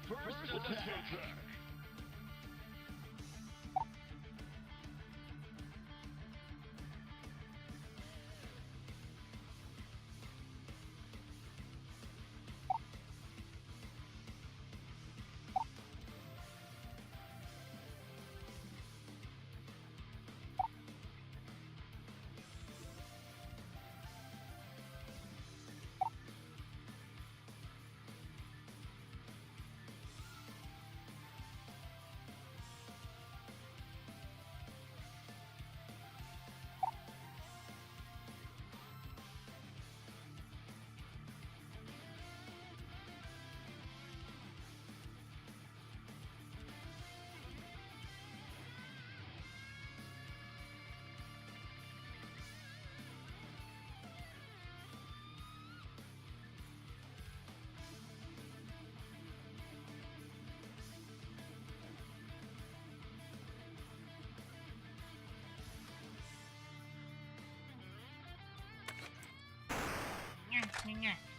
First attack.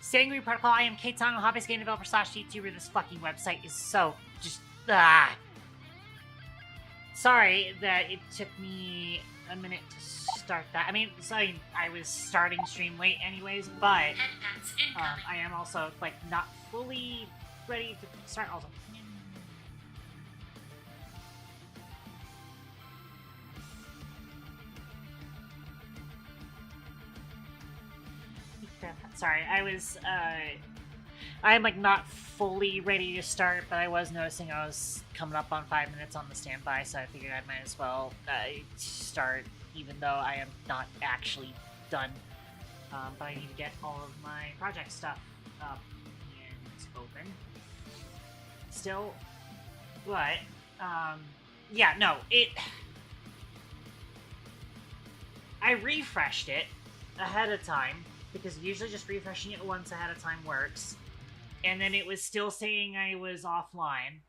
Sangry Protocol, I am Kate Tong, a hobbyist game developer / YouTuber. This fucking website is so just sorry that it took me a minute to start that. I mean, so I was starting stream late anyways, but I am also like not fully ready to start also. Sorry, I'm like not fully ready to start, but I was noticing I was coming up on 5 minutes on the standby, so I figured I might as well start, even though I am not actually done. But I need to get all of my project stuff up and open. Still, but, yeah, no, I refreshed it ahead of time, because usually just refreshing it once ahead of time works. And then it was still saying I was offline.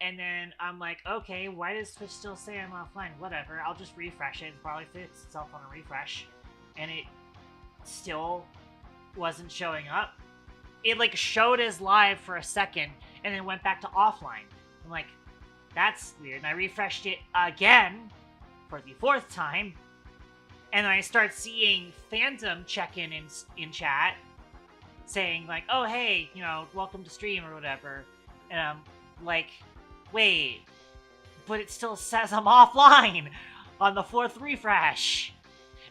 And then I'm like, okay, why does Twitch still say I'm offline? Whatever, I'll just refresh it. It probably fits itself on a refresh. And it still wasn't showing up. It like showed as live for a second and then went back to offline. I'm like, that's weird. And I refreshed it again for the 4th time. And I start seeing Phantom check in chat, saying like, "Oh hey, you know, welcome to stream" or whatever. And I'm like, "Wait, but it still says I'm offline on the 4th refresh."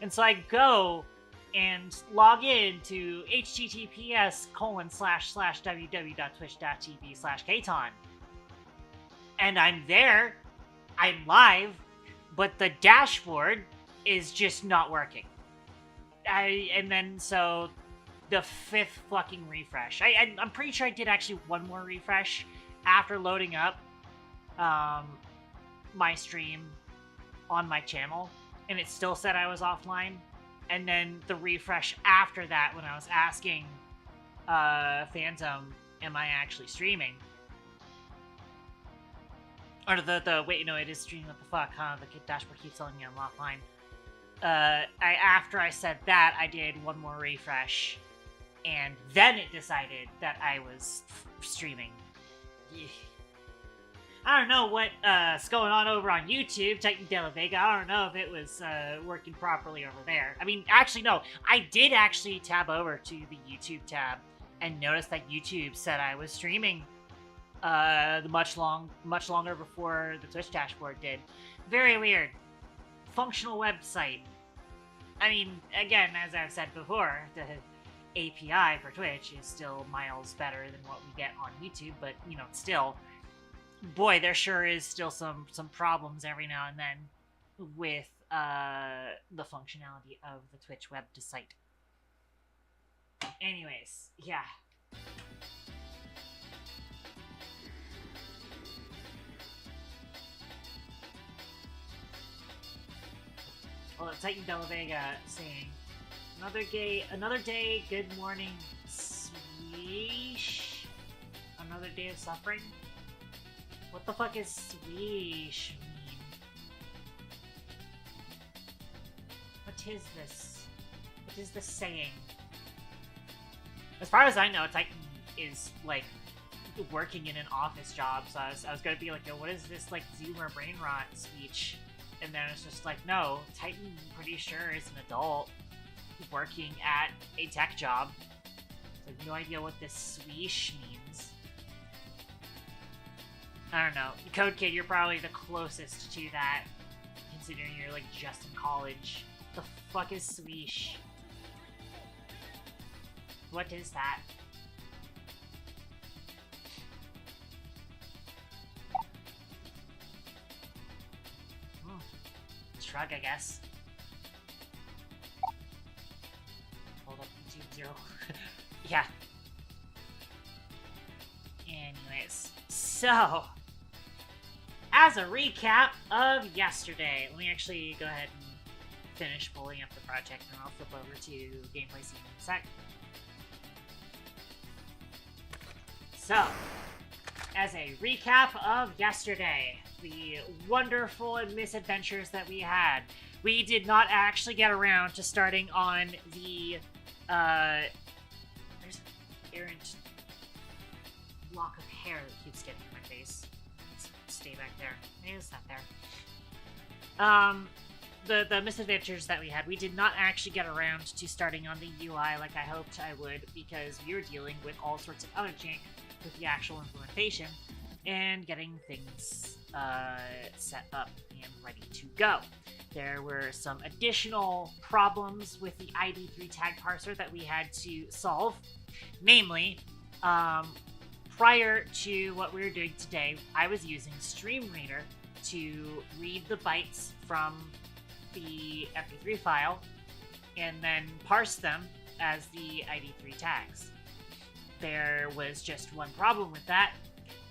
And so I go and log in to https://www.twitch.tv/kton, and I'm there. I'm live, but the dashboard is just not working. And then so the 5th fucking refresh. I'm pretty sure I did actually one more refresh after loading up my stream on my channel, and it still said I was offline. And then the refresh after that, when I was asking Phantom, am I actually streaming? Or wait, no, it is streaming. What the fuck, huh? The dashboard keeps telling me I'm offline. After I said that, I did one more refresh, and then it decided that I was streaming. I don't know what's going on over on YouTube, Titan De La Vega. I don't know if it was working properly over there. I mean, actually, no. I did actually tab over to the YouTube tab and notice that YouTube said I was streaming much longer before the Twitch dashboard did. Very weird. Functional website. I mean, again, as I've said before, the API for Twitch is still miles better than what we get on YouTube, but, you know, still, boy, there sure is still some problems every now and then with the functionality of the Twitch web to site. Anyways, yeah. Well, Titan De La Vega saying, another day, good morning, sweesh. Another day of suffering? What the fuck is sweesh mean? What is this? What is this saying? As far as I know, Titan is, like, working in an office job, so I was gonna be like, yo, what is this, like, Zoomer brain rot speech? And then it's just like, no, Titan, I'm pretty sure, is an adult working at a tech job. I have no idea what this sweesh means. I don't know. Code Kid, you're probably the closest to that, considering you're, like, just in college. The fuck is sweesh? What is that? Shrug, I guess. Hold up, YouTube 0. Yeah. Anyways, so as a recap of yesterday, let me actually go ahead and finish pulling up the project, and I'll flip over to gameplay scene in a sec. So, as a recap of yesterday, the wonderful misadventures that we had, we did not actually get around to starting on the, there's an errant lock of hair that keeps getting in my face. Let's stay back there. Maybe it's not there. The misadventures that we had, we did not actually get around to starting on the UI like I hoped I would, because we were dealing with all sorts of other jank with the actual implementation and getting things set up and ready to go. There were some additional problems with the ID3 tag parser that we had to solve. Namely, prior to what we were doing today, I was using Streamreader to read the bytes from the MP3 file and then parse them as the ID3 tags. There was just one problem with that,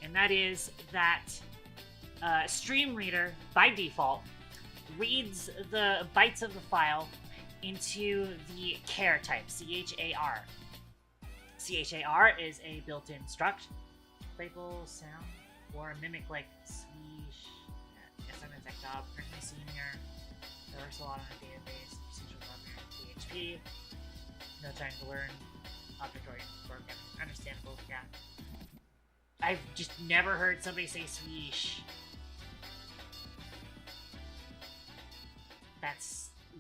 and that is that Streamreader, by default, reads the bytes of the file into the char type, C-H-A-R. C-H-A-R is a built-in struct, label, sound, or mimic like sweesh, SMS tech job, currently senior, there's a lot on a database, procedural programming, PHP, no time to learn, object-oriented programming, understandable, yeah. I've just never heard somebody say sweesh.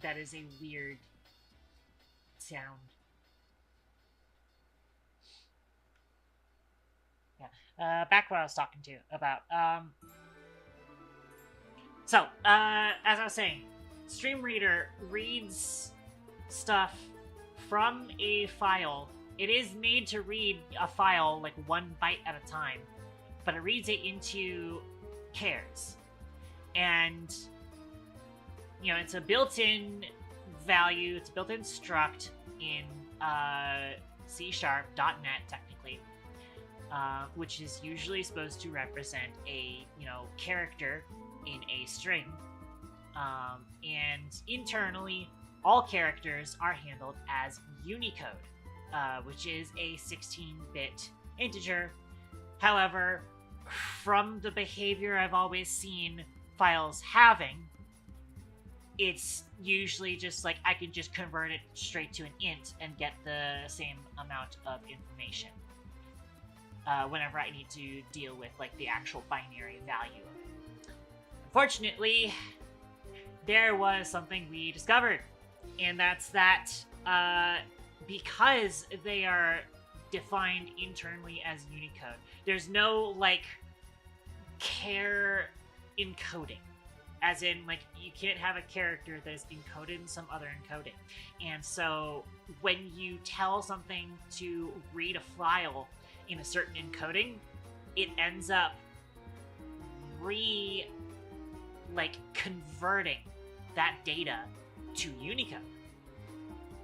That is a weird sound. Yeah. Back what I was talking to about. So, as I was saying, Streamreader reads stuff from a file. It is made to read a file like 1 byte at a time, but it reads it into chars. And, you know, it's a built-in value, it's a built-in struct in C#.NET, technically, which is usually supposed to represent a, you know, character in a string. And internally, all characters are handled as Unicode, which is a 16-bit integer. However, from the behavior I've always seen files having, it's usually just like I can just convert it straight to an int and get the same amount of information whenever I need to deal with like the actual binary value of it. Unfortunately, there was something we discovered, and that's that because they are defined internally as Unicode, there's no like char encoding. As in, like, you can't have a character that is encoded in some other encoding. And so, when you tell something to read a file in a certain encoding, it ends up converting that data to Unicode.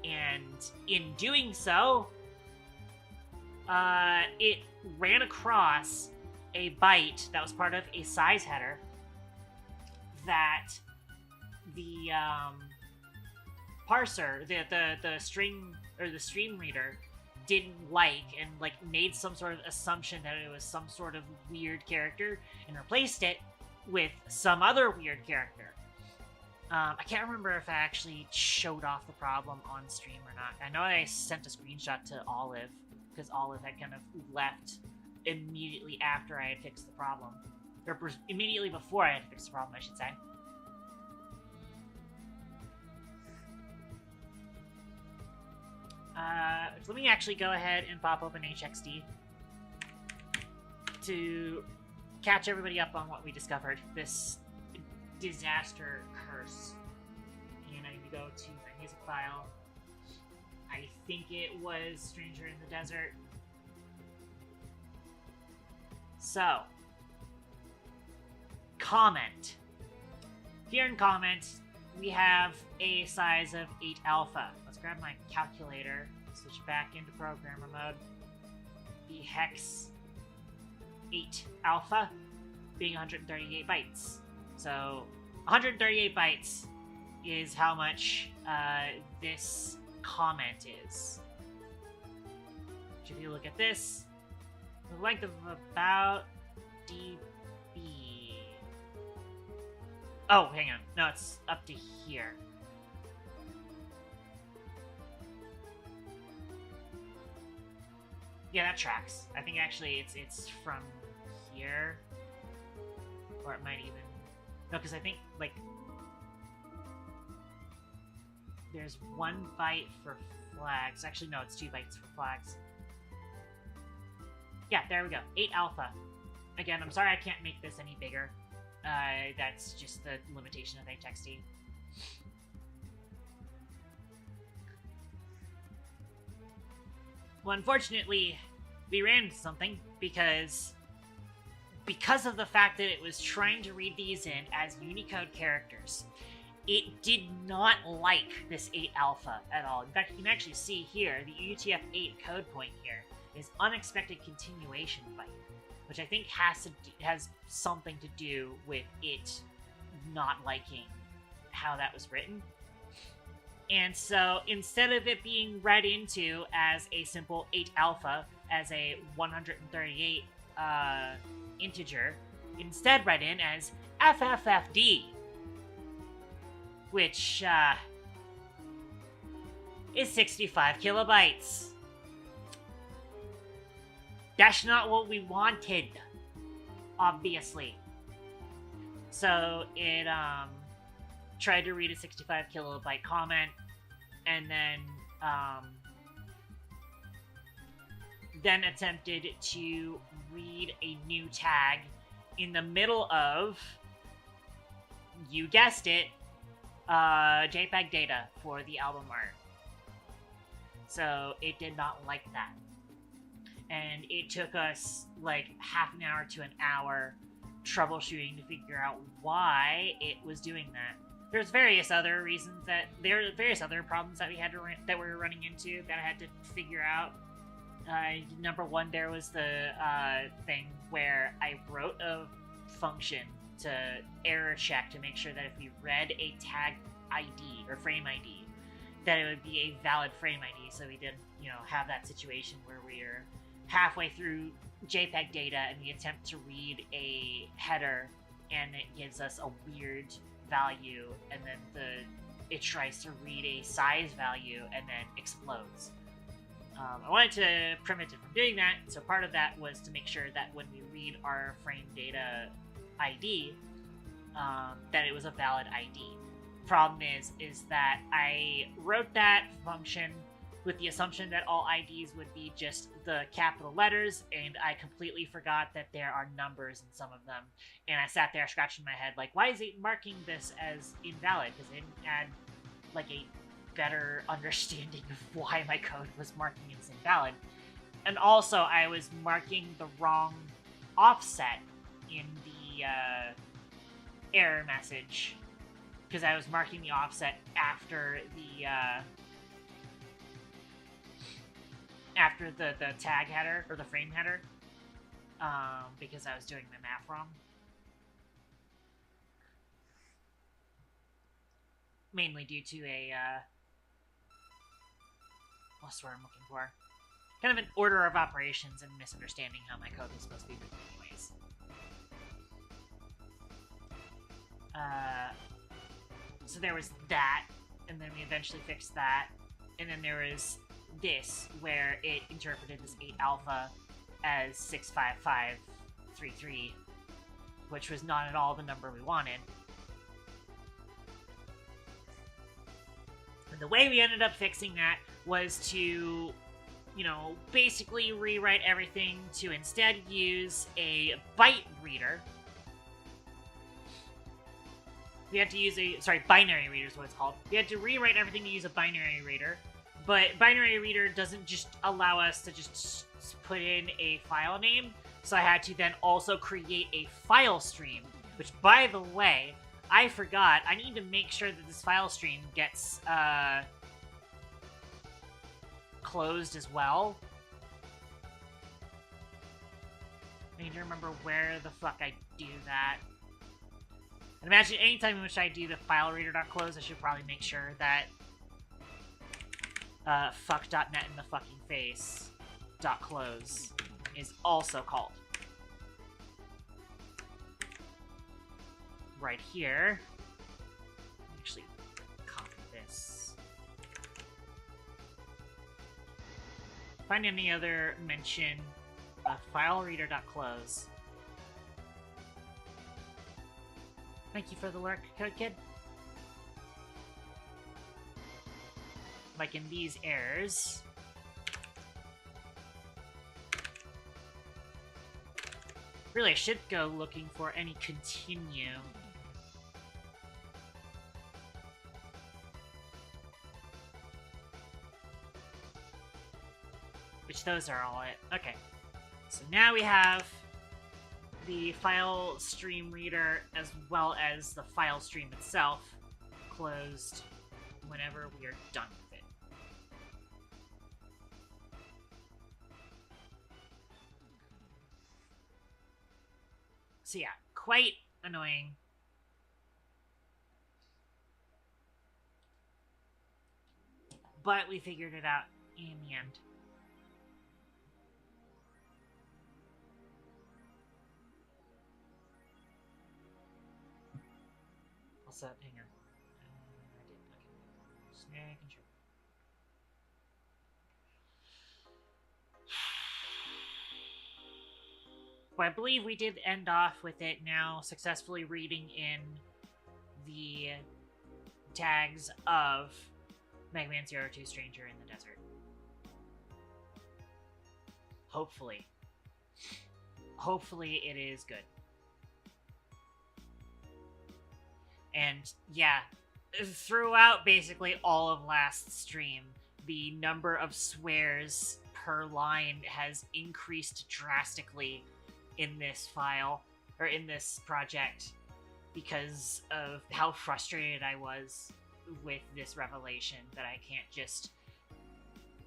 And in doing so, it ran across a byte that was part of a size header that the parser, the string or the stream reader didn't like, and like made some sort of assumption that it was some sort of weird character and replaced it with some other weird character. I can't remember if I actually showed off the problem on stream or not. I know I sent a screenshot to Olive because Olive had kind of left immediately after I had fixed the problem. Or immediately before I had to fix the problem, I should say. So let me actually go ahead and pop open HXD to catch everybody up on what we discovered. This disaster curse. And I need to go to my music file. I think it was Stranger in the Desert. So, comment. Here in comment, we have a size of 8 alpha. Let's grab my calculator, switch back into programmer mode. The hex 8 alpha being 138 bytes. So 138 bytes is how much this comment is. Which if you look at this, the length of about dB. Oh, hang on. No, it's up to here. Yeah, that tracks. I think actually it's from here. Or it might even... No, because I think, like... There's 1 byte for flags. Actually, no, it's 2 bytes for flags. Yeah, there we go. 8 alpha. Again, I'm sorry I can't make this any bigger. That's just the limitation of HXD. Well, unfortunately, we ran into something because of the fact that it was trying to read these in as Unicode characters. It did not like this 8 alpha at all. In fact, you can actually see here, the UTF-8 code point here is unexpected continuation byte, which I think has something to do with it not liking how that was written. And so instead of it being read into as a simple 8 alpha, as a 138 integer, instead read in as FFFD, which is 65 kilobytes. That's not what we wanted, obviously. So it tried to read a 65 kilobyte comment, and then attempted to read a new tag in the middle of, you guessed it, JPEG data for the album art. So it did not like that. And it took us like half an hour to an hour troubleshooting to figure out why it was doing that. There's various other reasons there are various other problems that we were running into that I had to figure out. Number one, there was the thing where I wrote a function to error check to make sure that if we read a tag ID or frame ID, that it would be a valid frame ID, so we didn't, have that situation where we're halfway through JPEG data and we attempt to read a header and it gives us a weird value, and then it tries to read a size value and then explodes. I wanted to prevent it from doing that, so part of that was to make sure that when we read our frame data ID, that it was a valid ID. Problem is that I wrote that function with the assumption that all IDs would be just the capital letters, and I completely forgot that there are numbers in some of them. And I sat there scratching my head, like, why is it marking this as invalid? Because it didn't add, like, a better understanding of why my code was marking it as invalid. And also, I was marking the wrong offset in the error message, because I was marking the offset after the tag header, or the frame header, because I was doing the math wrong. Mainly due to a, what's the word I'm looking for? Kind of an order of operations and misunderstanding how my code was supposed to be written anyways. So there was that, and then we eventually fixed that, and then there was this, where it interpreted this 8 alpha as 65533, which was not at all the number we wanted. And the way we ended up fixing that was to, basically rewrite everything to instead use a byte reader. We had to use binary reader is what it's called. We had to rewrite everything to use a binary reader, but binary reader doesn't just allow us to just put in a file name, so I had to then also create a file stream, which, by the way, I forgot. I need to make sure that this file stream gets, closed as well. I need to remember where the fuck I do that. And imagine anytime in which I do the file reader.close, I should probably make sure that fuck.net in the fucking face .close is also called. Right here. Actually, copy this. Find any other mention of file reader.close. Thank you for the lurk, Code Kid. Like in these errors. Really, I should go looking for any continue. Which those are all it. Okay. So now we have the file stream reader as well as the file stream itself closed whenever we are done with it. So yeah, quite annoying. But we figured it out in the end. Also, hang on. I did. Okay. Just making sure. Well, I believe we did end off with it now successfully reading in the tags of Mega Man 02 Stranger in the Desert. Hopefully. Hopefully it is good. And yeah, throughout basically all of last stream, the number of swears per line has increased drastically in this file, or in this project, because of how frustrated I was with this revelation that I can't just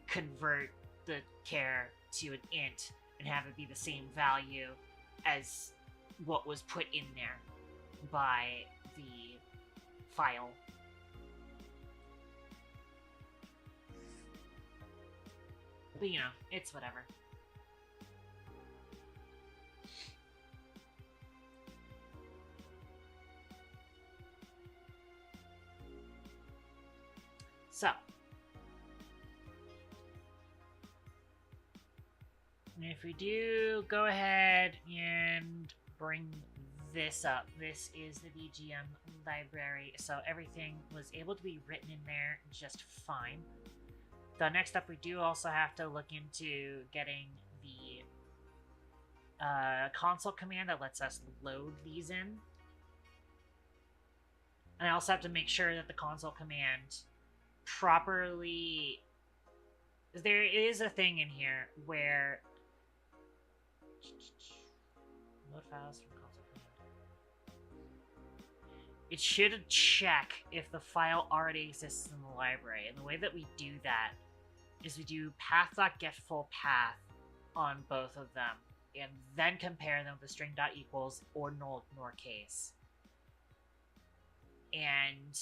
convert the char to an int and have it be the same value as what was put in there by the file. But it's whatever. So, if we do go ahead and bring this up, this is the VGM library, so everything was able to be written in there just fine. So next up, we do also have to look into getting the console command that lets us load these in. And I also have to make sure that the console command properly... There is a thing in here where... Load files from console command. It should check if the file already exists in the library. And the way that we do that is we do path.getFullPath on both of them, and then compare them with the string.equals or null nor case. And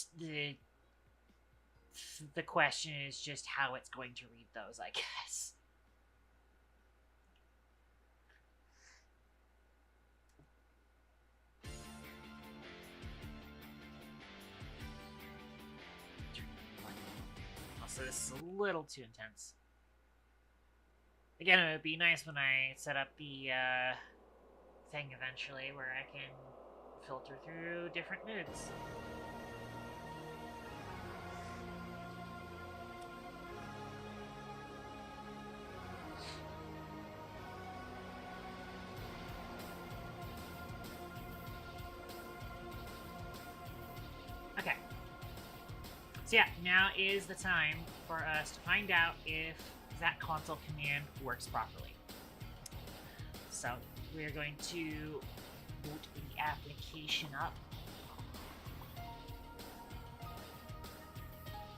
the question is just how it's going to read those, I guess. Also, this is a little too intense. Again, it would be nice when I set up the thing eventually where I can filter through different moods. Okay. So yeah, now is the time for us to find out if that console command works properly. So we're going to boot the application up.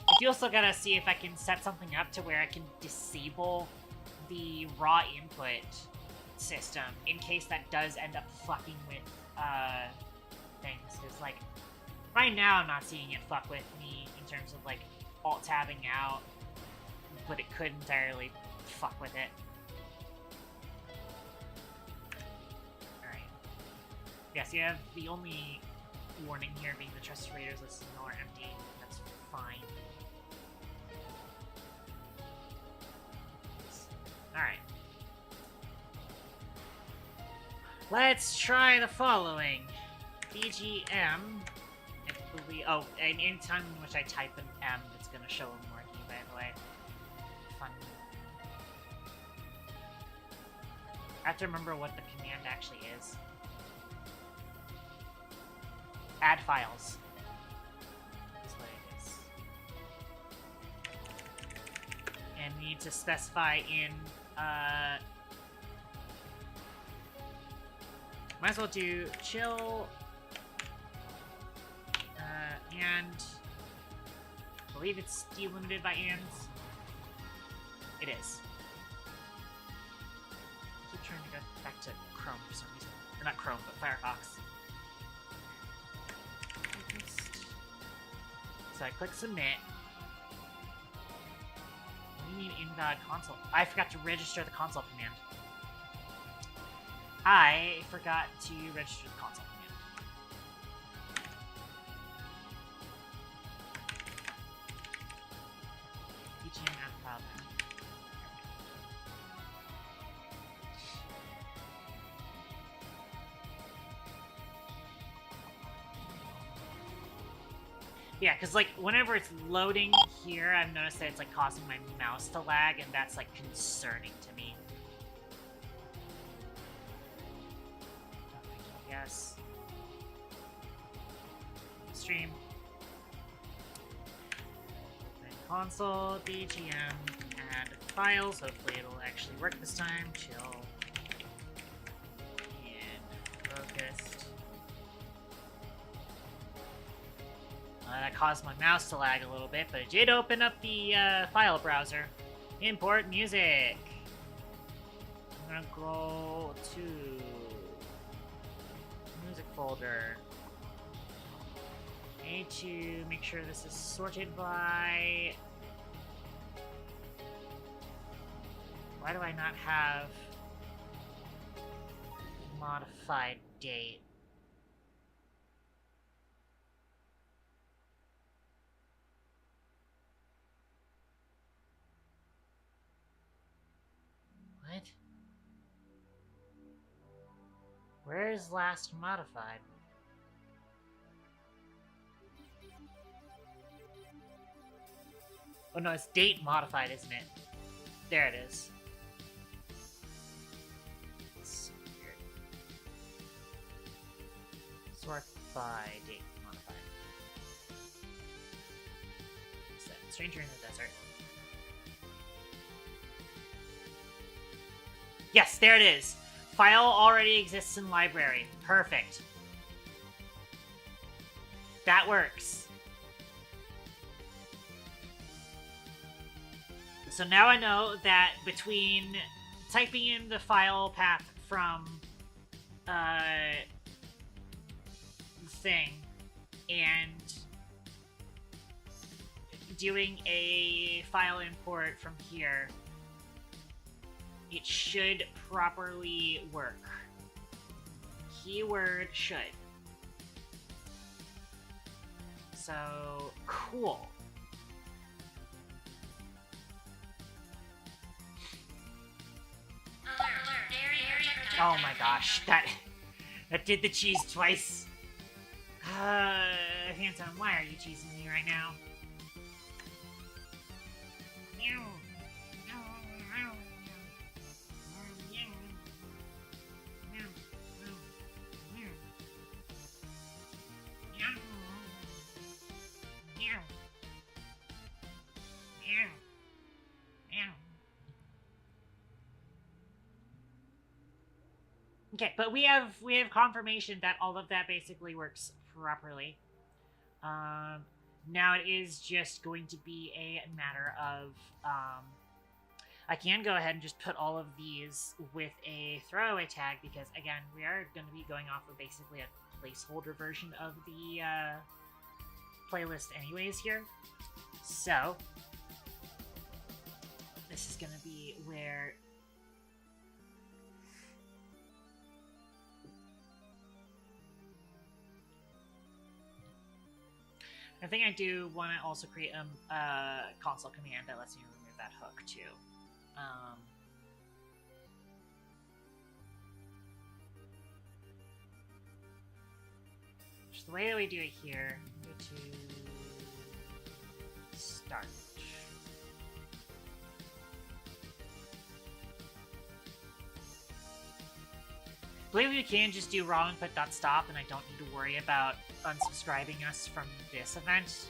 I do also gotta see if I can set something up to where I can disable the raw input system in case that does end up fucking with things. Because like right now I'm not seeing it fuck with me in terms of like alt tabbing out, but it could entirely fuck with it. Alright. Yes, you have the only warning here being the trusted raiders list is no longer empty. That's fine. Alright. Let's try the following. BGM. I believe, oh, and any time in which I type an M, it's gonna show a marquee, by the way. Fun. I have to remember what the command actually is. Add files. That's what it is. And we need to specify in, might as well do chill, and I believe it's delimited by ands. It is. I keep trying to go back to Chrome for some reason. Or not Chrome, but Firefox. So I click submit. What do you mean invalid console? I forgot to register the console command. I forgot to register the console command. BGM add file now. Yeah, because like whenever it's loading here, I've noticed that it's like causing my mouse to lag, and that's like concerning to me. Yes. Stream. Then console, BGM, add files. Hopefully it'll actually work this time. Chill. And focused. That caused my mouse to lag a little bit, but it did open up the file browser. Import music. I'm gonna go to music folder. I need to make sure this is sorted by... Why do I not have modified date? What? Where is last modified? Oh no, it's date modified, isn't it? There it is. It's weird. Sort by date modified. Set. Stranger in the Desert. Yes, there it is. File already exists in library. Perfect. That works. So now I know that between typing in the file path from the thing and doing a file import from here, it should properly work. Keyword should. So, cool. Oh my gosh, that did the cheese twice. Phantom, why are you cheesing me right now? Okay, but we have confirmation that all of that basically works properly. Now it is just going to be a matter of I can go ahead and just put all of these with a throwaway tag because again we are going to be going off of basically a placeholder version of the playlist anyways here. So this is going to be where I think I do want to also create a console command that lets me remove that hook too. Just the way that we do it here, go to start. I believe we can just do raw input.stop and I don't need to worry about unsubscribing us from this event.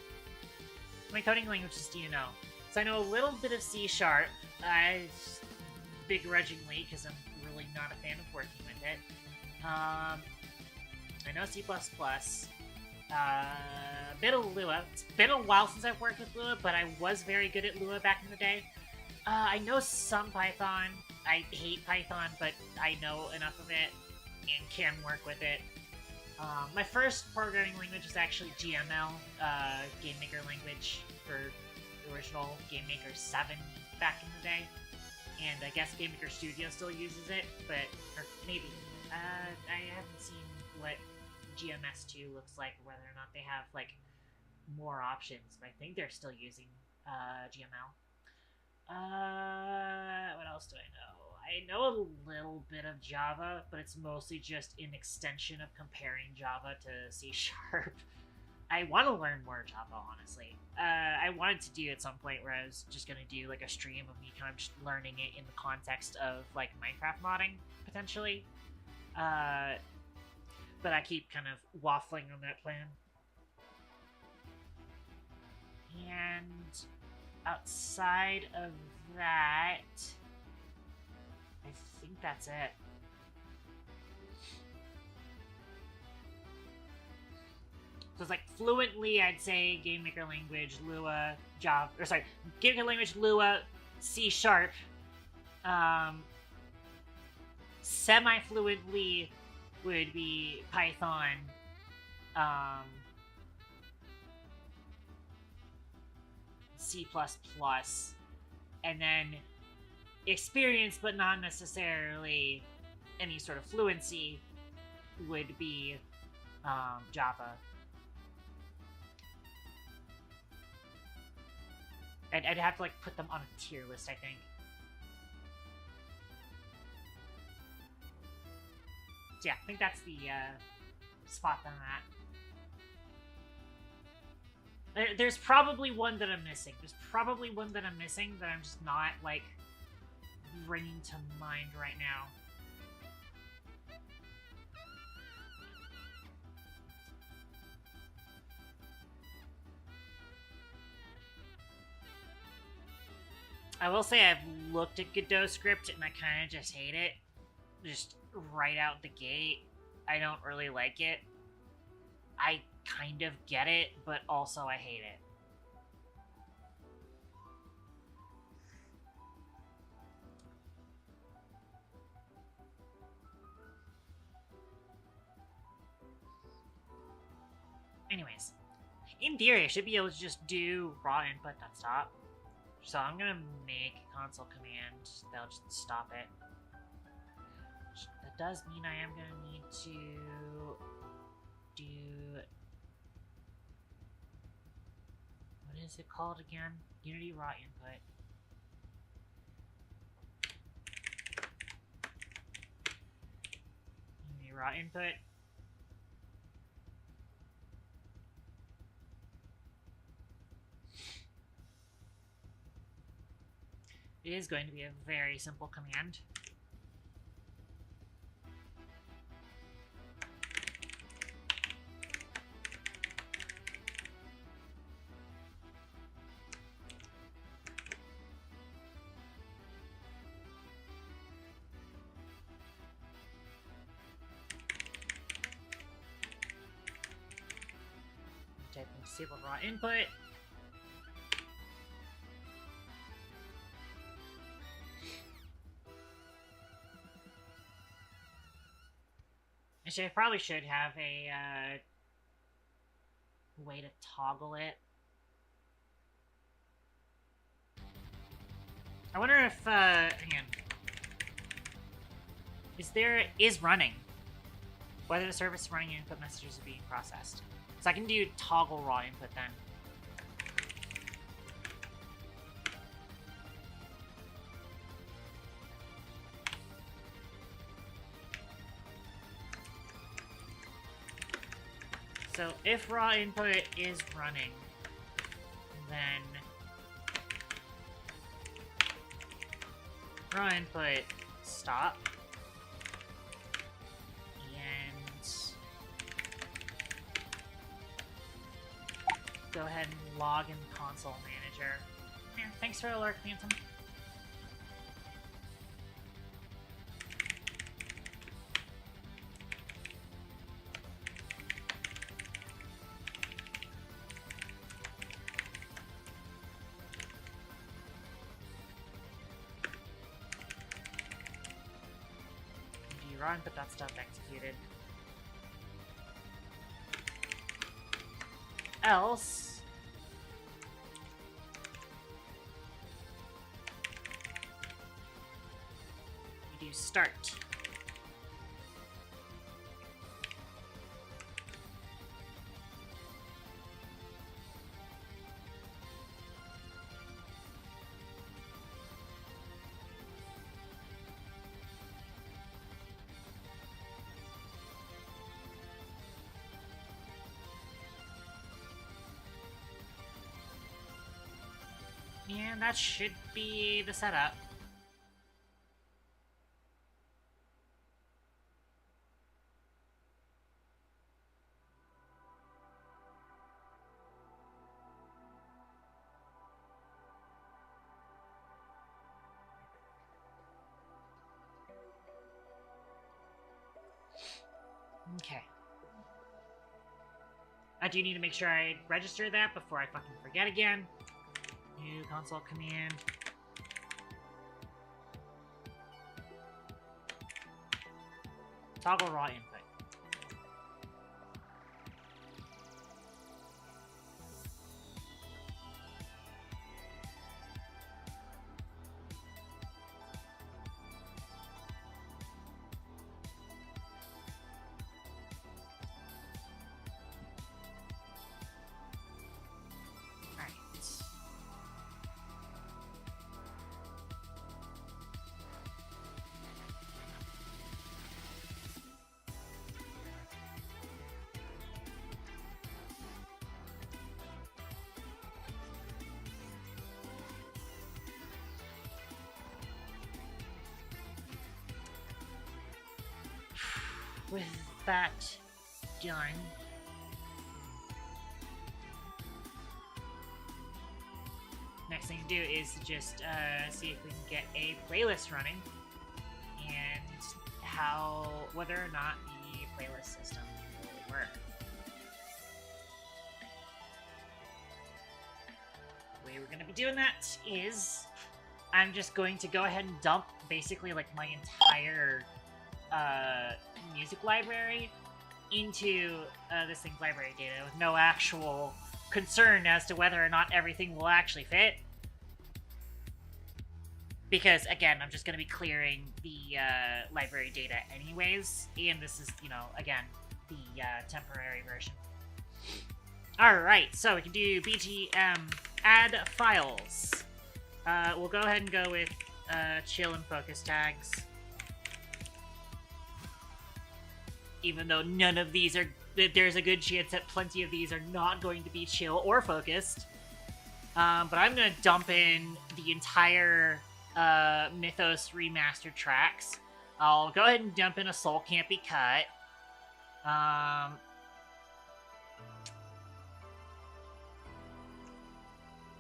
My coding languages do you know? So I know a little bit of C#, begrudgingly, because I'm really not a fan of working with it. I know C++, a bit of Lua. It's been a while since I've worked with Lua, but I was very good at Lua back in the day. I know some Python. I hate Python, but I know enough of it and can work with it. My first programming language was actually GML, Game Maker language for the original Game Maker 7 back in the day. And I guess Game Maker Studio still uses it, but, or maybe. I haven't seen what GMS2 looks like, whether or not they have, like, more options, but I think they're still using GML. What else do I know? I know a little bit of Java, but it's mostly just an extension of comparing Java to C#. I want to learn more Java, honestly. I wanted to do at some point where I was just going to do like a stream of me kind of just learning it in the context of like Minecraft modding, potentially. But I keep kind of waffling on that plan. And outside of that, I think that's it. So it's like fluently, I'd say Game Maker language, Lua, Java, or sorry, Game Maker language, Lua, C#. Semi-fluently would be Python, C++, and then experience, but not necessarily any sort of fluency, would be Java. I'd have to like put them on a tier list, I think. So yeah, I think that's the spot on that. There's probably one that I'm missing. There's probably one that I'm missing that I'm just not, like, bringing to mind right now. I will say I've looked at Godot script and I kind of just hate it. Just right out the gate. I don't really like it. I kind of get it, but also I hate it. Anyways, in theory, I should be able to just do raw input.stop. So I'm gonna make a console command that'll just stop it. That does mean I am gonna need to do... What is it called again? Unity raw input. raw input. It is going to be a very simple command. Type in disable raw input. Actually, I probably should have a way to toggle it. I wonder if, hang on. Is running. Whether the service is running and input messages are being processed. So I can do toggle raw input then. So if raw input is running, then raw input stop, and go ahead and log in console manager. Yeah, thanks for the alert, Phantom. Run, but that stuff executed. Else, you do start. And that should be the setup. Okay. I do need to make sure I register that before I fucking forget again. New console command. Toggle raw input. With that done, next thing to do is to just see if we can get a playlist running and whether or not the playlist system will work. The way we're going to be doing that is I'm just going to go ahead and dump basically like my entire music library into this thing's library data with no actual concern as to whether or not everything will actually fit. Because, again, I'm just going to be clearing the library data anyways, and this is, you know, again, the temporary version. Alright, so we can do BTM add files. We'll go ahead and go with chill and focus tags. even though none of these are, there's a good chance that plenty of these are not going to be chill or focused. But I'm gonna dump in the entire Mythos remastered tracks. I'll go ahead and dump in A Soul Can't Be Cut.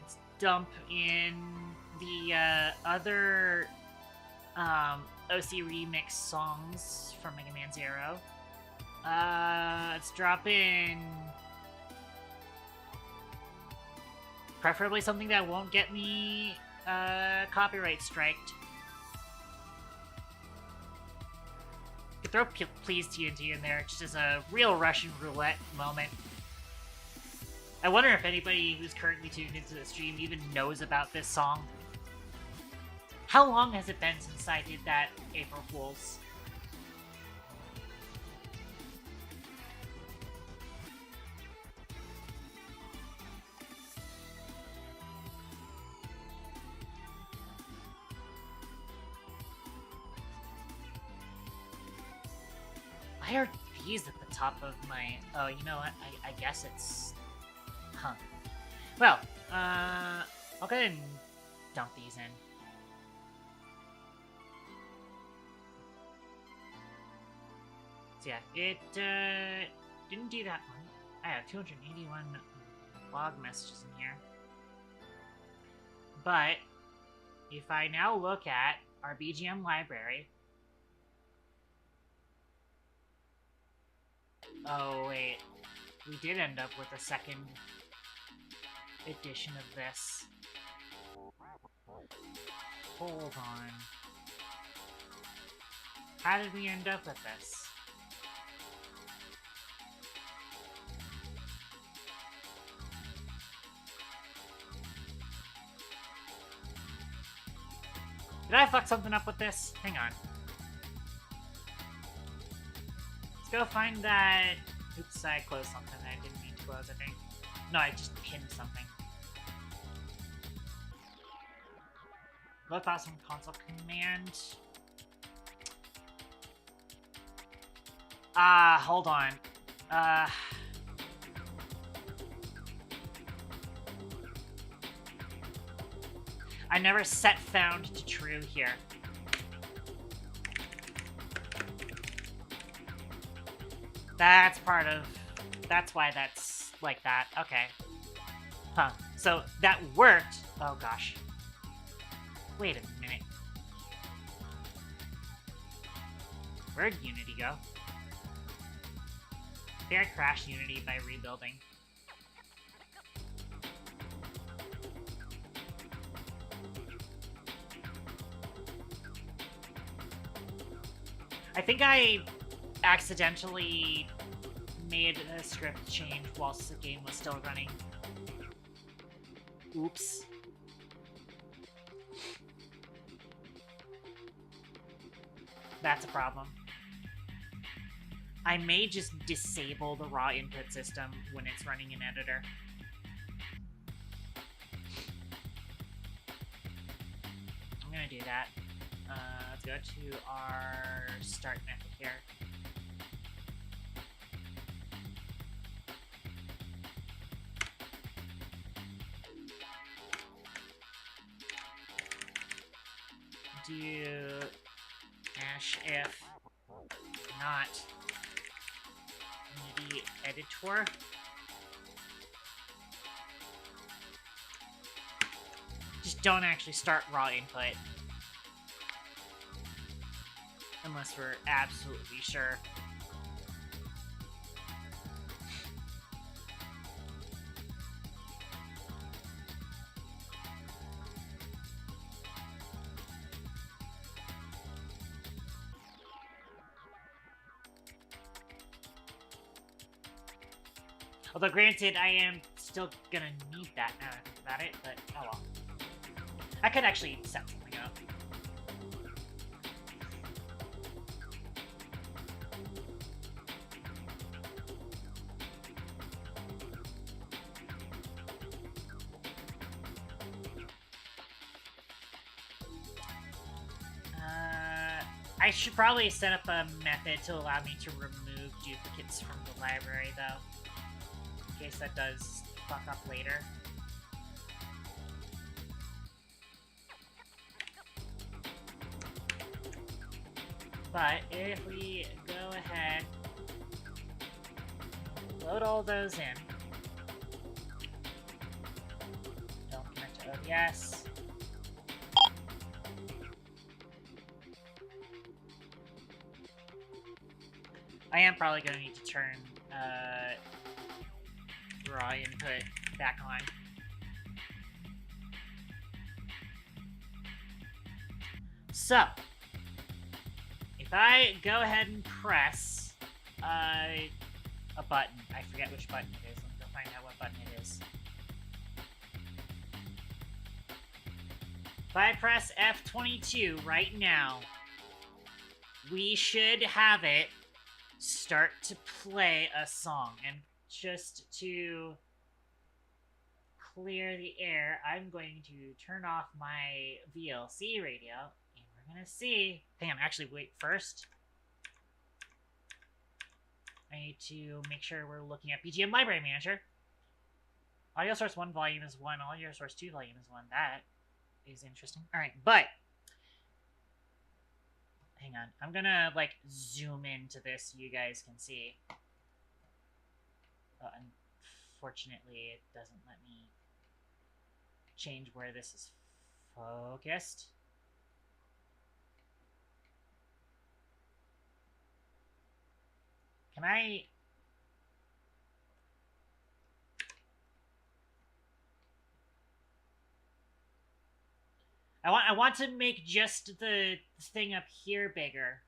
Let's dump in the other OC remix songs from Mega Man Zero. Let's drop in preferably something that won't get me copyright striked. Could throw Please TNT in there just as a real Russian roulette moment. I wonder if anybody who's currently tuned into the stream even knows about this song. How long has it been since I did that April Fool's? Why are these at the top of my... Oh, you know what? I guess it's... Huh. Well, I'll go ahead and dump these in. So yeah, it didn't do that one. I have 281 log messages in here. But if I now look at our BGM library... Oh, wait. We did end up with a second edition of this. Hold on. How did we end up with this? Did I fuck something up with this? Hang on. Let's go find that... Oops, I closed something that I didn't mean to close, I think. No, I just pinned something. Load files from console command. Hold on. I never set found to true here. That's part of... That's why that's like that. Okay. Huh. So, that worked. Oh, gosh. Wait a minute. Where'd Unity go? I think I crashed Unity by rebuilding. I think I accidentally made a script change whilst the game was still running. Oops. That's a problem. I may just disable the raw input system when it's running in editor. I'm gonna do that. Let's go to our start method here. Do dash if not Unity editor. Just don't actually start raw input. Unless we're absolutely sure. Although granted, I am still gonna need that now that I think about it, but oh well. I could actually set something up. I should probably set up a method to allow me to remove duplicates from the library, though. In case that does fuck up later. But if we go ahead, load all those in. Don't connect to OBS. I am probably going to need to turn raw input back on. So, if I go ahead and press a button, I forget which button it is. Let me go find out what button it is. If I press F22 right now, we should have it start to play a song. And just to clear the air, I'm going to turn off my VLC radio, and we're gonna see. Hang on, actually, wait, first I need to make sure we're looking at BGM Library Manager. Audio source 1 volume is 1, audio source 2 volume is 1. That is interesting. Alright, but hang on. I'm gonna, like, zoom into this so you guys can see. Unfortunately, it doesn't let me change where this is focused. Can I... I want to make just the thing up here bigger.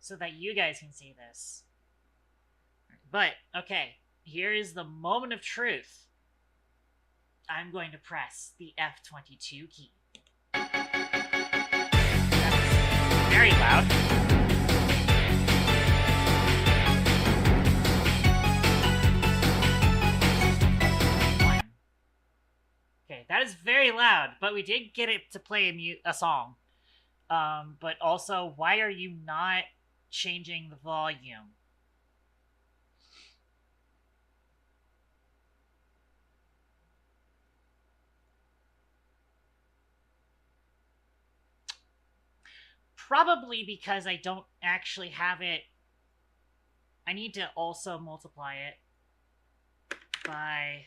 So that you guys can see this. But, okay, here is the moment of truth. I'm going to press the F22 key. That was very loud. Okay, that is very loud, but we did get it to play a song. But also, why are you not changing the volume? Probably because I don't actually have it. I need to also multiply it by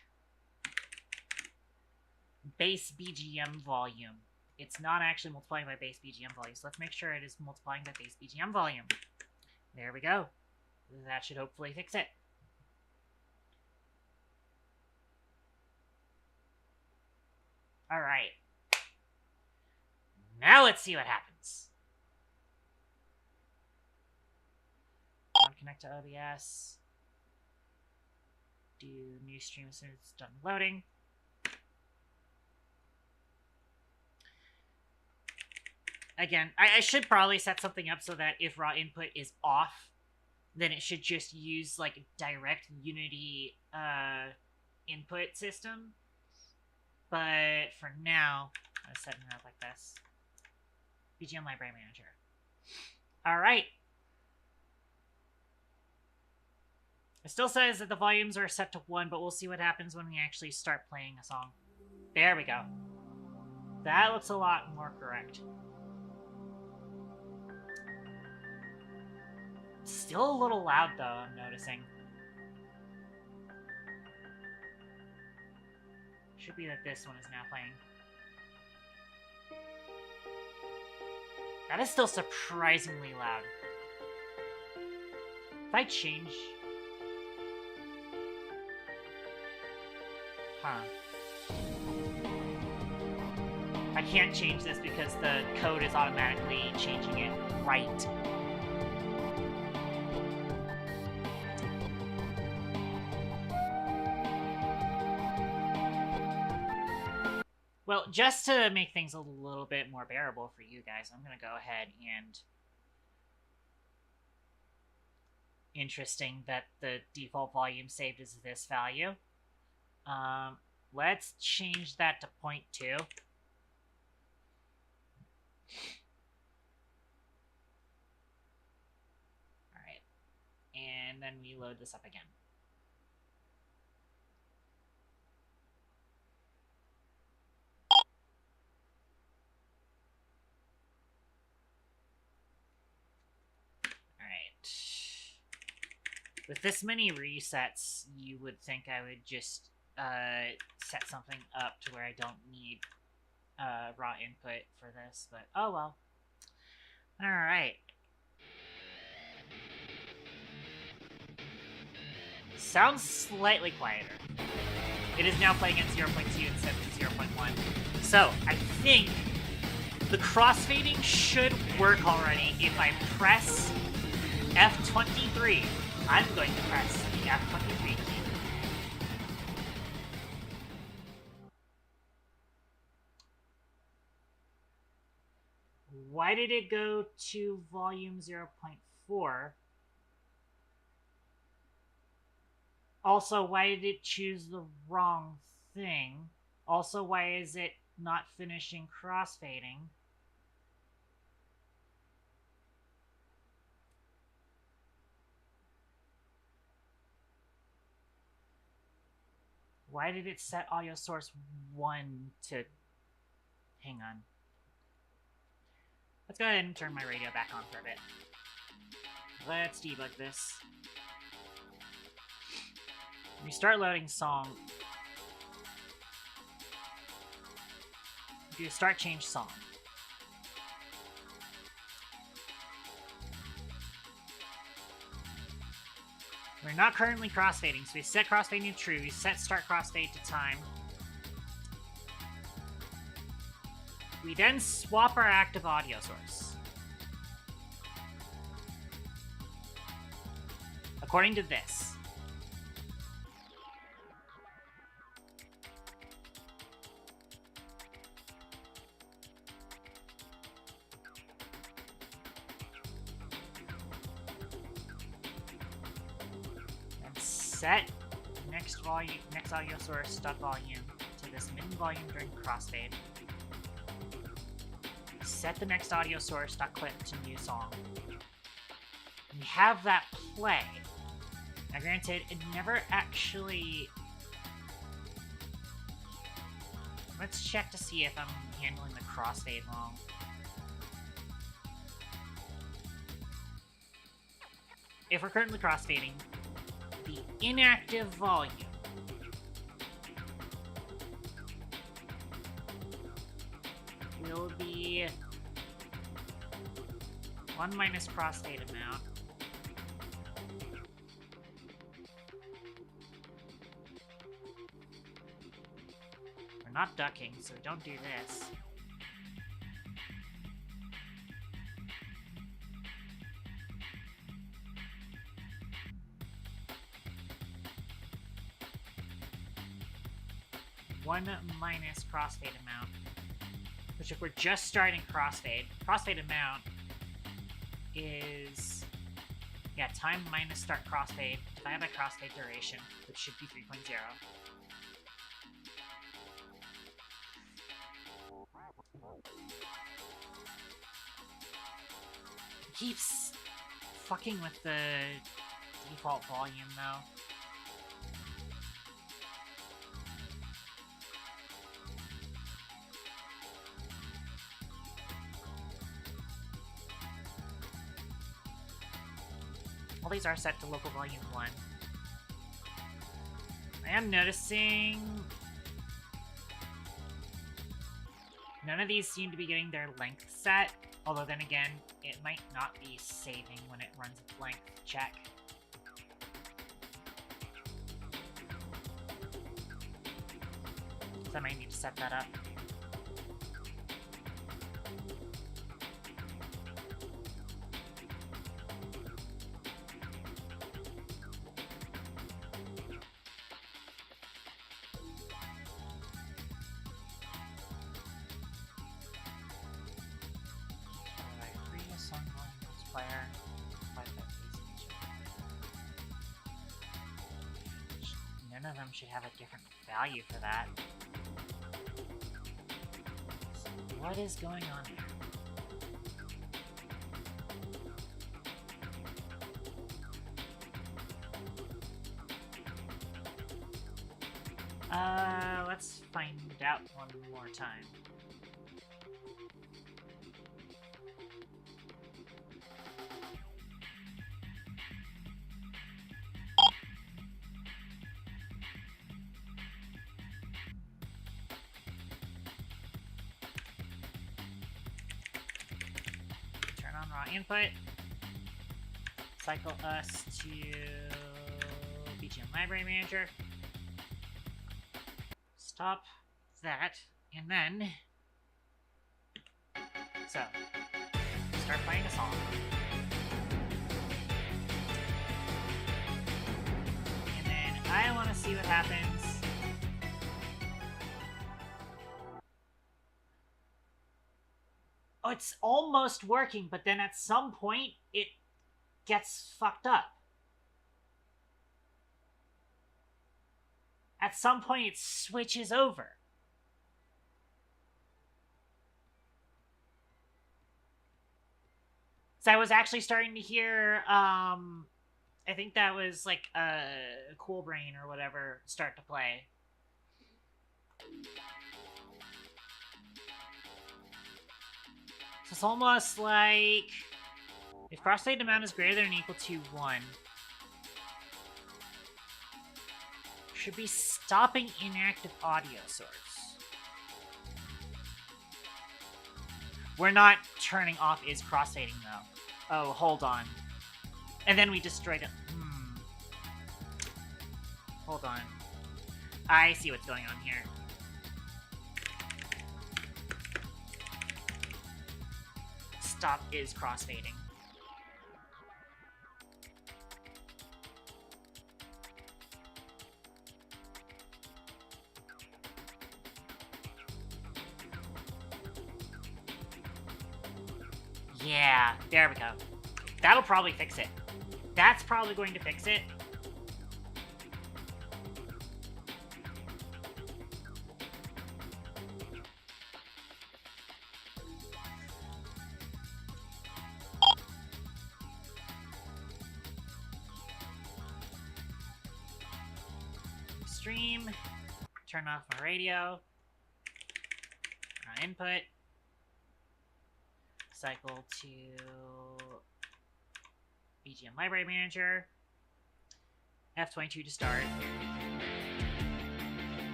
base BGM volume. It's not actually multiplying by base BGM volume, so let's make sure it is multiplying by base BGM volume. There we go. That should hopefully fix it. Alright. Now let's see what happens. Connect to OBS. Do new stream as soon as it's done loading. Again, I should probably set something up so that if raw input is off, then it should just use like a direct Unity input system. But for now, I'm setting it up like this. BGM Library Manager. Alright. It still says that the volumes are set to 1, but we'll see what happens when we actually start playing a song. There we go. That looks a lot more correct. Still a little loud, though, I'm noticing. Should be that this one is now playing. That is still surprisingly loud. If I change... Huh. I can't change this because the code is automatically changing it right. Well, just to make things a little bit more bearable for you guys, I'm going to go ahead and... Interesting that the default volume saved is this value. Let's change that to 0.2. Alright. And then we load this up again. Alright. With this many resets, you would think I would just set something up to where I don't need raw input for this, but oh well. Alright. Sounds slightly quieter. It is now playing at 0.2 instead of 0.1. So, I think the crossfading should work already if I press F23. I'm going to press the F23 key. Why did it go to volume 0.4? Also, why did it choose the wrong thing? Also, why is it not finishing crossfading? Why did it set audio source 1 to... Hang on. Let's go ahead and turn my radio back on for a bit. Let's debug this. When you start loading song, do start change song. We're not currently crossfading, so we set crossfading to true, we set start crossfade to time. We then swap our active audio source. According to this. And set next audio source stop volume to this min volume during crossfade. Set the next audio source .clip to new song. And we have that play. Now granted, it never actually... Let's check to see if I'm handling the crossfade wrong. If we're currently crossfading, the inactive volume will be 1 minus crossfade amount. We're not ducking, so don't do this. One minus crossfade amount. Which if we're just starting crossfade amount is, yeah, time minus start crossfade divided by crossfade duration, which should be 3.0. Keeps fucking with the default volume though. All these are set to local volume 1. I am noticing none of these seem to be getting their length set, although then again, it might not be saving when it runs its length check. So I might need to set that up. None of them should have a different value for that. So what is going on here? it out one more time. Turn on raw input. Cycle us to BGM Library Manager. Stop that, and then... So, start playing a song. And then I want to see what happens. Oh, it's almost working, but then at some point, it gets fucked up. At some point, it switches over. So I was actually starting to hear, I think that was like a Cool Brain or whatever start to play. So it's almost like if crossfade amount is greater than or equal to 1, should be stopping inactive audio source. We're not turning off is crossfading though. Oh, hold on. And then we destroyed it. Hold on. I see what's going on here. Stop is crossfading. Yeah, there we go. That'll probably fix it. That's probably going to fix it. Stream. Turn off my radio. Input. Cycle to BGM Library Manager. F22 to start.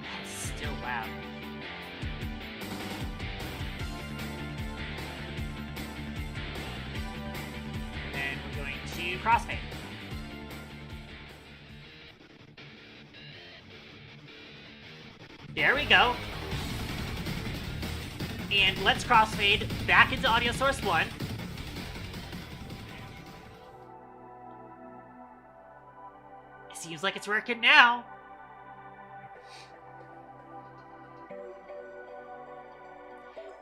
That's still loud. And then we're going to crossfade. There we go. And let's crossfade back into audio source 1. Seems like it's working now.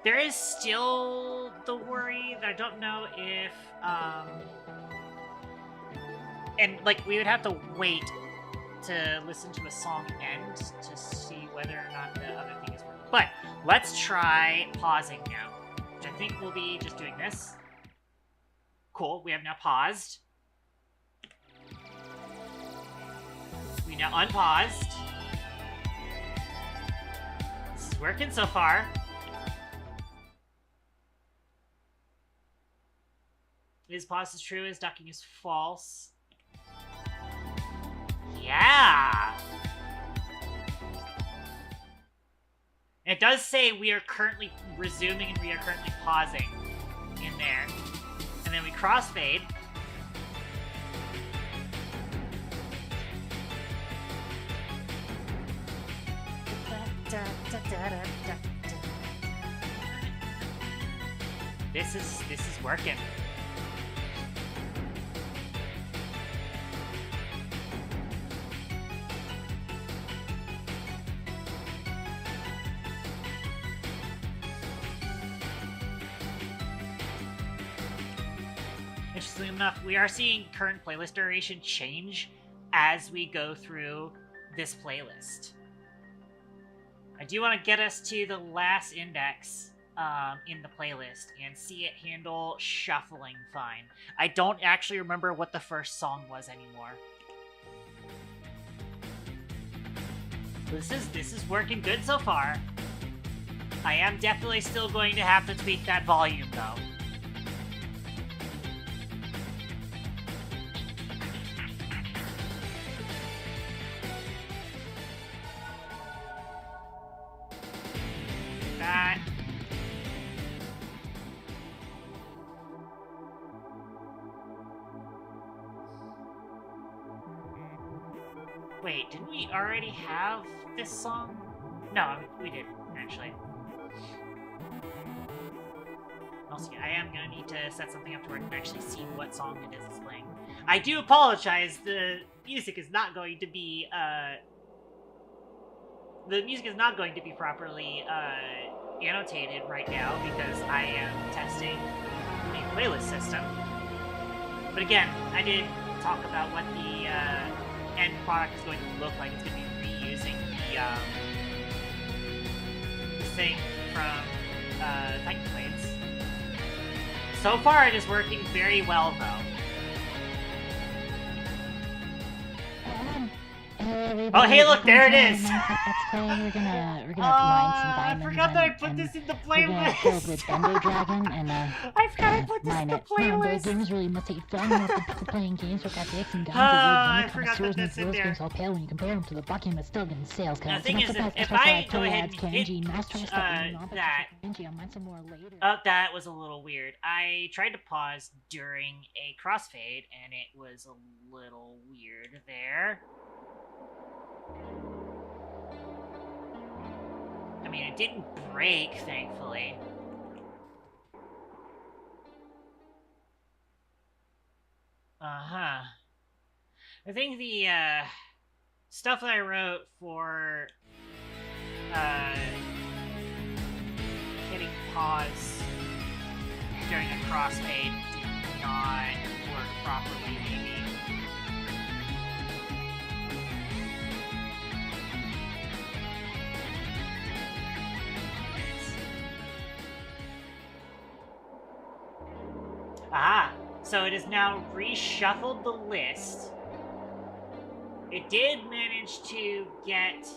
There is still the worry that I don't know if, and like we would have to wait to listen to a song end to see whether or not the other thing is working. But let's try pausing now, which I think we'll be just doing this. Cool, we have now paused. We now unpaused. This is working so far. Is pause is true, is ducking is false. Yeah! It does say we are currently resuming and we are currently pausing in there. And then we crossfade. This is working. Interestingly enough, we are seeing current playlist duration change as we go through this playlist. I do want to get us to the last index in the playlist and see it handle shuffling fine. I don't actually remember what the first song was anymore. This is working good so far. I am definitely still going to have to tweak that volume, though. That. Wait, didn't we already have this song? No, we didn't, actually. Also, I am gonna need to set something up to where I can actually see what song it is that's playing. I do apologize, the music is not going to be, properly, annotated right now because I am testing the playlist system. But again, I did talk about what the, end product is going to look like. It's going to be reusing the thing from Titan Blades. So far, it is working very well, though. Oh, hey, look, there it is! We're gonna mine some diamonds. I forgot that I put this in the playlist! We're gonna kill the Bendo Dragon and I forgot I put this in the playlist! The games really must take fun with the playing games with graphics and guns. I forgot that that's in there. Games all pale when you compare them to the bucket but still getting sales. The thing is, if I go ahead and hit that, that was a little weird. I tried to pause during a crossfade, and it was a little weird there. I mean, it didn't break, thankfully. Uh-huh. I think the, stuff that I wrote for, hitting pause during a crossfade did not work properly, maybe. Ah, so it has now reshuffled the list. It did manage to get,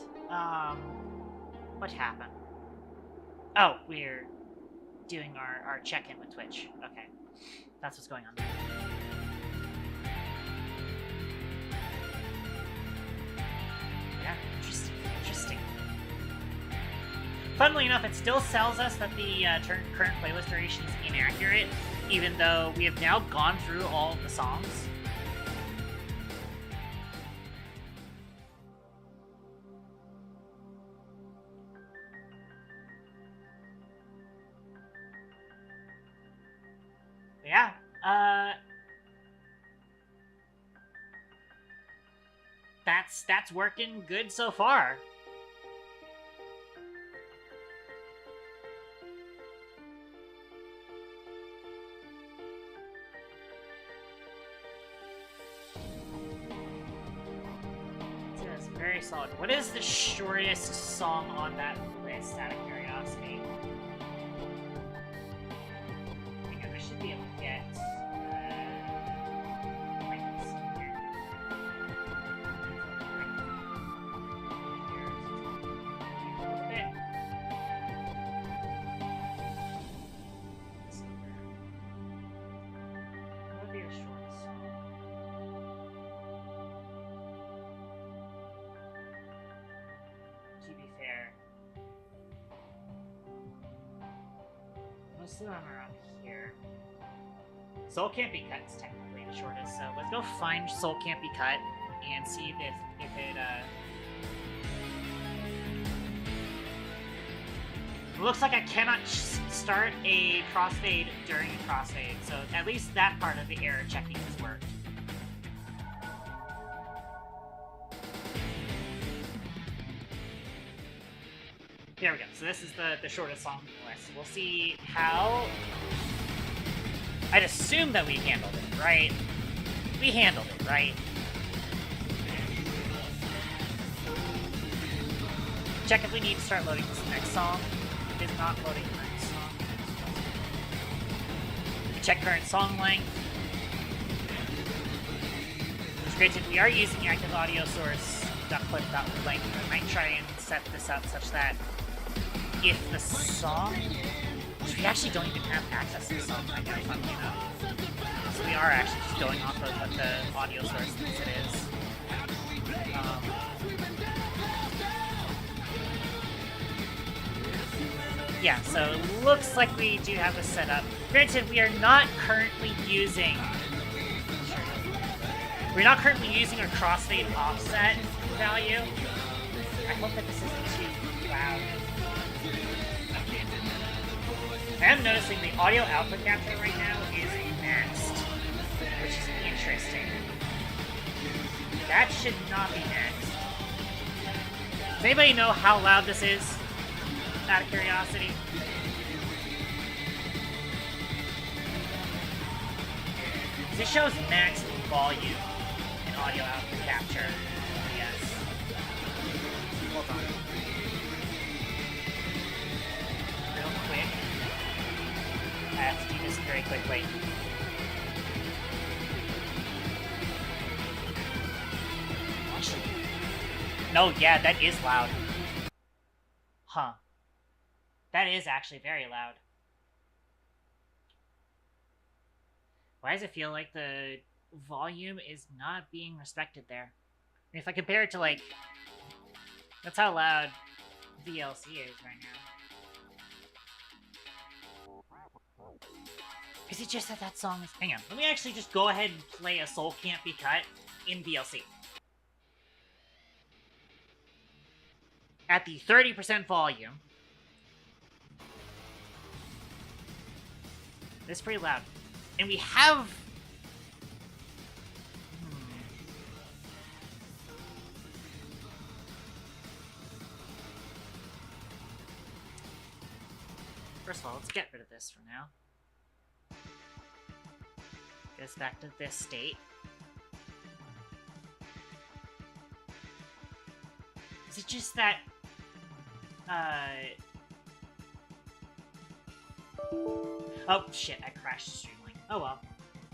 what happened? Oh, we're doing our check-in with Twitch. Okay, that's what's going on there. Yeah, interesting. Funnily enough, it still tells us that the current playlist duration is inaccurate, even though we have now gone through all of the songs. Yeah, that's working good so far. Very solid. What is the shortest song on that list, out of curiosity? Because I should be able to get, links here. A little bit. What would be the shortest song? To be fair, most of them are around here. Soul Can't Be Cut is technically the shortest, so let's go find Soul Can't Be Cut and see if it looks like I cannot start a crossfade during a crossfade, so at least that part of the error checking has worked. There we go. So this is the shortest song on the list. We'll see how... I'd assume that we handled it, right? We handled it, right? Check if we need to start loading this next song. It is not loading the next song. Check current song length. It's great that we are using the active audio source .clip.length. I might try and set this up such that if the song... We actually don't even have access to the song right now, funnily enough. So we are actually just going off of what the audio source thinks it is. Yeah, so it looks like we do have a setup. Granted, we are not currently using... We're not currently using our crossfade offset value. I hope that this isn't too loud. I am noticing the audio output capture right now is maxed, which is interesting. That should not be maxed. Does anybody know how loud this is? Out of curiosity. It shows max volume in audio output capture. Yes. Hold on. Real quick. I have to do this very quickly. Actually. No, yeah, that is loud. Huh. That is actually very loud. Why does it feel like the volume is not being respected there? I mean, if I compare it to, like... That's how loud VLC is right now. Is it just that that song is... Hang on, let me actually just go ahead and play A Soul Can't Be Cut in VLC. At the 30% volume. It's pretty loud. And we have... First of all, let's get rid of this for now. Get us back to this state. Is it just that... Oh, shit, I crashed Streamlink. Oh well.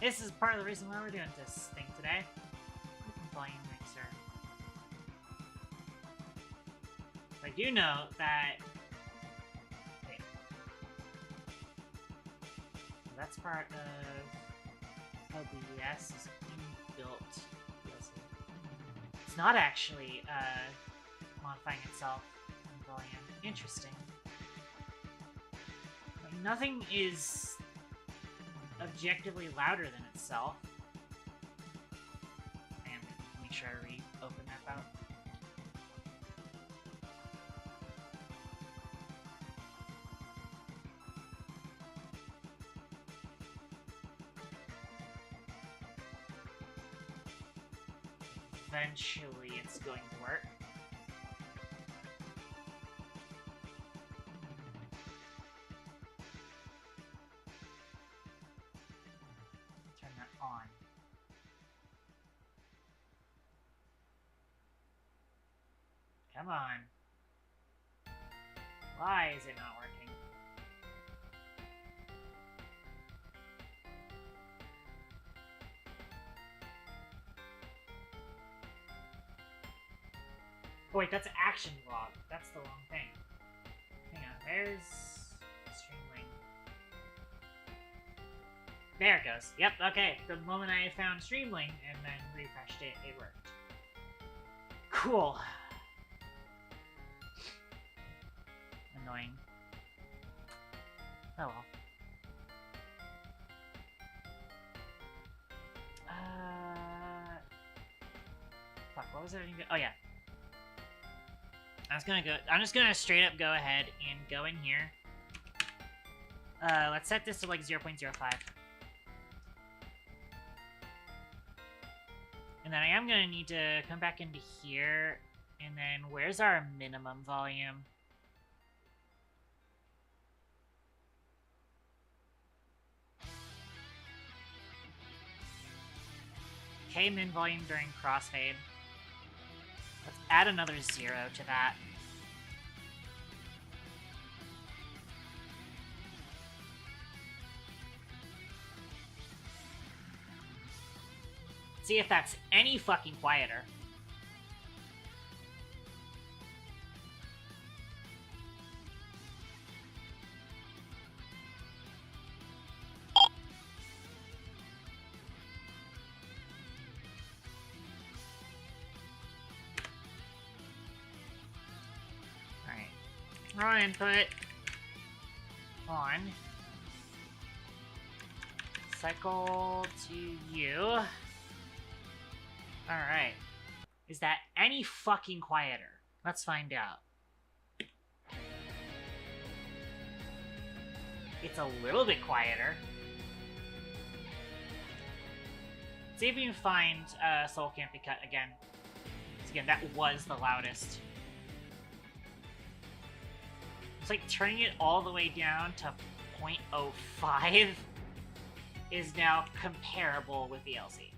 This is part of the reason why we're doing this thing today. Volume mixer. I do know that... Wait. That's part of... OBS is inbuilt. It's not actually, modifying itself in volume. Interesting. Nothing is objectively louder than itself. And make sure I reopen that out. Eventually it's going to work. On. Come on. Why is it not working? Oh wait, that's action log. That's the wrong thing. Hang on, there's Streamlink. There it goes. Yep, okay. The moment I found Streamlink and then refreshed it, it worked. Cool. Annoying. Oh well. Fuck, what was I even... Oh yeah. I'm just gonna straight up go ahead and go in here. Let's set this to like 0.05. And then I am going to need to come back into here, and then where's our minimum volume? Okay, min volume during crossfade. Let's add another 0 to that. See if that's any fucking quieter. Raw input. On. Cycle to you. Alright. Is that any fucking quieter? Let's find out. It's a little bit quieter. See if we can find Soul Can't Be Cut again. So again, that was the loudest. It's like turning it all the way down to 0.05 is now comparable with the LC.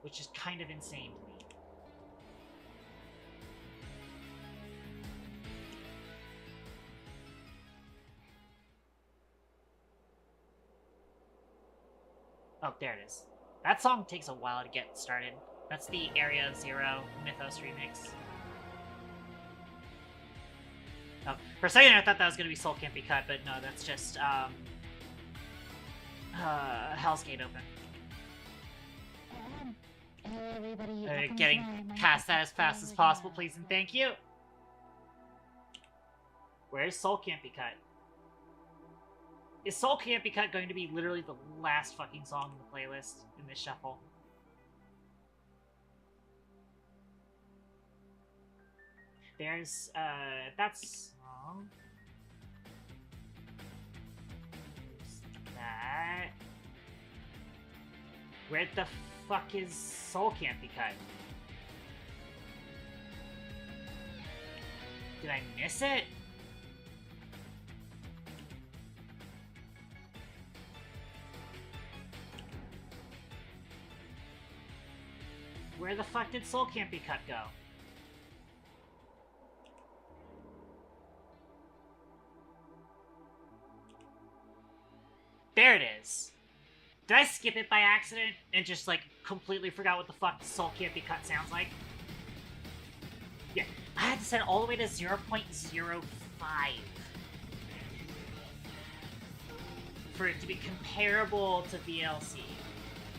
Which is kind of insane to me. Oh, there it is. That song takes a while to get started. That's the Area Zero Mythos remix. Oh, for a second I thought that was going to be Soul Can't Be Cut, but no, that's just, Hell's Gate Open. Hey everybody, Getting past that as fast as possible, please and thank you. Where's Soul Can't Be Cut? Is Soul Can't Be Cut going to be literally the last fucking song in the playlist in this shuffle? There's, that song. There's that. Where the fuck is Soul Can't Be Cut? Did I miss it? Where the fuck did Soul Can't Be Cut go? There it is. Did I skip it by accident and just, like, completely forgot what the fuck Soul Can't Be Cut sounds like? Yeah, I had to set it all the way to 0.05 for it to be comparable to VLC.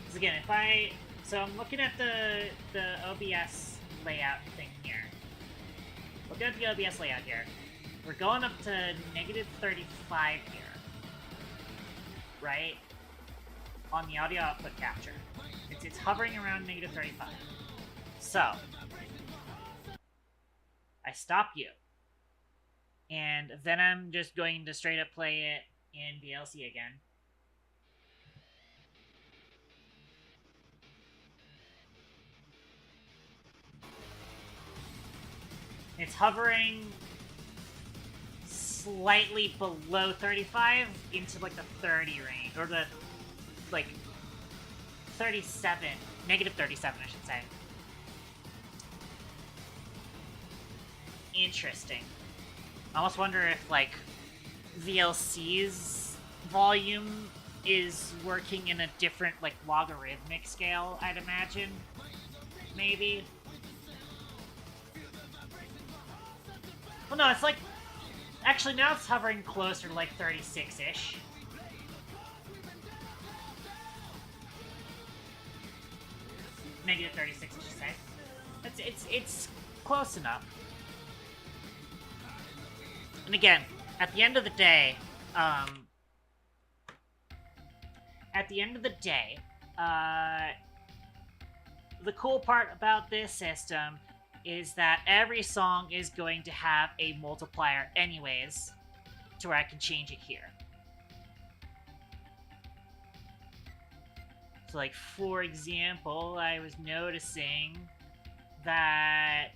Because again, if I... So I'm looking at the OBS layout thing here. Looking at the OBS layout here. We're going up to -35 here. Right? On the audio output capture. It's hovering around -35. So, I stop you. And then I'm just going to straight up play it in VLC again. It's hovering slightly below 35 into like the 30 range, or the like 37, -37 I should say. Interesting. I almost wonder if like VLC's volume is working in a different like logarithmic scale, I'd imagine. Maybe. Well, no, it's like... Actually, now it's hovering closer to, like, 36-ish. -36, I should say. It's close enough. And again, at the end of the day, the cool part about this system is that every song is going to have a multiplier anyways, to where I can change it here. So like, for example, I was noticing that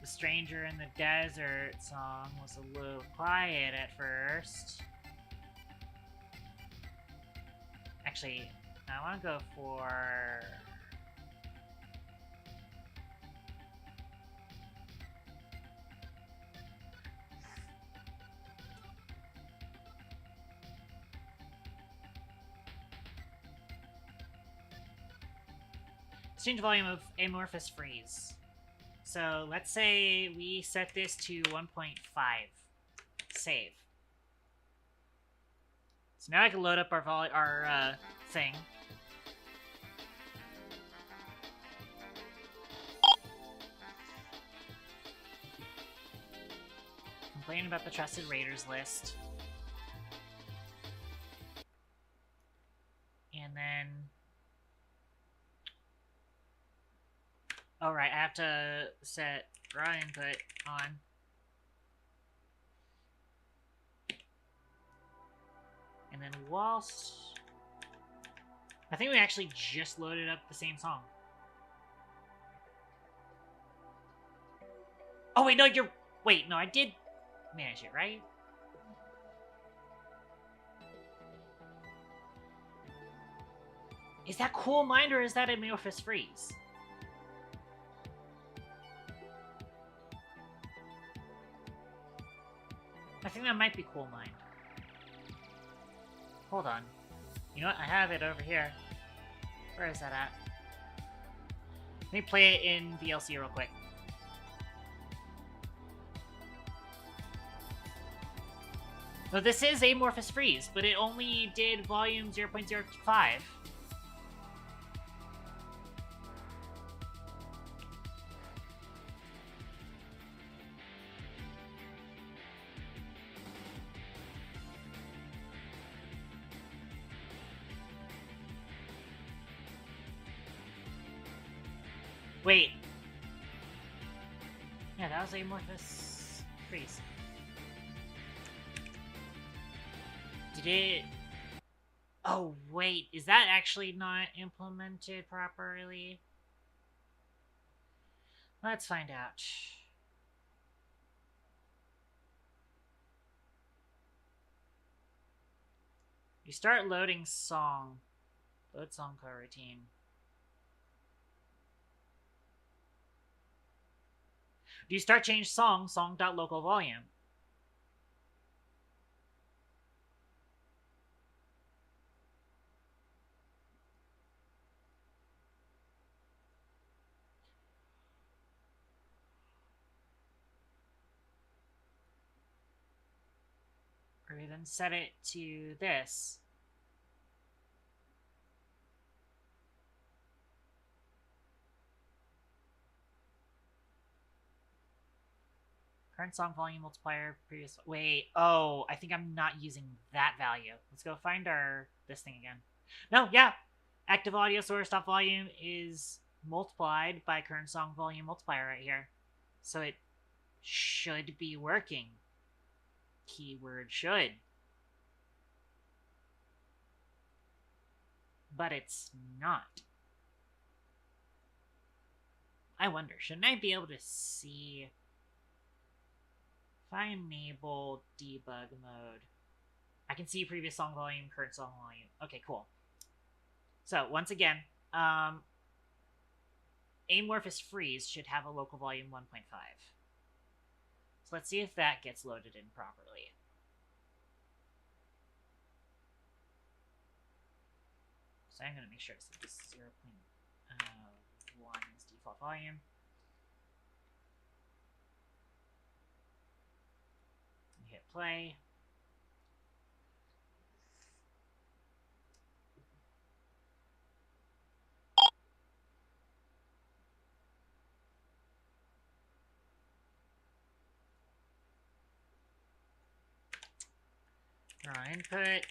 the Stranger in the Desert song was a little quiet at first. Actually, I want to go for... Let's change the volume of Amorphous Freeze. So let's say we set this to 1.5. Save. So now I can load up our thing. Complaining about the Trusted Raiders list. And then... Alright, I have to set raw input on. And then whilst... I think we actually just loaded up the same song. Oh, wait, no, you're... Wait, no, I did manage it, right? Is that Cool Mind or is that Amorphous Freeze? I think that might be Cool Mind. Hold on. You know what? I have it over here. Where is that at? Let me play it in VLC real quick. No, this is Amorphous Freeze, but it only did volume 0.05. Wait. Yeah, that was Amorphous Freeze. Did it... Oh, wait. Is that actually not implemented properly? Let's find out. You start loading song. Load song coroutine. Do you start change song, song.local volume? Or we then set it to this. Current song volume multiplier, previous... Wait, oh, I think I'm not using that value. Let's go find this thing again. No, yeah. Active audio source dot volume is multiplied by current song volume multiplier right here. So it should be working. Keyword should. But it's not. I wonder, shouldn't I be able to see... If I enable debug mode, I can see previous song volume, current song volume. Okay, cool. So, once again, Amorphous Freeze should have a local volume 1.5. So let's see if that gets loaded in properly. So I'm going to make sure it's this 0.1 is default volume. Hit play. Draw input.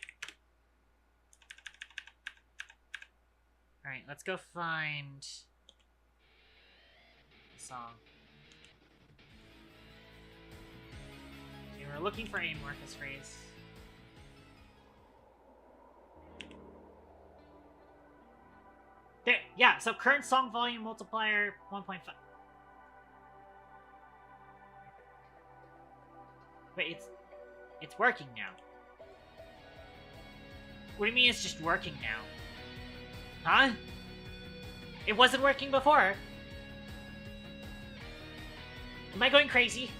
Alright, let's go find the song. Okay, we're looking for Amorphous Freeze. There, yeah, so current song volume multiplier 1.5. Wait, it's working now. What do you mean it's just working now? Huh? It wasn't working before. Am I going crazy?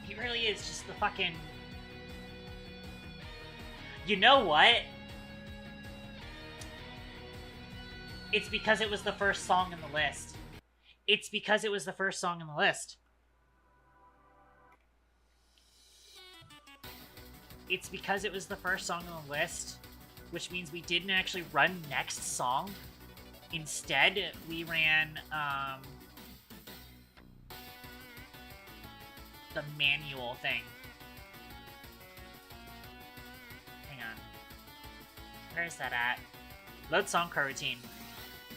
It really is just the fucking... You know what? It's because it was the first song in the list. It's because it was the first song in the list. it's because it was the first song on the list, which means we didn't actually run next song. Instead, we ran the manual thing. Hang on. Where is that at? Load song coroutine.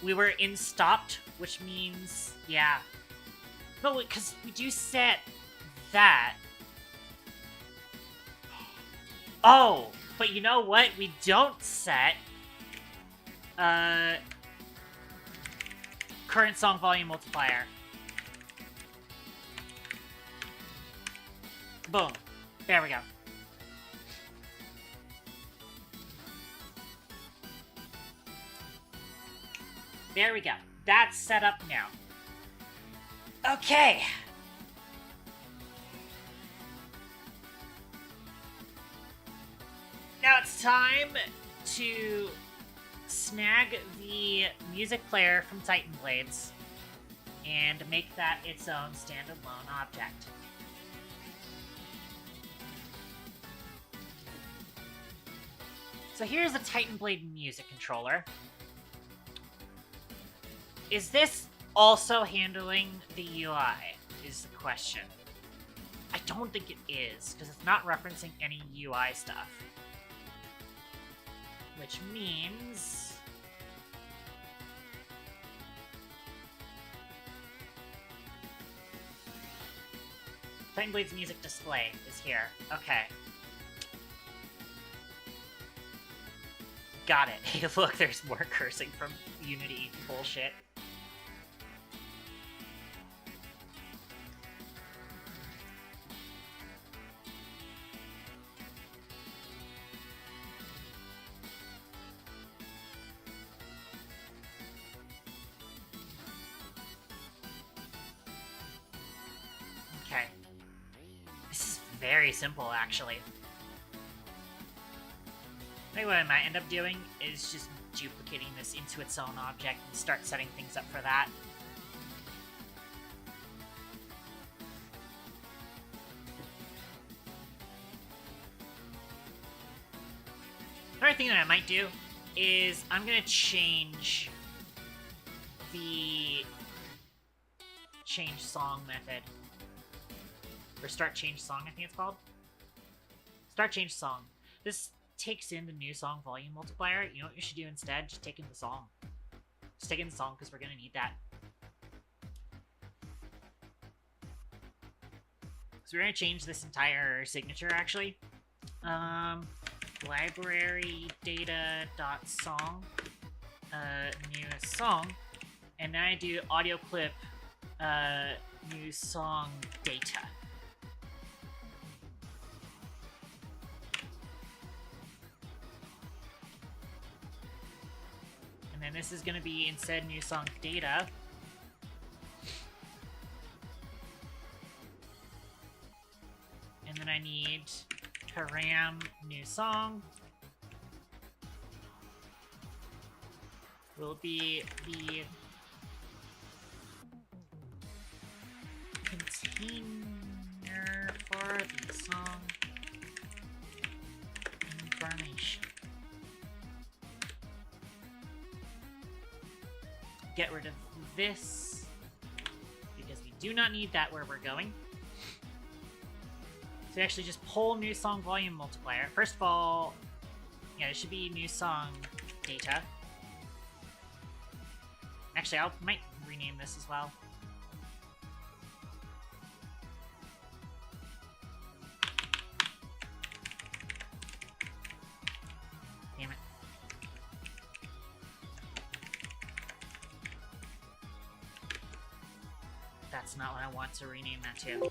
We were in stopped, which means, yeah. But because we do set that. Oh, but you know what? We don't set current song volume multiplier. Boom. There we go. There we go. That's set up now. Okay. Now it's time to snag the music player from Titan Blades and make that its own standalone object. So here's a Titan Blade music controller. Is this also handling the UI, is the question. I don't think it is, because it's not referencing any UI stuff. Which means... Titan Blade's music display is here. Okay. Got it. Hey, look, there's more cursing from Unity bullshit. Okay. This is very simple, actually. I think what I might end up doing is just duplicating this into its own object and start setting things up for that. Another thing that I might do is I'm going to change the change song method. Or start change song, I think it's called. Start change song. This takes in the new song volume multiplier. You know what you should do instead? Just take in the song. Just take in the song because we're going to need that. So we're going to change this entire signature actually. Library data.song, new song, and then I do audio clip, new song data. And then this is going to be instead new song data. And then I need param new song will be the container for the song information. Get rid of this because we do not need that where we're going. So actually just pull new song volume multiplier. First of all, yeah, it should be new song data. Actually, I might rename this as well. Damn it. That's not what I want to rename that to.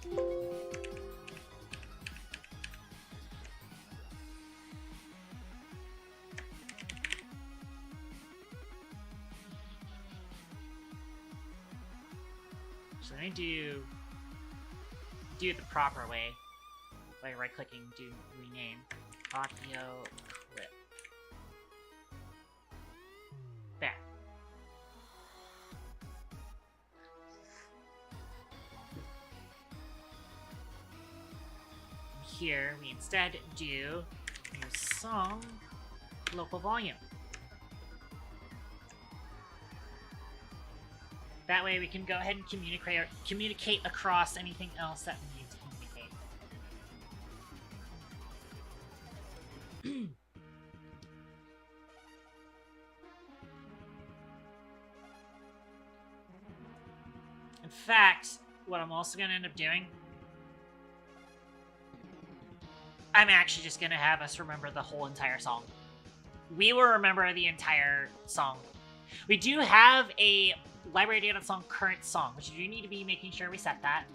So let me do it the proper way by right-clicking, do rename audio clip. There. here, we instead do new song, local volume. That way we can go ahead and communicate across anything else that we need to communicate. In fact, what I'm also going to end up doing, I'm actually just going to have us remember the whole entire song. We will remember the entire song. We do have a library data song current song, which you do need to be making sure we set that.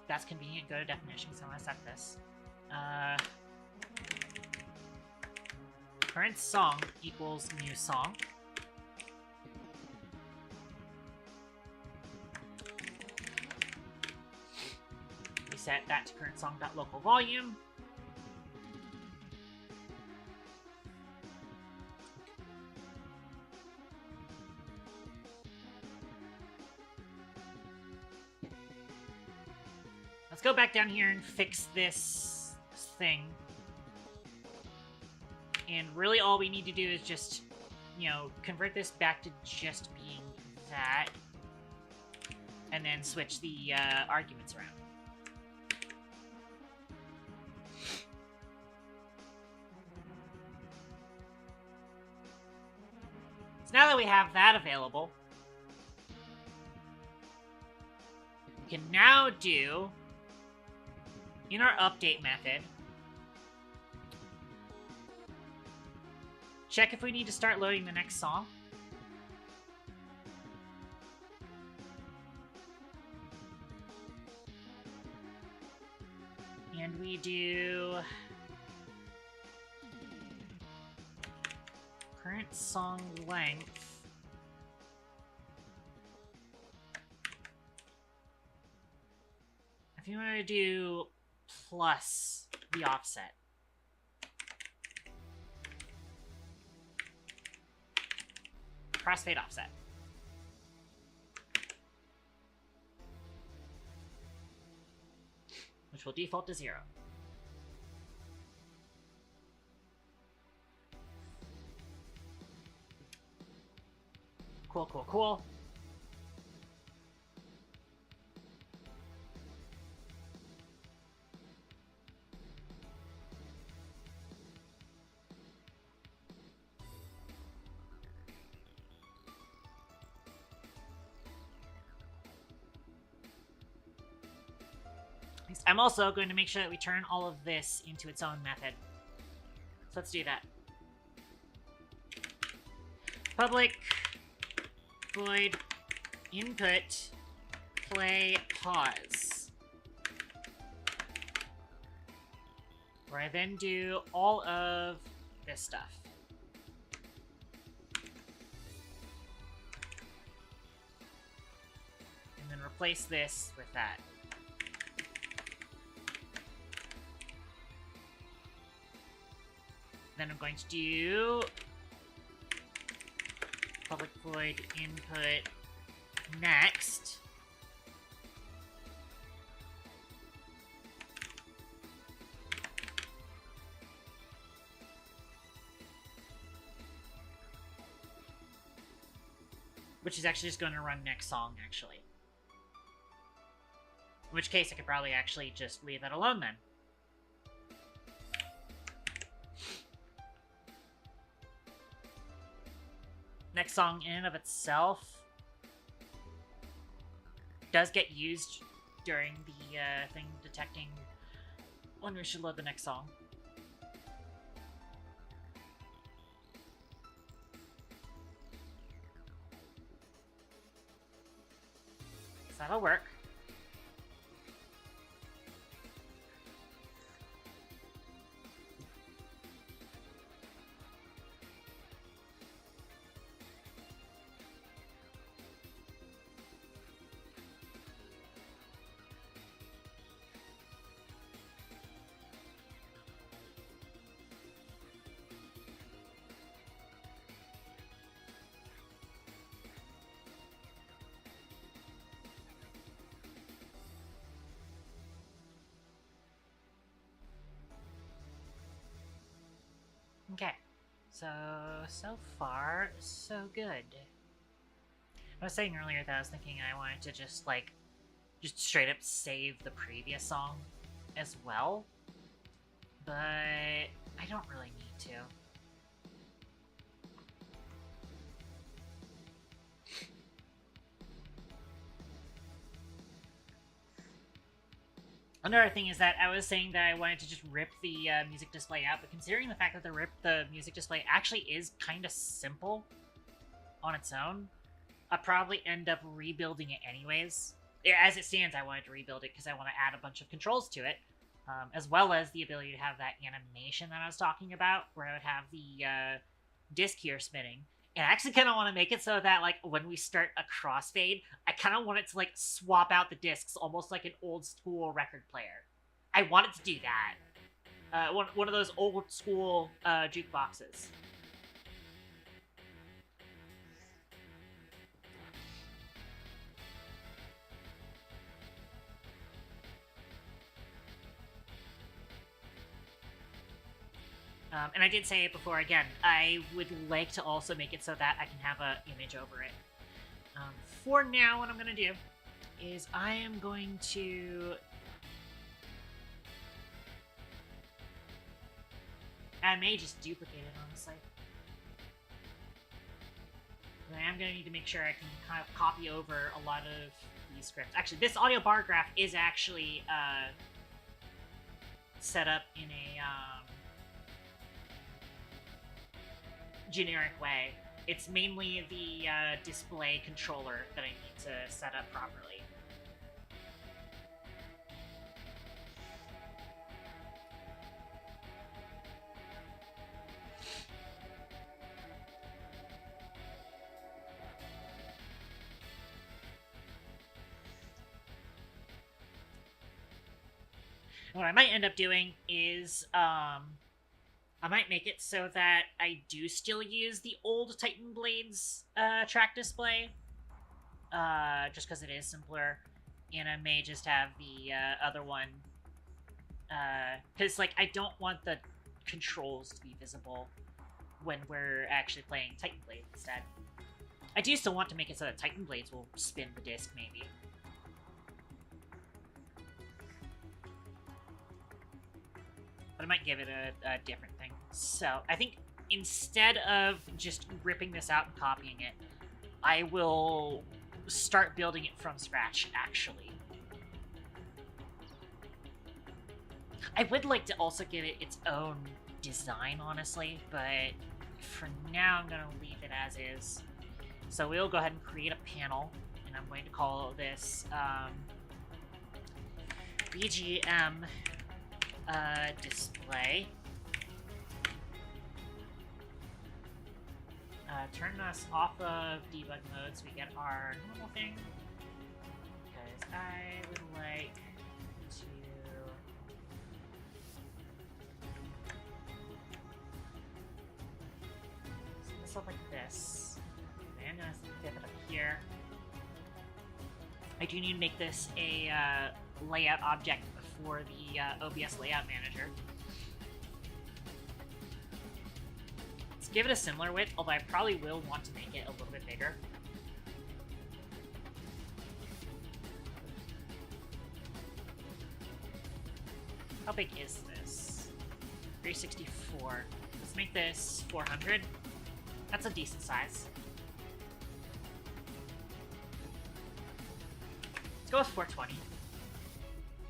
That's convenient. Go to definitions. So I want to set this. Current song equals new song. We set that to current song.local volume. Let's go back down here and fix this thing. And really all we need to do is just, you know, convert this back to just being that. And then switch the arguments around. So now that we have that available, we can now do, in our update method, check if we need to start loading the next song. And we do current song length. If you want to do plus the offset. Crossfade offset. Which will default to 0. Cool, cool, cool. I'm also going to make sure that we turn all of this into its own method. So let's do that. Public void input play pause. Where I then do all of this stuff. And then replace this with that. Then I'm going to do public void input next. Which is actually just going to run next song, actually. In which case I could probably actually just leave that alone then. Next song in and of itself does get used during the thing detecting when we should load the next song. So that'll work. Okay. So far, so good. I was saying earlier that I was thinking I wanted to just straight up save the previous song as well, but I don't really need to. Another thing is that I was saying that I wanted to just rip the music display out, but considering the fact that the music display actually is kind of simple on its own, I'll probably end up rebuilding it anyways. As it stands, I wanted to rebuild it because I want to add a bunch of controls to it, as well as the ability to have that animation that I was talking about, where I would have the disc here spinning. And I actually kind of want to make it so that, like, when we start a crossfade, I kind of want it to, like, swap out the discs, almost like an old school record player. I want it to do that. One of those old school jukeboxes. And I did say it before again, I would like to also make it so that I can have an image over it. For now, what I'm going to do is I am going to... I may just duplicate it, honestly. But I am going to need to make sure I can kind of copy over a lot of these scripts. Actually, this audio bar graph is actually set up in a... generic way. It's mainly the display controller that I need to set up properly. What I might end up doing is I might make it so that I do still use the old Titan Blades track display, just because it is simpler, and I may just have the other one, because like I don't want the controls to be visible when we're actually playing Titan Blades instead. I do still want to make it so that Titan Blades will spin the disc, maybe. But I might give it a different thing. So, I think instead of just ripping this out and copying it, I will start building it from scratch, actually. I would like to also give it its own design, honestly, but for now I'm going to leave it as is. So we'll go ahead and create a panel, and I'm going to call this BGM display. Turn us off of debug mode so we get our normal thing. Because I would like to set this up like this. And I'm gonna dip it up here. I do need to make this a layout object for the OBS layout manager. Let's give it a similar width, although I probably will want to make it a little bit bigger. How big is this? 364. Let's make this 400. That's a decent size. Let's go with 420.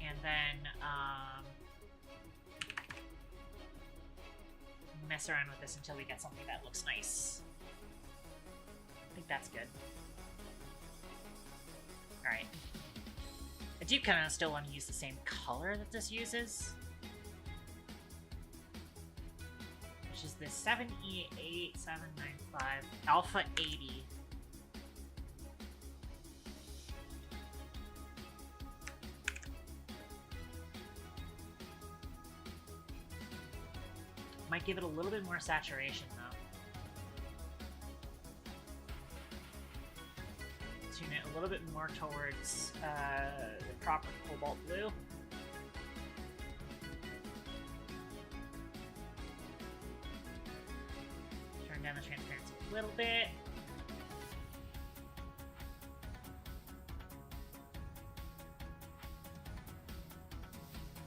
And then, mess around with this until we get something that looks nice. I think that's good. Alright. I do kind of still want to use the same color that this uses, which is this 7E8795 Alpha 80. Might give it a little bit more saturation, though. Tune it a little bit more towards the proper cobalt blue. down the transparency a little bit.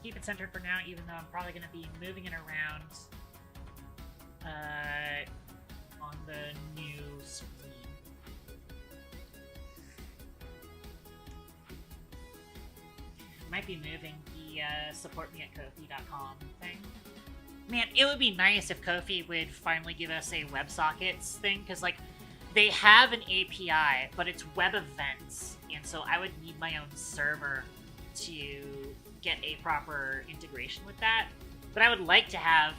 Keep it centered for now, even though I'm probably going to be moving it around on the new screen. Might be moving the support me at Ko-fi.com thing. Man, it would be nice if Ko-fi would finally give us a WebSockets thing, because, like, they have an API, but it's web events, and so I would need my own server to get a proper integration with that. But I would like to have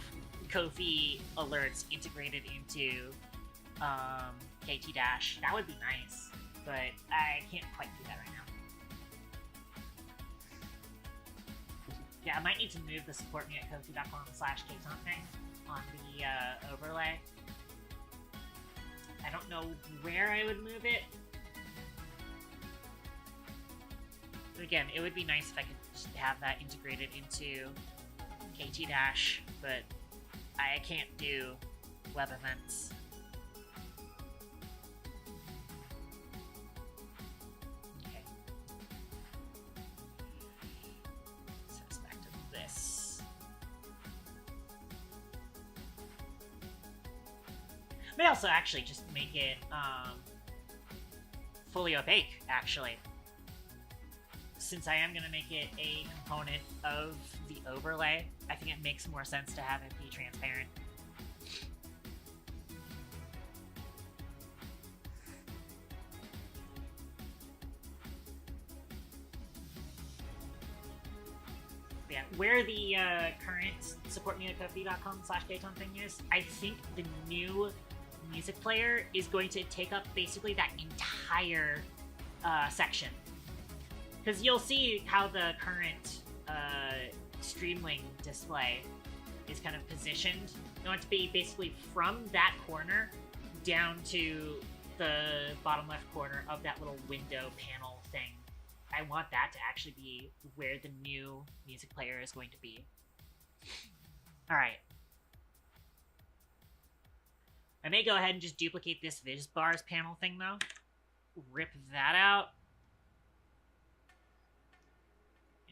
Ko-fi alerts integrated into KT Dash. That would be nice, but I can't quite do that right now. Yeah, I might need to move the support me at Ko-fi.com/kton thing on the overlay. I don't know where I would move it. But again, it would be nice if I could just have that integrated into KT Dash, but I can't do web events. Okay. So it's back to this. May also actually just make it fully opaque, actually. Since I am going to make it a component of the overlay, I think it makes more sense to have it be transparent. Yeah, where the current supportmeatkofi.com/kton thing is, I think the new music player is going to take up basically that entire section. Because you'll see how the current Streamling display is kind of positioned. You want it to be basically from that corner down to the bottom left corner of that little window panel thing. I want that to actually be where the new music player is going to be. Alright. I may go ahead and just duplicate this Viz bars panel thing, though. Rip that out.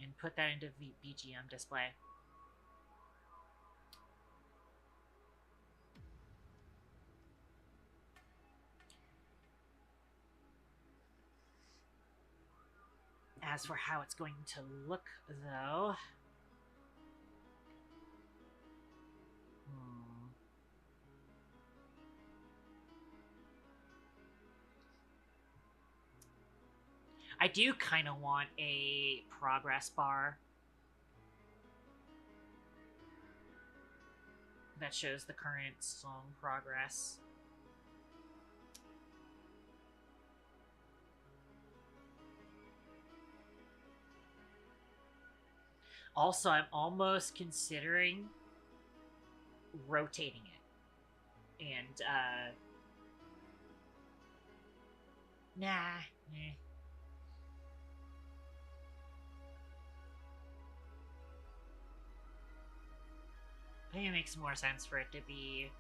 And put that into the BGM display. As for how it's going to look, though... I do kind of want a progress bar that shows the current song progress. Also, I'm almost considering rotating it. And, nah. I think it makes more sense for it to be,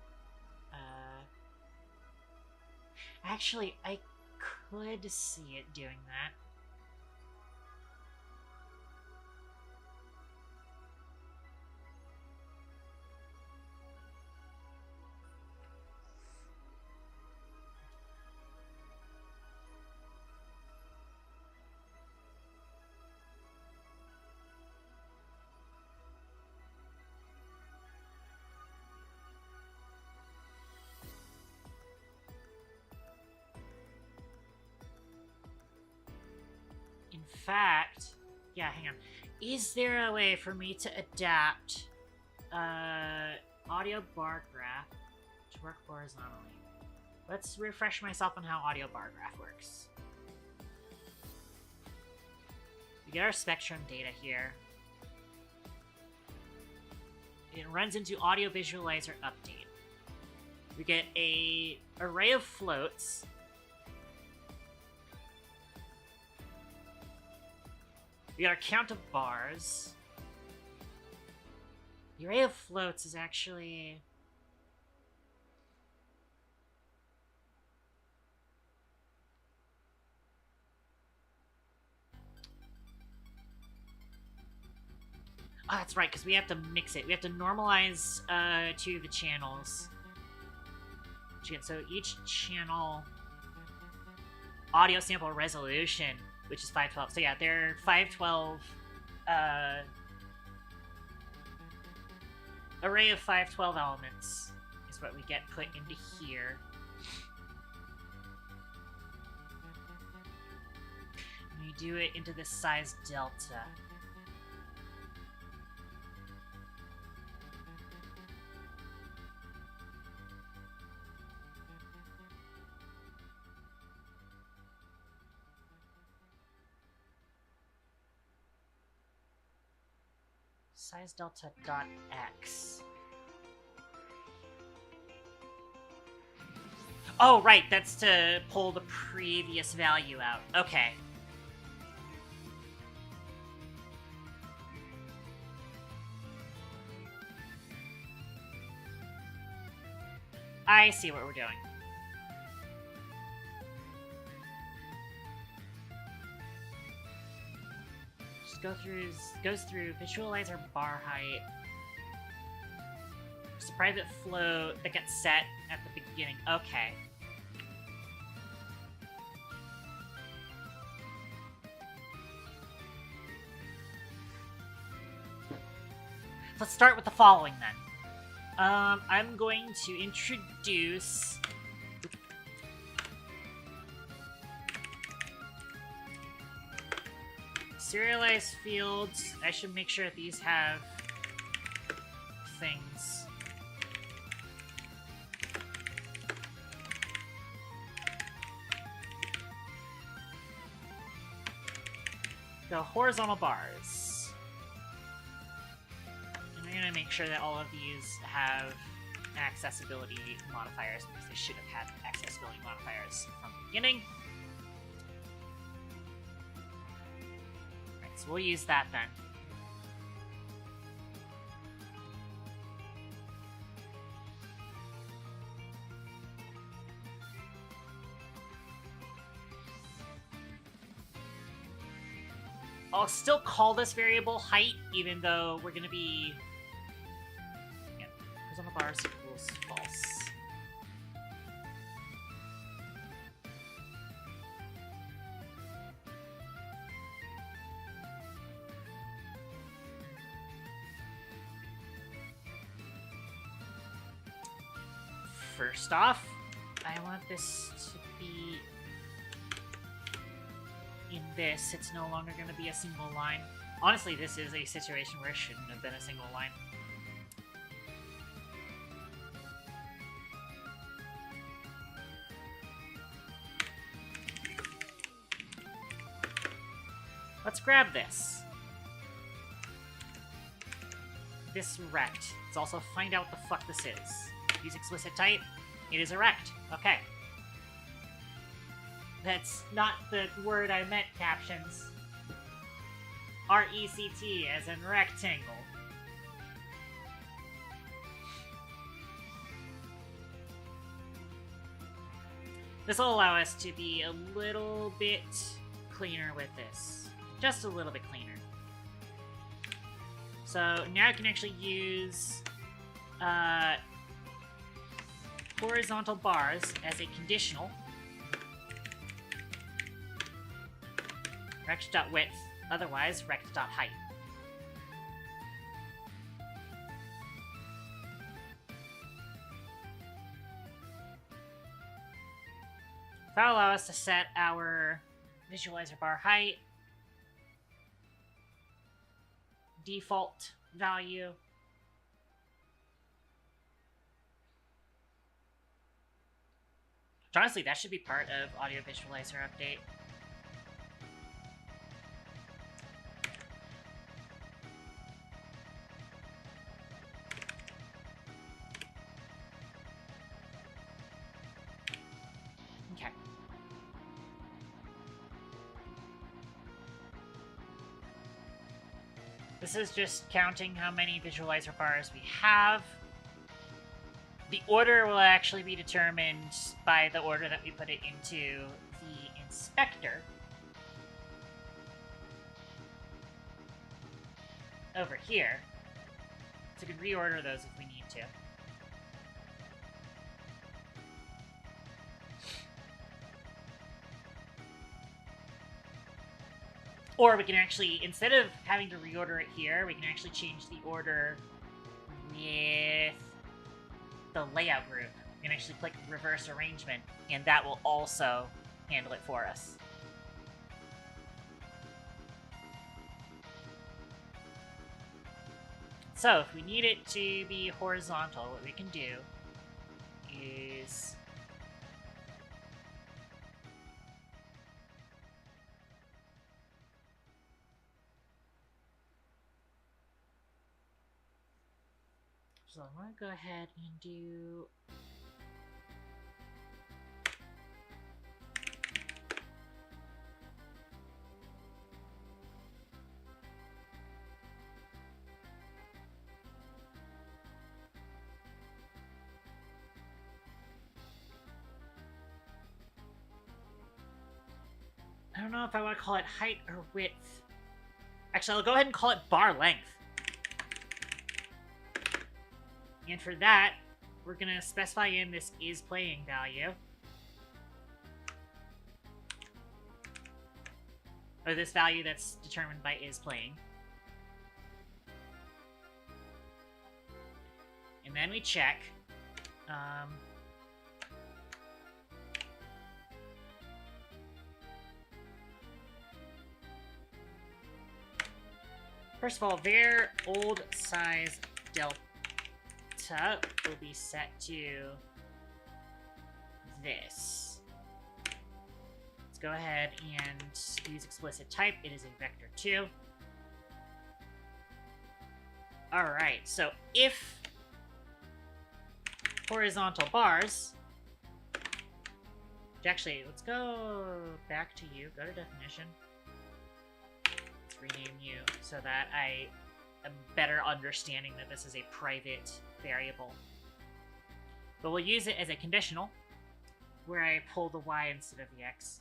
actually, I could see it doing that. In fact, yeah, hang on. Is there a way for me to adapt audio bar graph to work horizontally? Let's refresh myself on how audio bar graph works. We get our spectrum data here. It runs into audio visualizer update. We get a array of floats. We got our count of bars. The array of floats is actually... Oh, that's right, because we have to mix it. We have to normalize to the channels. So each channel audio sample resolution, which is 512. So yeah, they're 512 array of 512 elements is what we get put into here. And we do it into this size delta. Size delta dot x. Oh, right, that's to pull the previous value out. Okay. I see what we're doing. Goes through visualizer bar height. It's a private float that gets set at the beginning. Okay. Let's start with the following then. I'm going to introduce serialized fields. I should make sure that these have things. The horizontal bars. And I'm gonna make sure that all of these have accessibility modifiers because they should have had accessibility modifiers from the beginning. So we'll use that then. I'll still call this variable height, even though we're going to be... Yeah, horizontal bars equals false. First off, I want this to be in this. It's no longer going to be a single line. Honestly, this is a situation where it shouldn't have been a single line. Let's grab this. This rect. Let's also find out what the fuck this is. Use explicit type. It is a rect. Okay. That's not the word I meant, captions. R-E-C-T as in rectangle. This will allow us to be a little bit cleaner with this. Just a little bit cleaner. So now I can actually use horizontal bars as a conditional. Rect.width, otherwise rect.height. That'll allow us to set our visualizer bar height, default value. Honestly, that should be part of audio visualizer update. Okay. This is just counting how many visualizer bars we have. The order will actually be determined by the order that we put it into the inspector. over here. So we can reorder those if we need to. Or we can actually, instead of having to reorder it here, we can actually change the order with the layout group. We can actually click reverse arrangement, and that will also handle it for us. So if we need it to be horizontal, what we can do is so I'm going to go ahead and do I don't know if I want to call it height or width. Actually, I'll go ahead and call it bar length. And for that, we're going to specify in this isPlaying value. Or this value that's determined by isPlaying. And then we check. First of all, their old size delta will be set to this. Let's go ahead and use explicit type. It is a vector 2. Alright, so if horizontal bars... Actually, let's go back to you. Go to definition. Let's rename you so that I am better understanding that this is a private variable. But we'll use it as a conditional, where I pull the y instead of the x.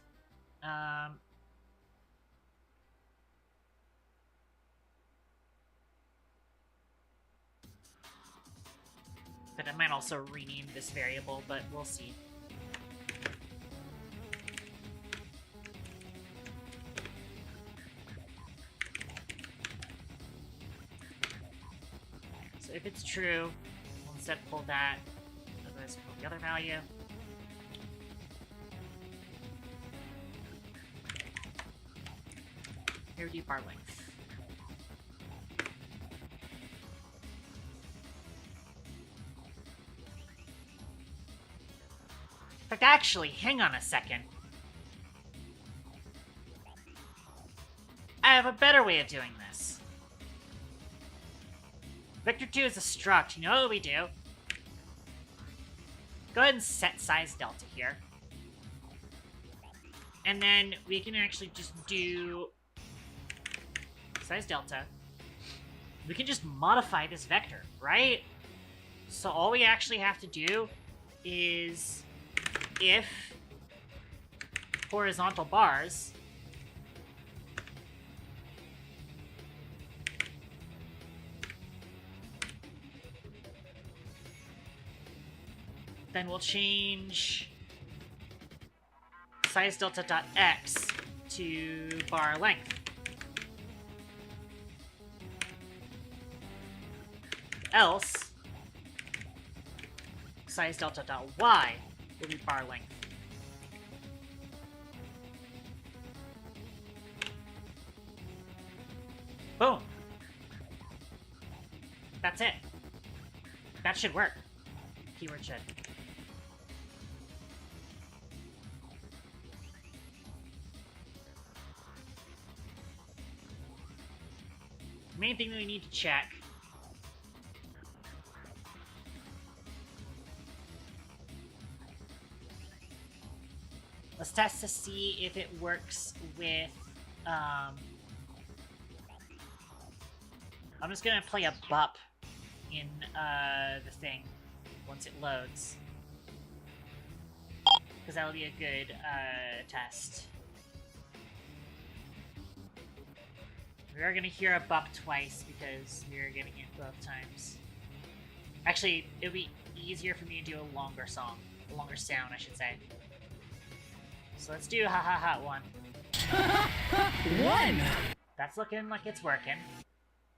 But I might also rename this variable, but we'll see. So if it's true, we'll instead pull that. Otherwise, pull the other value. Here we do bar length. In fact, actually, hang on a second. I have a better way of doing this. Vector 2 is a struct. You know what we do? Go ahead and set size delta here. And then we can actually just do size delta. We can just modify this vector, right? So all we actually have to do is if horizontal bars then we'll change size delta.x to bar length. Else, size delta.y will be bar length. Boom. That's it. That should work. Keyword should. The main thing that we need to check let's test to see if it works with, I'm just gonna play a bup in, the thing once it loads. Because that'll be a good, test. We are gonna hear a buck twice because we are getting it both times. Actually, it would be easier for me to do a longer song. A longer sound, I should say. So let's do ha ha ha one. One! That's looking like it's working.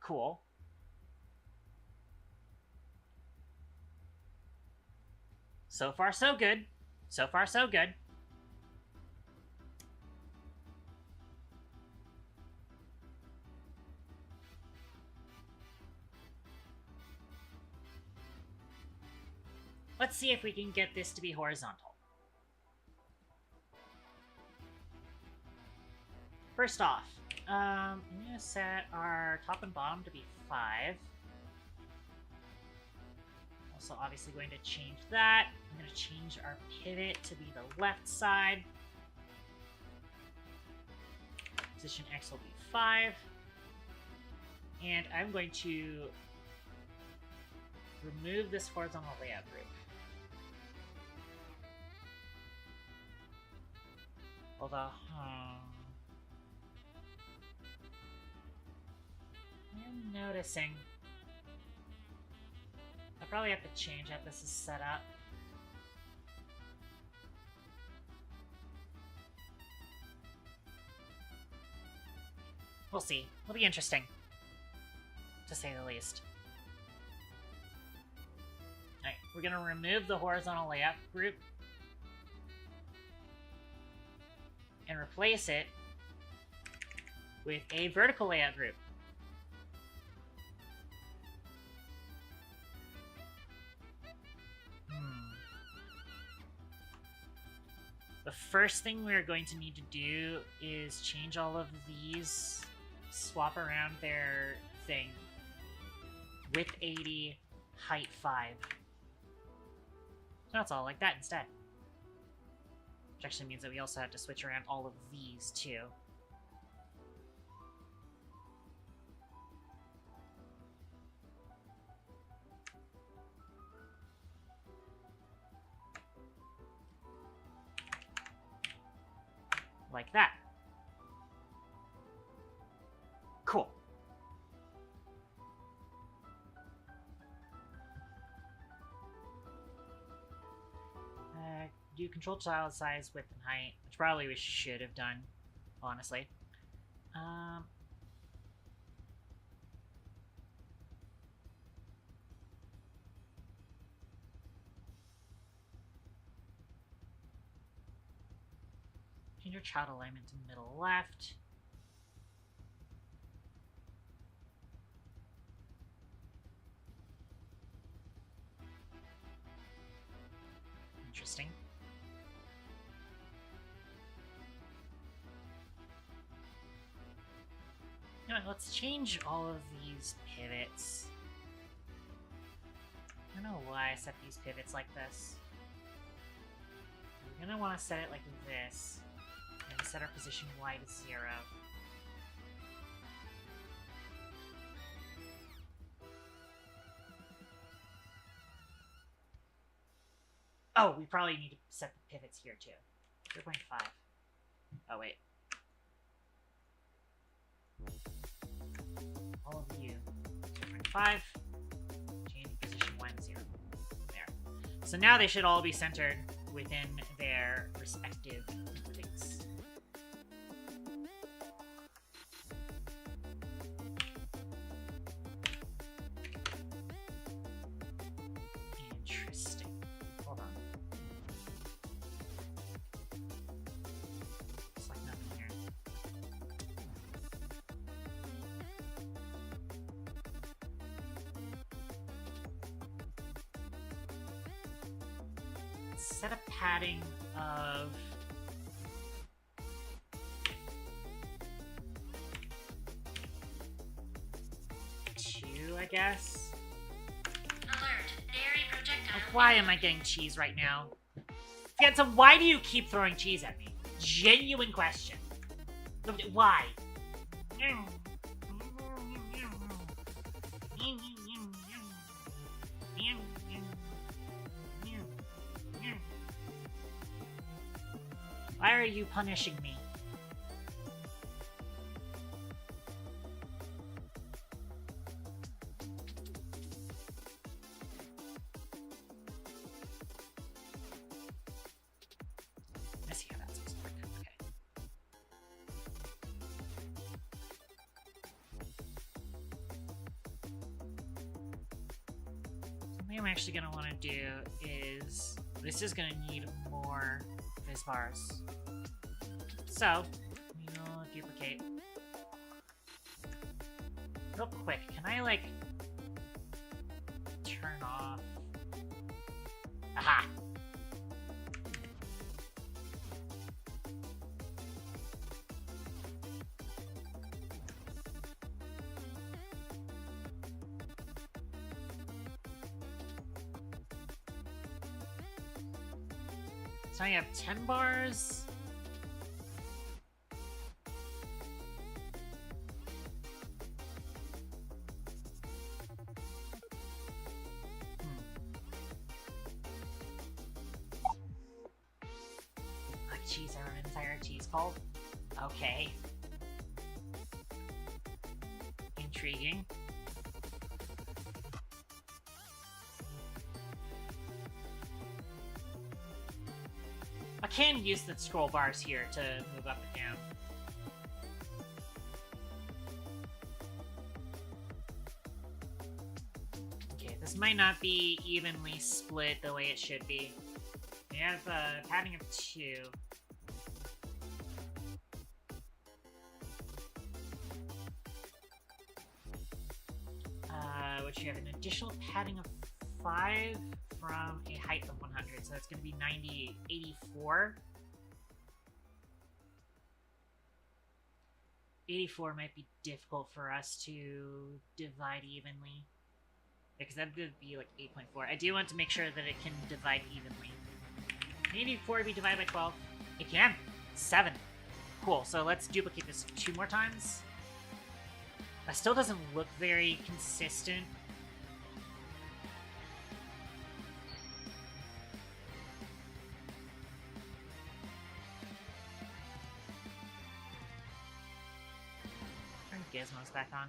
Cool. So far, so good. So far, so good. Let's see if we can get this to be horizontal. First off, I'm going to set our top and bottom to be 5. Also, obviously going to change that. I'm going to change our pivot to be the left side. Position X will be 5. And I'm going to remove this horizontal layout group. Hold on. I'm noticing. I probably have to change how this is set up. We'll see. It'll be interesting, to say the least. Alright, we're gonna remove the horizontal layout group and replace it with a vertical layout group. The first thing we're going to need to do is change all of these, swap around their thing. Width 80, height 5. That's all like that instead. Which actually means that we also have to switch around all of these too. Like that. Cool. Do control child size, width, and height, which probably we should have done, honestly. Change your child alignment to middle left. Interesting. You know what, let's change all of these pivots. I don't know why I set these pivots like this. We're gonna want to set it like this. And set our position Y to 0. Oh, we probably need to set the pivots here too. 0.5. Oh, wait. All of you. 0.5. Change position Y to 0. There. So now they should all be centered within their respective things. Interesting. Hold on. It's like nothing here. Set a padding of 2, I guess. Alert. Dairy projectile. Like, why am I getting cheese right now? So why do you keep throwing cheese at me? Genuine question. Why? Why are you punishing me? What I'm actually going to want to do is... This is going to need more fizz bars. So, we'll duplicate. Real quick, can I, like, turn off... Aha! So I have 10 bars. Like cheese, I run an entire cheese called. Okay. Intriguing. I can use the scroll bars here to move up and down. Okay, this might not be evenly split the way it should be. We have a padding of 2. Which you have an additional padding of 5 from a height of 100, so it's going to be 90, 84. 84 might be difficult for us to divide evenly. Because that would be like 8.4. I do want to make sure that it can divide evenly. Can 84 be divided by 12? It can! 7. Cool, so let's duplicate this 2 more times. That still doesn't look very consistent. Turn gizmos back on.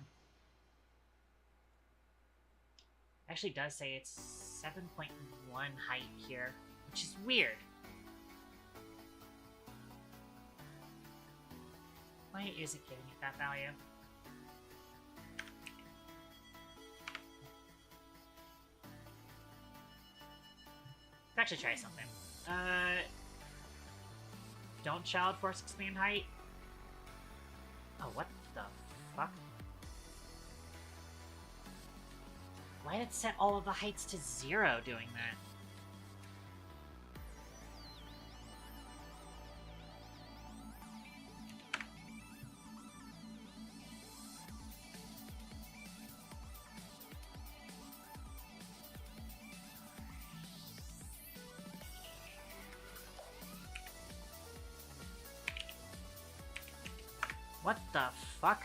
Actually does say it's 7.1 height here, which is weird. Why is it giving it that value? Let's actually try something. Don't child force expand height? Oh, what the fuck? Why did it set all of the heights to 0 doing that? What the fuck?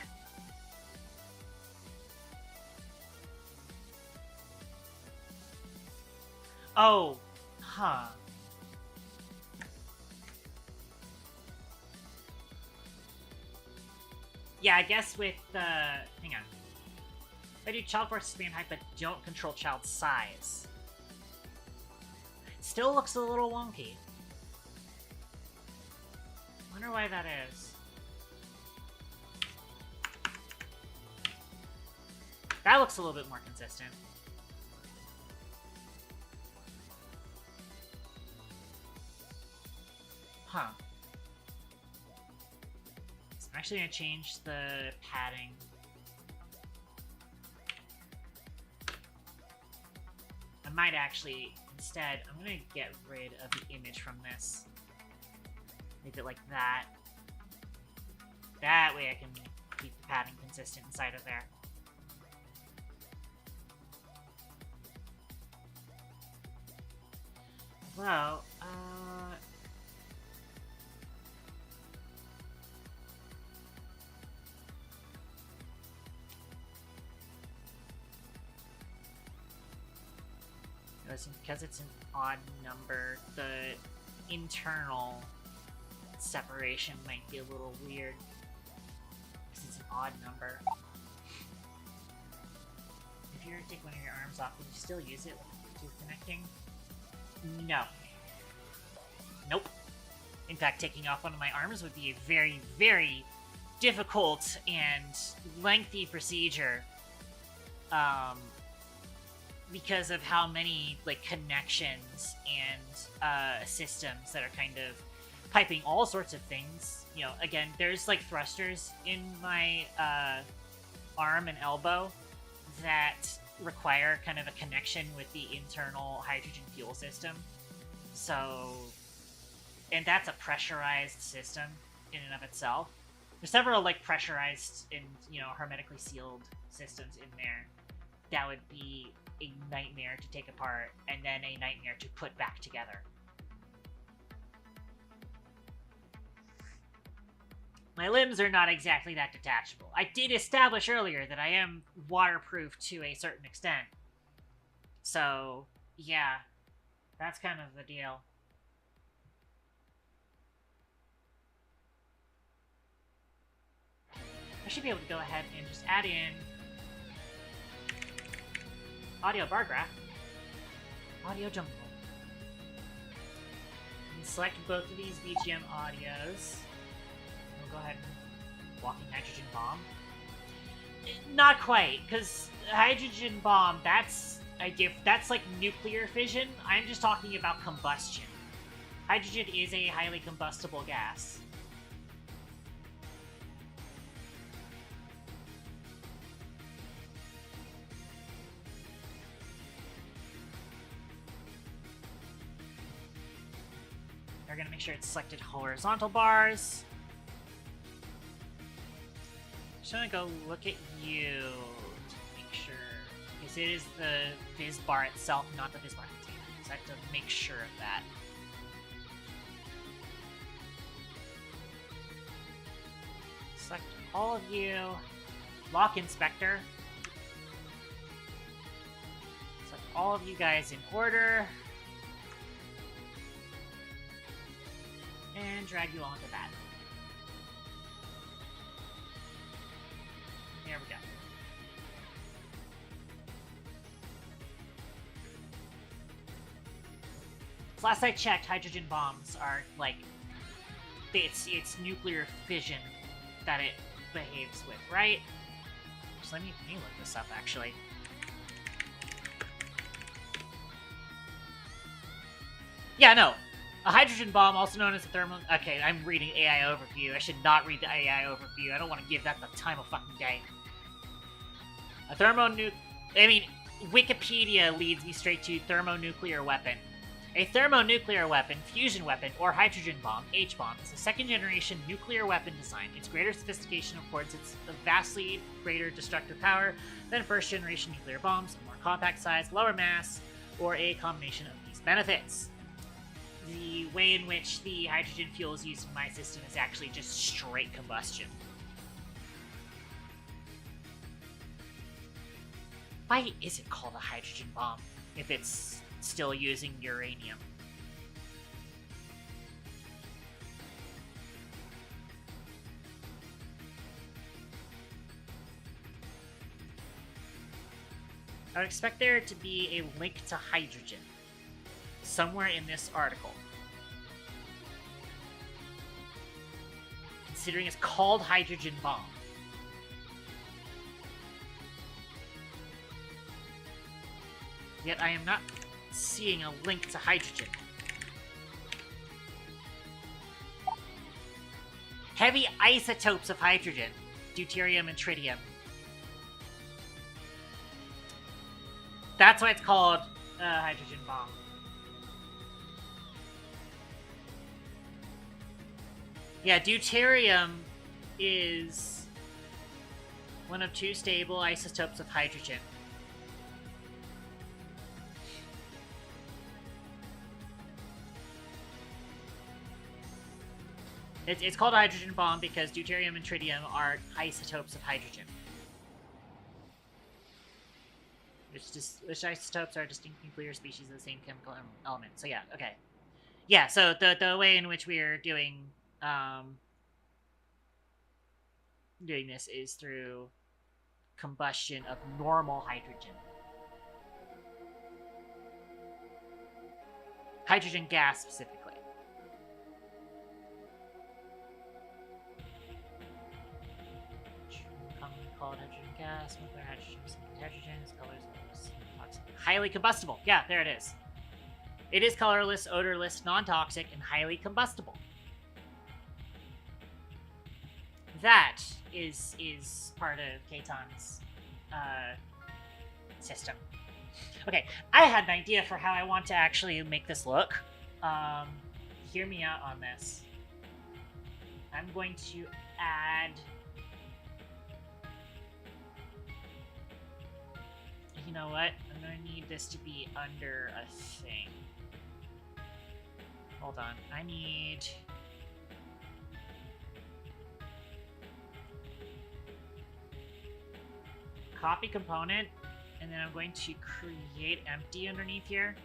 Oh, huh. Yeah, I guess with, hang on. If I do child force expand height but don't control child size, it still looks a little wonky. Wonder why that is. That looks a little bit more consistent. Huh. So I'm actually going to change the padding. I might actually, instead, I'm going to get rid of the image from this. Make it like that. That way I can keep the padding consistent inside of there. Well, listen, because it's an odd number, the internal separation might be a little weird. Because it's an odd number. If you were to take one of your arms off, would you still use it to connecting? No. Nope. In fact, taking off one of my arms would be a very, very difficult and lengthy procedure. because of how many like connections and systems that are kind of piping all sorts of things. You know, again, there's like thrusters in my arm and elbow that require kind of a connection with the internal hydrogen fuel system. So, and that's a pressurized system in and of itself. There's several like pressurized and, you know, hermetically sealed systems in there that would be a nightmare to take apart and then a nightmare to put back together. My limbs are not exactly that detachable. I did establish earlier that I am waterproof to a certain extent. So, yeah, that's kind of the deal. I should be able to go ahead and just add in audio bar graph, audio jungle, and select both of these BGM audios. We'll go ahead and walking hydrogen bomb. Not quite, because hydrogen bomb, that's like nuclear fission. I'm just talking about combustion. Hydrogen is a highly combustible gas. We're gonna make sure it's selected horizontal bars. Just gonna go look at you to make sure, because it is the viz bar itself, not the viz bar container. So I have to make sure of that. Select all of you. Lock inspector. Select all of you guys in order. And drag you onto that. There we go. So last I checked, hydrogen bombs are like it's nuclear fission that it behaves with, right? Just let me look this up actually. Yeah, no. A hydrogen bomb, also known as a thermal... Okay, I'm reading AI overview. I should not read the AI overview. I don't want to give that the time of fucking day. A thermonuclear... I mean, Wikipedia leads me straight to thermonuclear weapon. A thermonuclear weapon, fusion weapon, or hydrogen bomb, H-bomb, is a second-generation nuclear weapon design. Its greater sophistication affords it a vastly greater destructive power than first-generation nuclear bombs, a more compact size, lower mass, or a combination of these benefits. The way in which the hydrogen fuel is used in my system is actually just straight combustion. Why is it called a hydrogen bomb if it's still using uranium? I would expect there to be a link to hydrogen somewhere in this article. Considering it's called hydrogen bomb. Yet I am not seeing a link to hydrogen. Heavy isotopes of hydrogen, deuterium and tritium. That's why it's called hydrogen bomb. Yeah, deuterium is one of two stable isotopes of hydrogen. It's called a hydrogen bomb because deuterium and tritium are isotopes of hydrogen. Which isotopes are distinct nuclear species of the same chemical element. So yeah, okay. Yeah, so the way in which we are doing this is through combustion of normal hydrogen. Hydrogen gas, specifically. Commonly called hydrogen gas, nuclear hydrogen, hydrogen is colors of toxic. highly combustible. Yeah, there it is. It is colorless, odorless, non-toxic, and highly combustible. That is part of Katan's system. Okay, I had an idea for how I want to actually make this look. Hear me out on this. I'm going to add... You know what? I'm going to need this to be under a thing. Hold on. I need... Copy component, and then I'm going to create empty underneath here.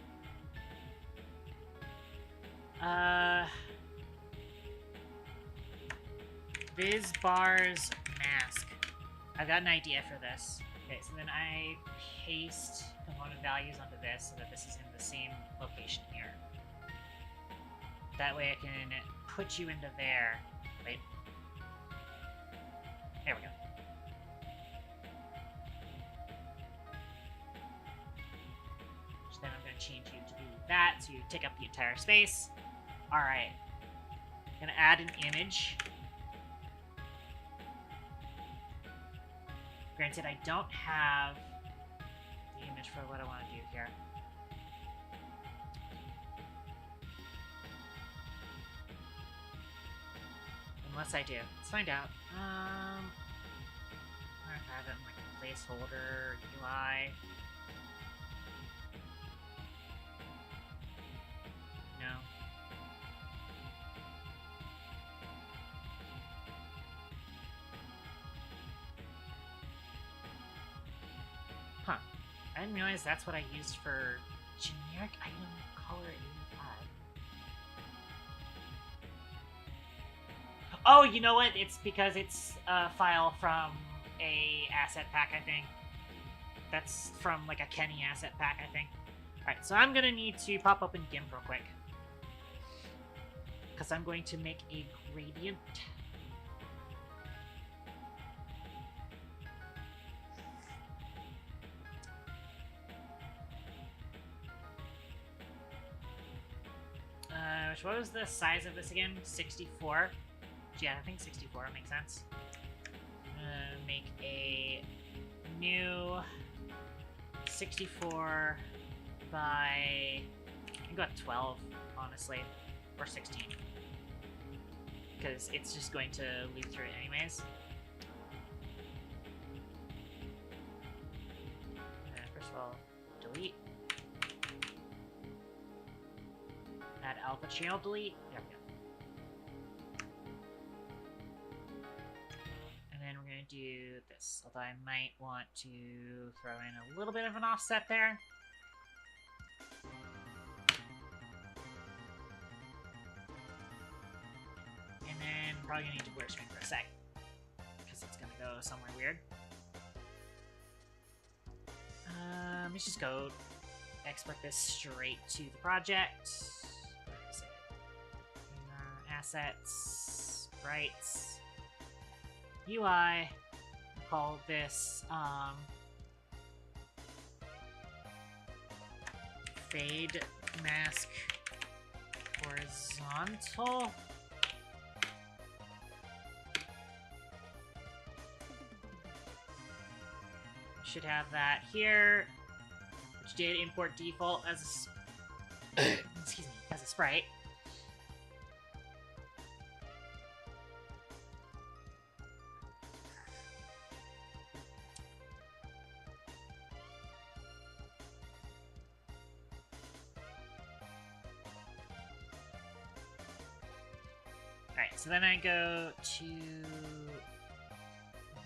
Viz bars mask. I've got an idea for this. Okay, so then I paste component values onto this so that this is in the same location here. That way I can put you into there. Wait. There we go. So then I'm going to change you to be that, so you take up the entire space. Alright. I'm going to add an image. Granted, I don't have the image for what I want to do here. Unless I do. Let's find out. I have it in like a placeholder UI. No. Huh. I didn't realize that's what I used for generic item color 85. Oh, you know what? It's because it's a file from a asset pack, I think. That's from like a Kenny asset pack, I think. Alright, so I'm gonna need to pop open GIMP real quick. Because I'm going to make a gradient. What was the size of this again? 64? Yeah, I think 64 makes sense. Make a new 64 by... I can go at 12, honestly. Or 16. Because it's just going to loop through it anyways. First of all, delete. Add alpha channel delete. There we go. And then we're going to do this. Although I might want to throw in a little bit of an offset there. And then probably going to need to blur screen for a sec. Because it's going to go somewhere weird. Let's just go export this straight to the project. Assets, sprites, UI, call this fade mask horizontal. Should have that here, which did import default as a excuse me, as a sprite. Alright, so then I go to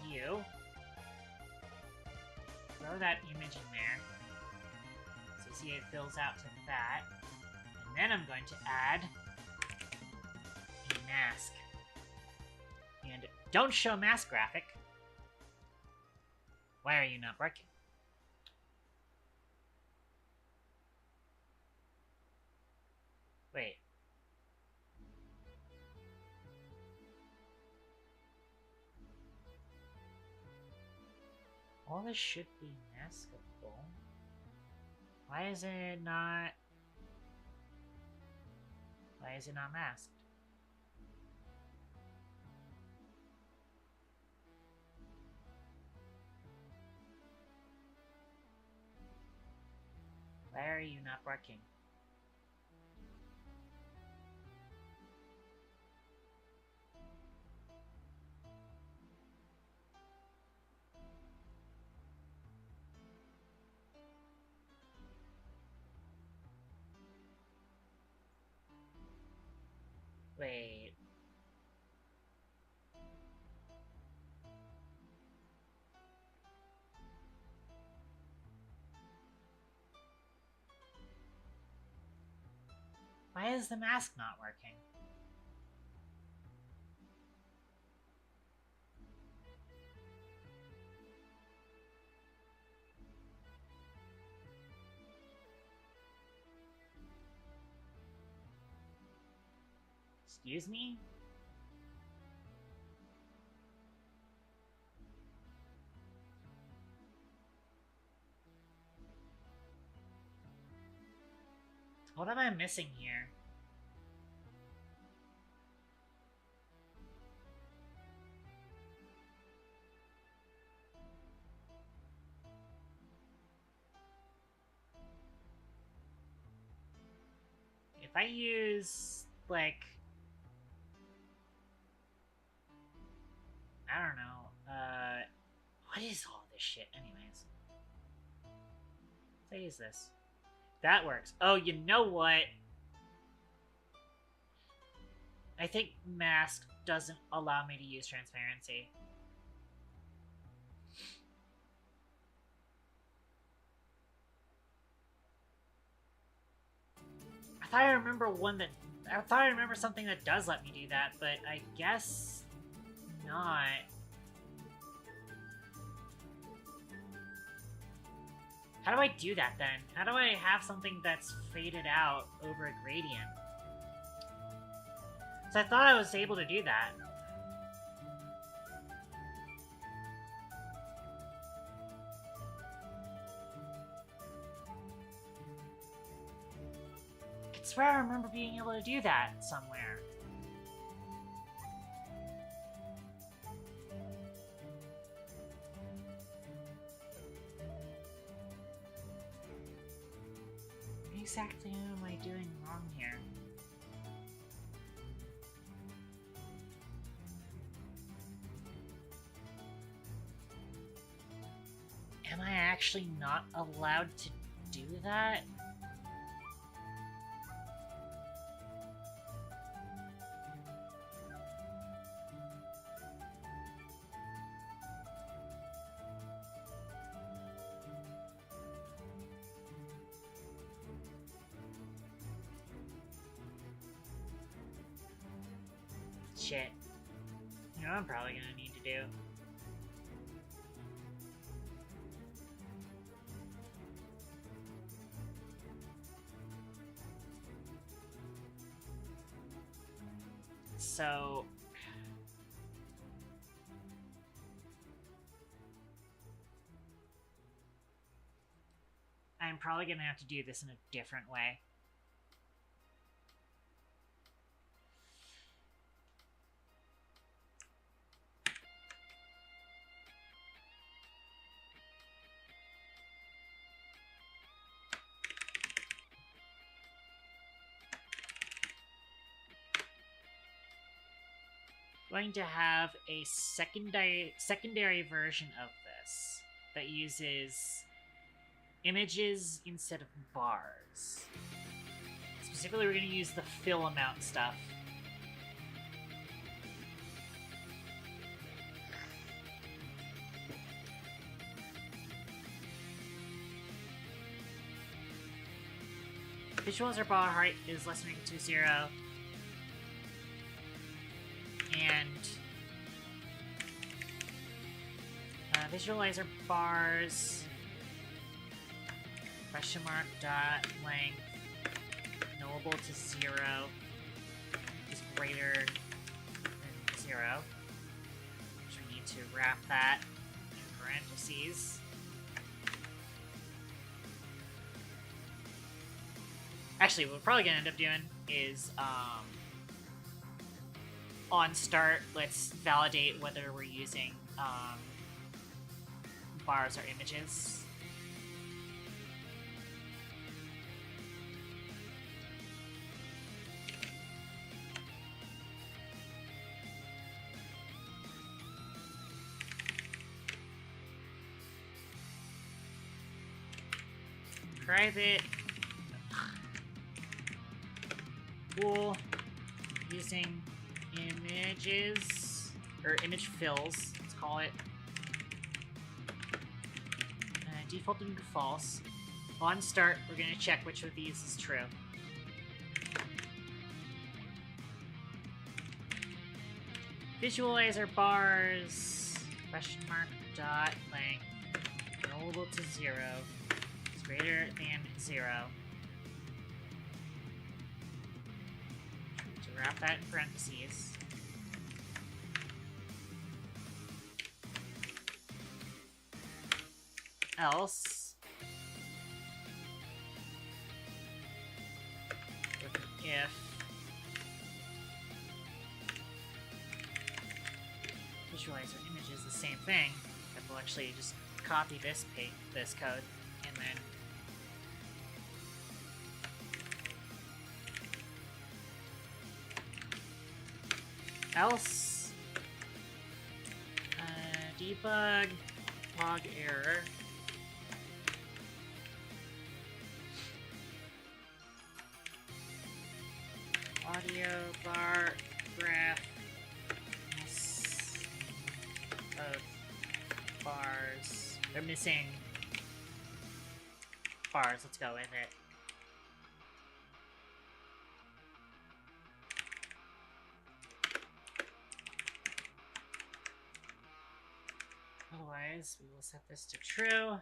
view, throw that image in there, so you see it fills out to that, and then I'm going to add a mask. And don't show mask graphic. Why are you not working? Wait. All this should be maskable. Why is it not... Why is it not masked? Why are you not working? Wait. Why is the mask not working? Excuse me? What am I missing here? If I use, like... I don't know, what is all this shit anyways? Let's use this. That works. Oh, you know what? I think mask doesn't allow me to use transparency. I thought I remember something that does let me do that, but I guess not. How do I do that then? How do I have something that's faded out over a gradient? So I thought I was able to do that. I swear I remember being able to do that somewhere. What exactly am I doing wrong here? Am I actually not allowed to do that? Shit. You know what I'm probably gonna need to do? So... I'm probably gonna have to do this in a different way. Going to have a secondary version of this that uses images instead of bars. Specifically, we're going to use the fill amount stuff. Visualizer bar height is less than or equal to 0. And visualizer bars question mark dot length knowable to 0 is greater than 0, which we need to wrap that in parentheses. Actually, what we're probably gonna end up doing is on start, let's validate whether we're using bars or images. Private pool using images or image fills, let's call it. Defaulting to false. On start, we're going to check which of these is true. Visualizer bars, question mark, dot, length, rollable to 0, is greater than 0. To wrap that in parentheses. Else, with an if visualizer image is the same thing, then we'll actually just copy this code and then else debug log error. Audio bar graph of bars. They're missing bars. Let's go with it. Otherwise, we will set this to true.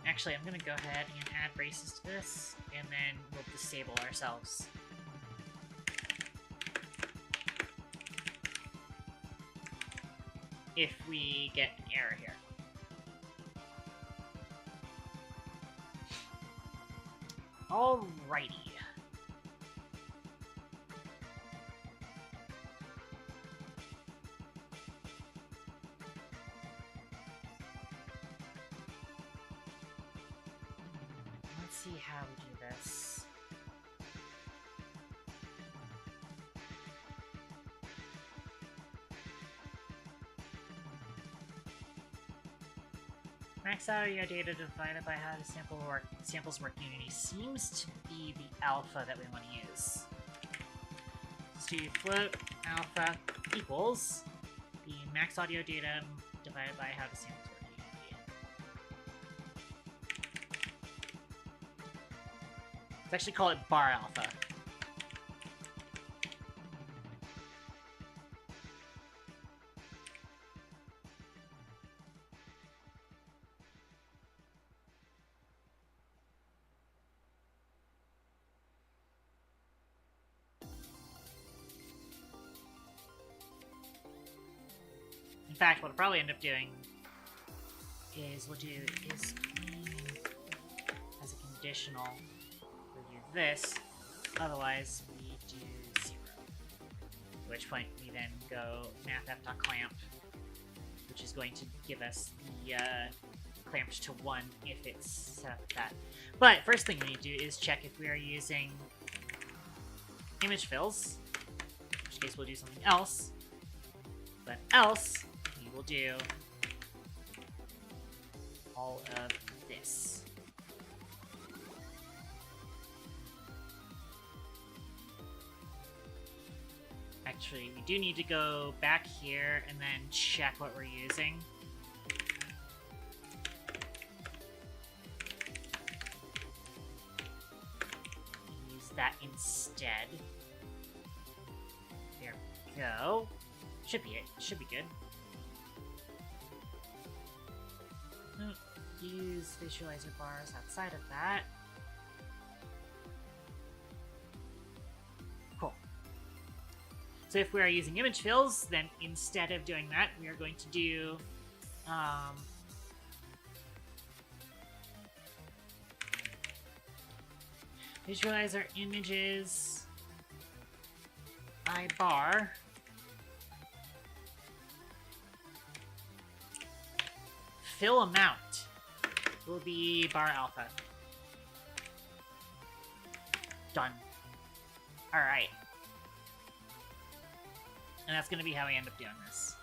Actually, I'm going to go ahead and add braces to this, and then we'll disable ourselves. If we get an error here. Alrighty. Let's see how we do this. Max audio data divided by how the samples work unity seems to be the alpha that we want to use. Let's do float alpha equals the max audio data divided by how the samples work unity. Let's actually call it bar alpha. In fact, what I'll probably end up doing is we'll do is clean as a conditional. We'll do this, otherwise we do 0. At which point we then go mathf.clamp, which is going to give us the clamped to 1 if it's set up like that. But first thing we need to do is check if we are using image fills, in which case we'll do something else. But else, we will do all of this. Actually, we do need to go back here and then check what we're using. Use that instead. There we go. Should be it. Should be good. Use visualizer bars outside of that. Cool. So if we are using image fills, then instead of doing that, we are going to do Visualize our images by bar. Fill amount will be bar alpha. Done. Alright. And that's gonna be how we end up doing this.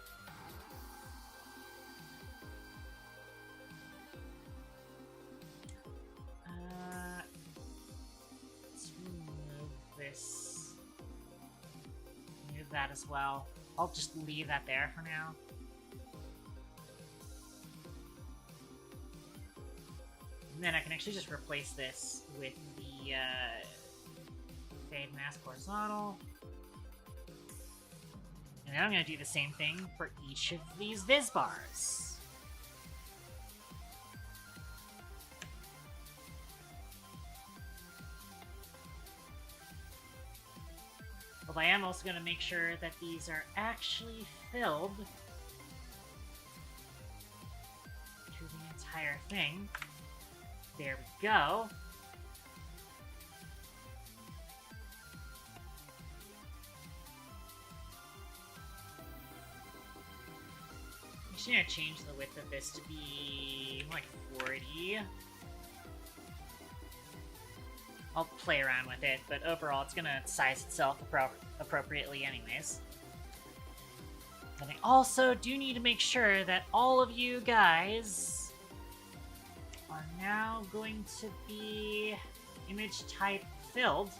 Let's remove this. Move that as well. I'll just leave that there for now. And then I can actually just replace this with the fade mask horizontal. And then I'm going to do the same thing for each of these viz bars. But I am also going to make sure that these are actually filled to the entire thing. There we go. I'm just gonna change the width of this to be like 40. I'll play around with it, but overall it's gonna size itself appropriately anyways. And I also do need to make sure that all of you guys are now going to be image type filled,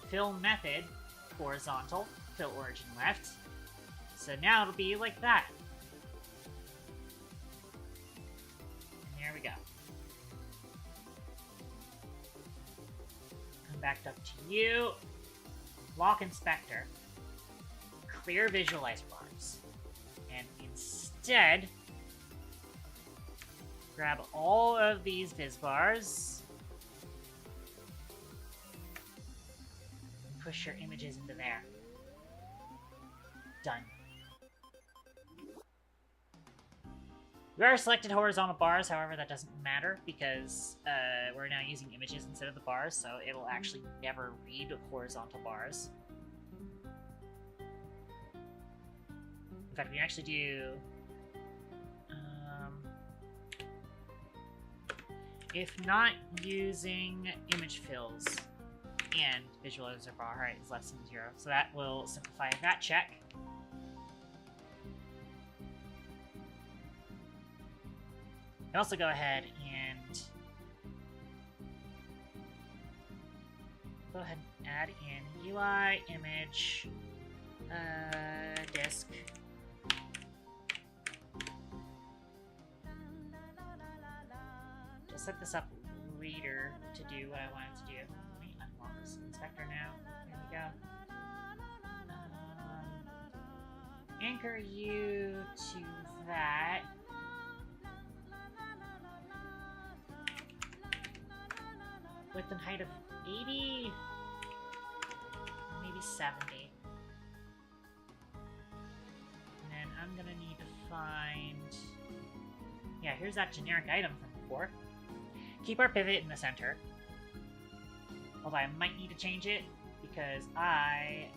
fill method horizontal, fill origin left. So now it'll be like that. There we go. Come back up to you. Lock inspector. Clear visualizer bars. And instead, grab all of these viz bars. And push your images into there. Done. We are selected horizontal bars, however that doesn't matter because we're now using images instead of the bars, so it'll actually never read horizontal bars. In fact, we can actually do... if not using image fills and visualizer bar is less than 0, so that will simplify that check. You can also go ahead and add in UI image disk. Just set this up later to do what I wanted to do. Let me unlock this inspector now. There we go. Anchor you to that. Width and height of 80, maybe 70. And then I'm gonna need to find... yeah, here's that generic item from before. Keep our pivot in the center. Although I might need to change it, because I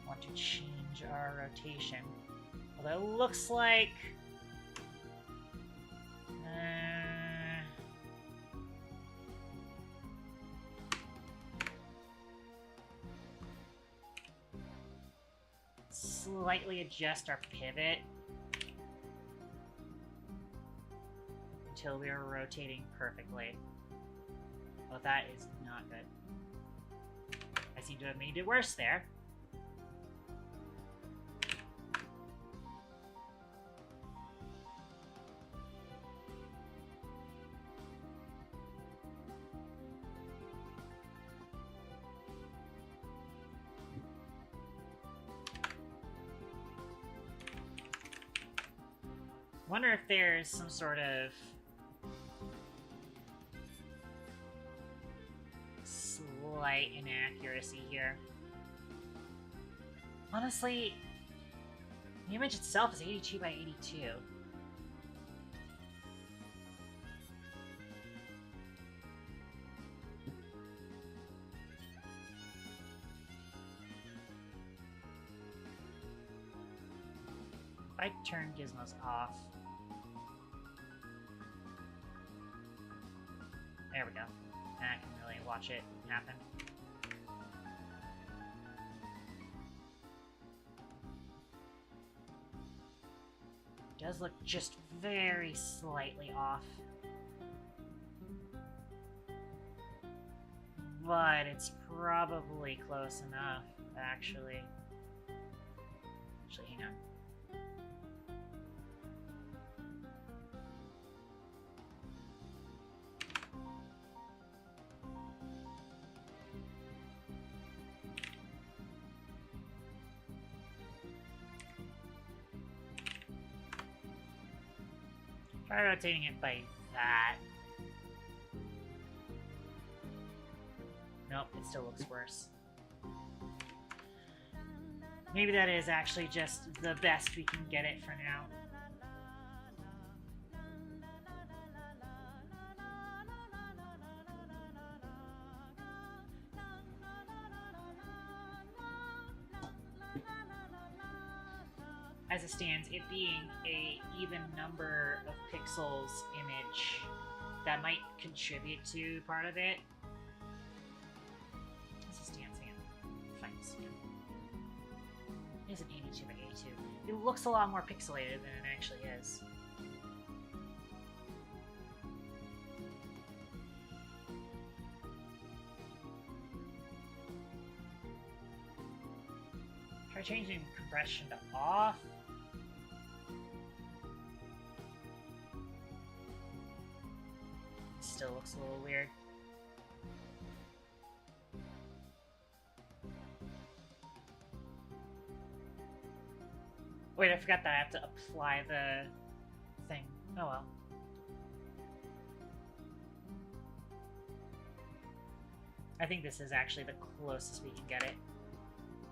want to change our rotation. Although it looks like... slightly adjust our pivot until we are rotating perfectly. Well, that is not good. I seem to have made it worse there. Wonder if there's some sort of slight inaccuracy here. Honestly, the image itself is 82 by 82. I turn gizmos off. There we go. And I can really watch it happen. It does look just very slightly off. But it's probably close enough, actually. Actually, hang on. Try rotating it by that. Nope, it still looks worse. Maybe that is actually just the best we can get it for now. As it stands, it being a even number of pixels image, that might contribute to part of it. As it stands, hang on. Find this again. It is an 82 by 82. It looks a lot more pixelated than it actually is. Try changing compression to off. Still looks a little weird. Wait, I forgot that I have to apply the thing. Oh well. I think this is actually the closest we can get it.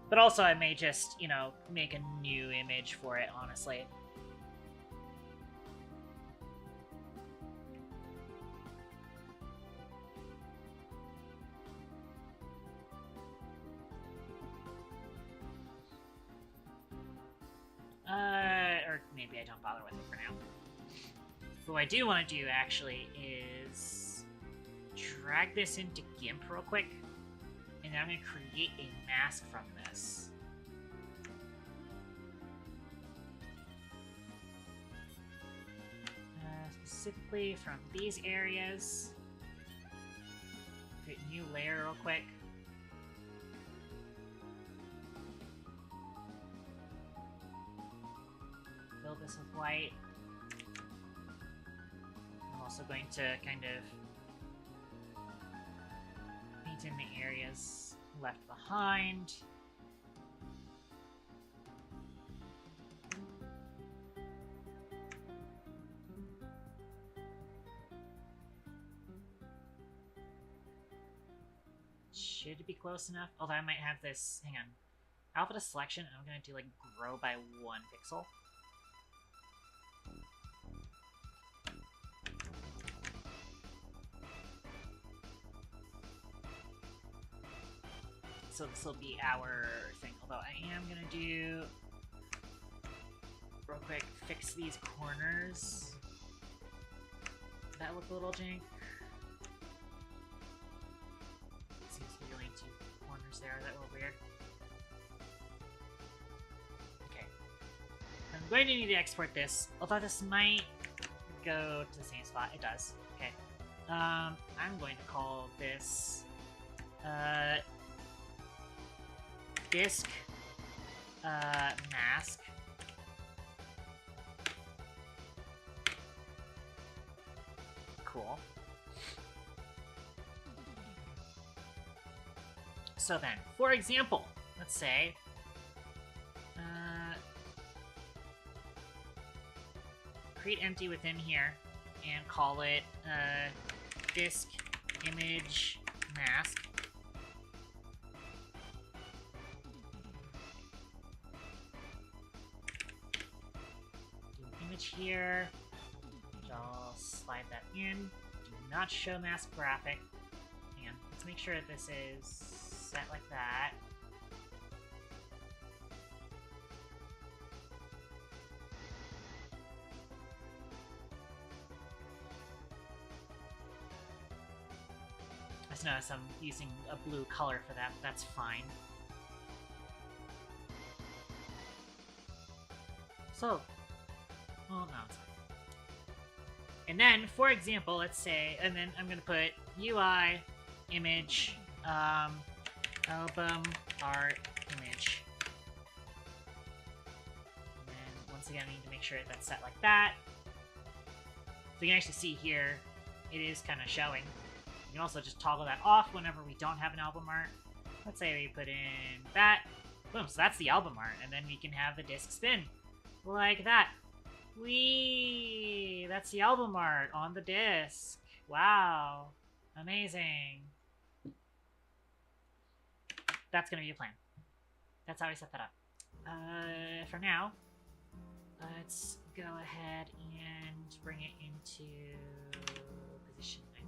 But also I may just, you know, make a new image for it, honestly. Or maybe I don't bother with it for now. But what I do want to do, actually, is drag this into GIMP real quick, and then I'm going to create a mask from this. Specifically from these areas. Create a new layer real quick. Fill this with white. I'm also going to kind of paint in the areas left behind. Should be close enough. Although I might have this, hang on. Alpha to selection, and I'm going to do like grow by 1 pixel. So this will be our thing. Although I am going to do, real quick, fix these corners. That look a little jank. Seems to be only 2 corners there that were weird. Okay. I'm going to need to export this, although this might go to the same spot. It does. Okay. I'm going to call this disk mask. Cool. So then, for example, let's say create empty within here and call it disk image mask. Do an image here. I'll slide that in. Do not show mask graphic. Hang on, let's make sure that this is set like that. just noticed I'm using a blue color for that, but that's fine. So, well, no, it's fine. And then, for example, let's say, and then I'm gonna put UI image album art image. And then once again, I need to make sure that's set like that. So you can actually see here, it is kind of showing. You can also just toggle that off whenever we don't have an album art. Let's say we put in that. Boom, so that's the album art. And then we can have the disc spin. Like that. Whee! That's the album art on the disc. Wow. Amazing. That's going to be a plan. That's how we set that up. For now, let's go ahead and bring it into position 90.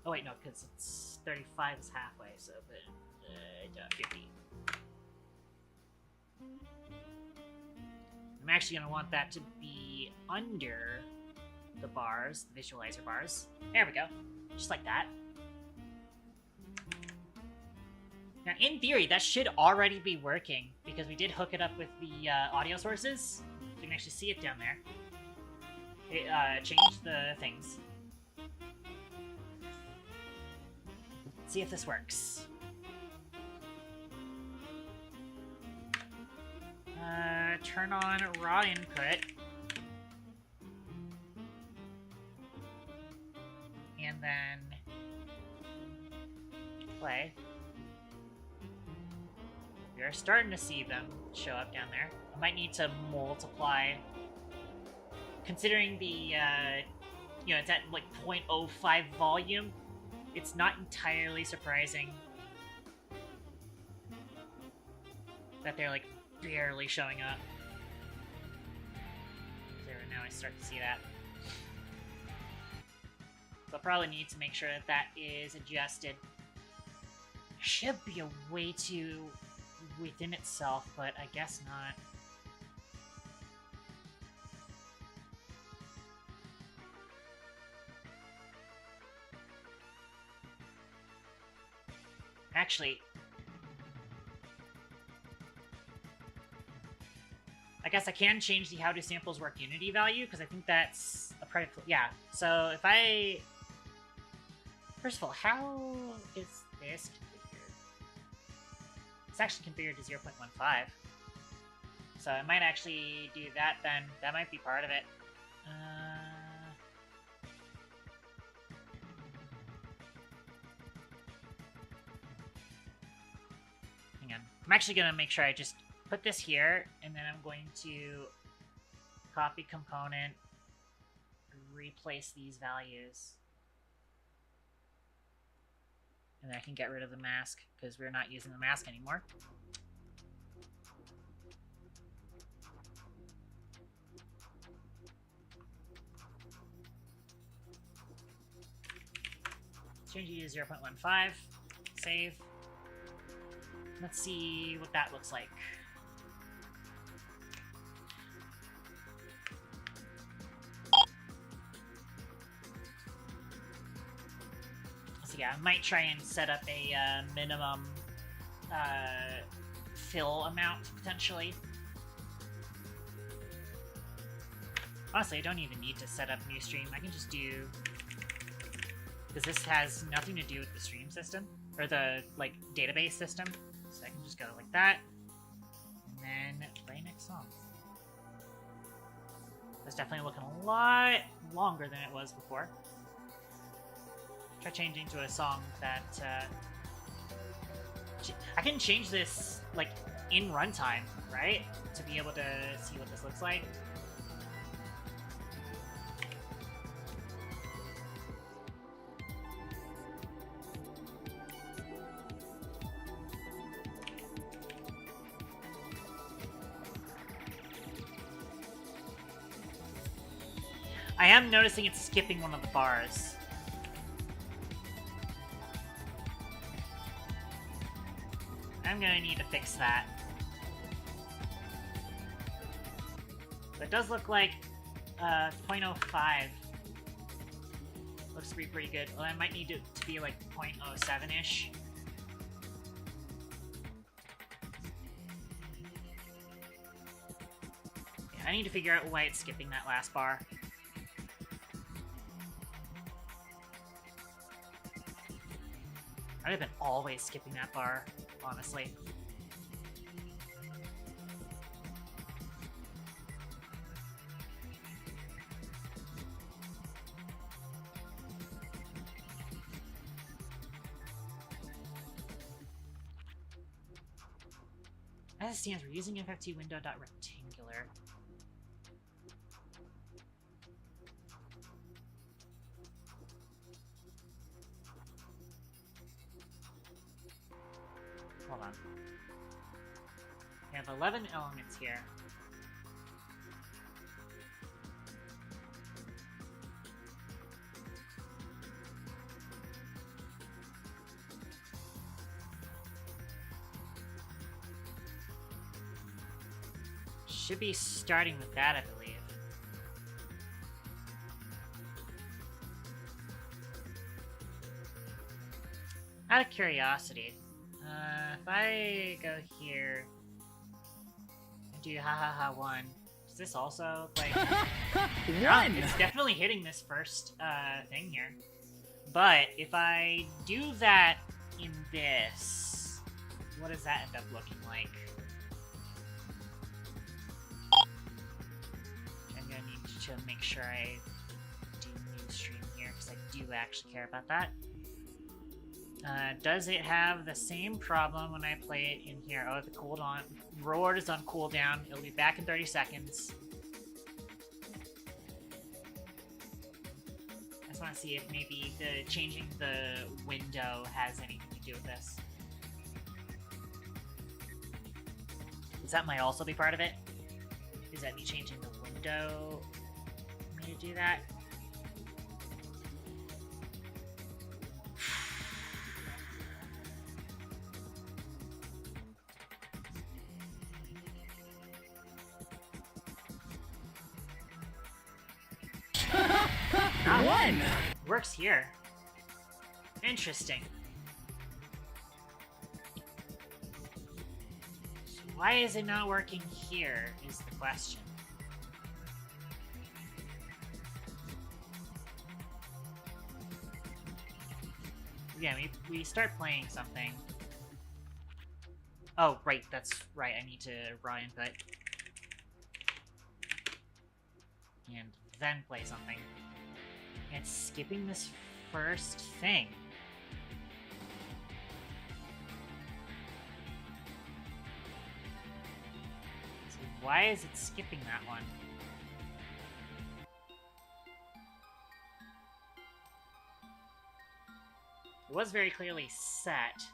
Oh wait, no, because it's 35 is halfway, so but 50. I'm actually going to want that to be under the bars, the visualizer bars. There we go. Just like that. Now, in theory, that should already be working, because we did hook it up with the audio sources. You can actually see it down there. It changed the things. Let's see if this works. Turn on raw input. And then play. We're starting to see them show up down there. I might need to multiply. Considering the, you know, it's at like 0.05 volume, it's not entirely surprising that they're like barely showing up. There, now I start to see that. So I'll probably need to make sure that that is adjusted. There should be a way to within itself, but I guess not. Actually, I guess I can change the how do samples work Unity value, because I think that's a predicate. Yeah, so if I... First of all, how is this configured? It's actually configured to 0.15. So I might actually do that then. That might be part of it. Hang on. I'm actually going to make sure I just put this here, and then I'm going to copy component, replace these values. And then I can get rid of the mask, because we're not using the mask anymore. Change it to 0.15. Save. Let's see what that looks like. So yeah, I might try and set up a minimum fill amount, potentially. Honestly, I don't even need to set up new stream. I can just do... Because this has nothing to do with the stream system, or the, like, database system. So I can just go like that, and then play next song. It's definitely looking a lot longer than it was before. Try changing to a song that, I can change this, like, in runtime, right? To be able to see what this looks like. I am noticing it's skipping one of the bars. I'm gonna need to fix that. But it does look like 0.05 Looks to be pretty good. Well, I might need it to be like 0.07-ish. Yeah, I need to figure out why it's skipping that last bar. I'd have been always skipping that bar, honestly. As it stands, we're using FFT window.rectangular. Hold on. We have 11 elements here. Should be starting with that, I believe. Out of curiosity, if I go here and do ha ha ha 1, does this also, like... One! It's definitely hitting this first thing here. But if I do that in this, what does that end up looking like? I'm gonna need to make sure I do new stream here, because I do actually care about that. Does it have the same problem when I play it in here? Oh, the cooldown. Reward is on cooldown. It'll be back in 30 seconds. I just want to see if maybe the changing the window has anything to do with this. Because that might also be part of it. Is that me changing the window? Me to do that? One! Works here. Interesting. So why is it not working here, is the question. Yeah, we start playing something. Oh, right, that's right, I need to raw input. And then play something. It's skipping this first thing. So why is it skipping that one? It was very clearly set.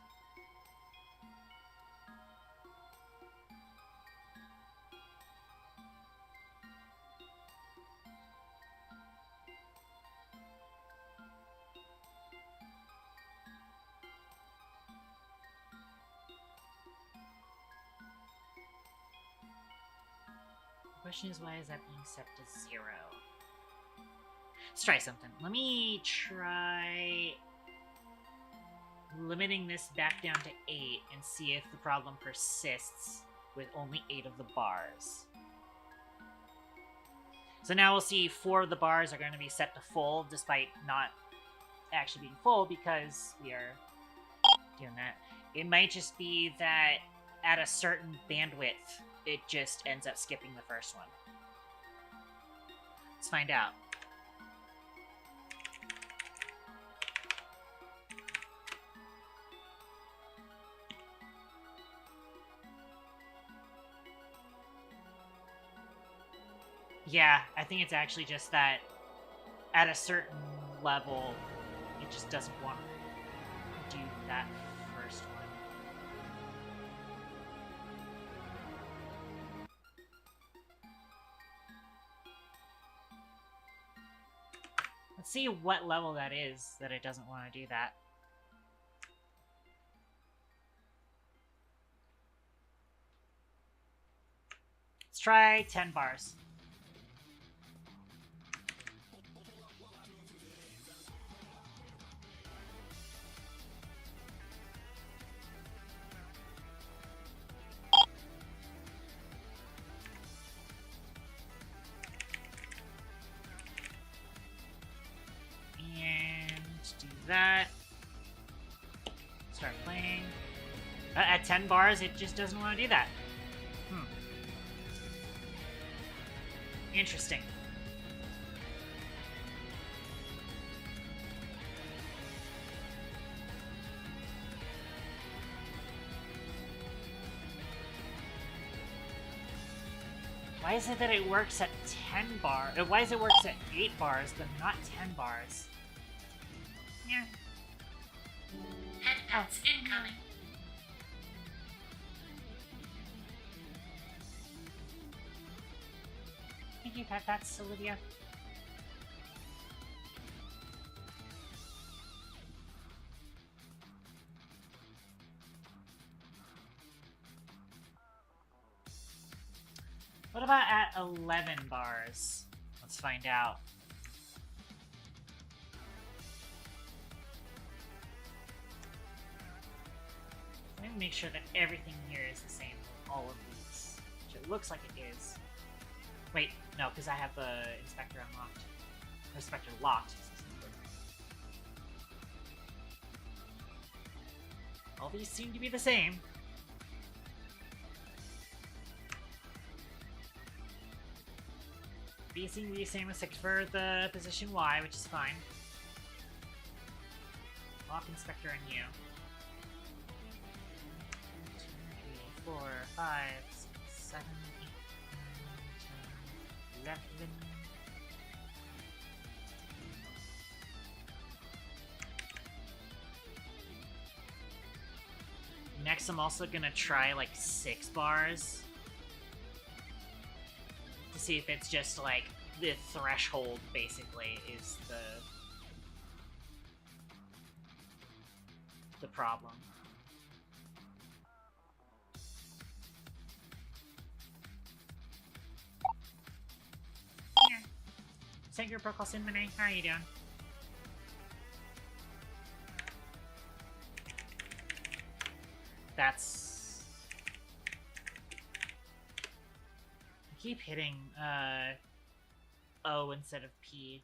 The question is, why is that being set to 0? Let's try something. Let me try limiting this back down to 8 and see if the problem persists with only 8 of the bars. So now we'll see 4 of the bars are going to be set to full, despite not actually being full, because we are doing that. It might just be that at a certain bandwidth, it just ends up skipping the first one. Let's find out. Yeah, I think it's actually just that at a certain level, it just doesn't want to do that first one. Let's see what level that is that it doesn't want to do that. Let's try 10 bars. that. Start playing. At 10 bars, it just doesn't want to do that. Interesting. Why is it that it works at 10 bars? Why is it works at 8 bars, but not 10 bars? Yeah. Headpads incoming. Thank you, Pats, Olivia. What about at 11 bars? Let's find out. Let me make sure that everything here is the same with all of these, which it looks like it is. Wait, no, because I have the inspector unlocked. Inspector locked. All these seem to be the same. These seem to be the same except for the position Y, which is fine. Lock inspector and you. 2, 3, 4, 5, 6, 7, 8, 9, 10, 11. Next, I'm also gonna try like 6 bars to see if it's just like the threshold, basically, is the problem. Yeah. Thank you, Brooklyn Cinnamon. How are you doing? That's... I keep hitting, O instead of P.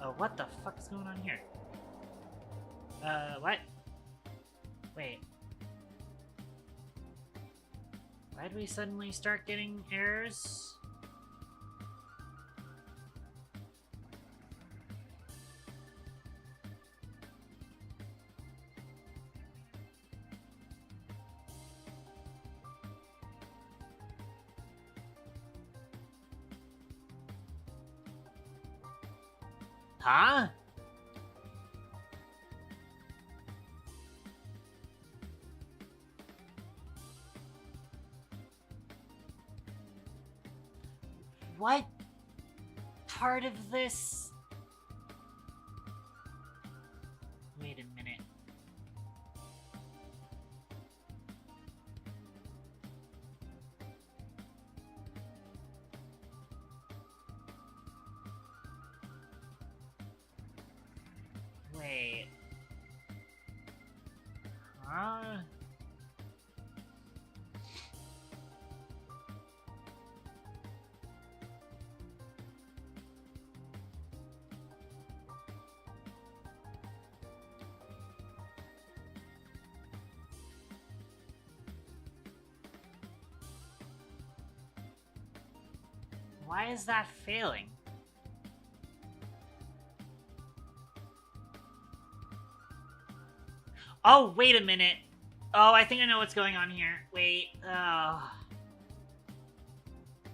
Oh, what the fuck is going on here? What? Wait. Why did we suddenly start getting errors? Huh? What part of this? Wait a minute. Wait. Huh? Why is that failing? Oh, wait a minute. Oh, I think I know what's going on here. Wait,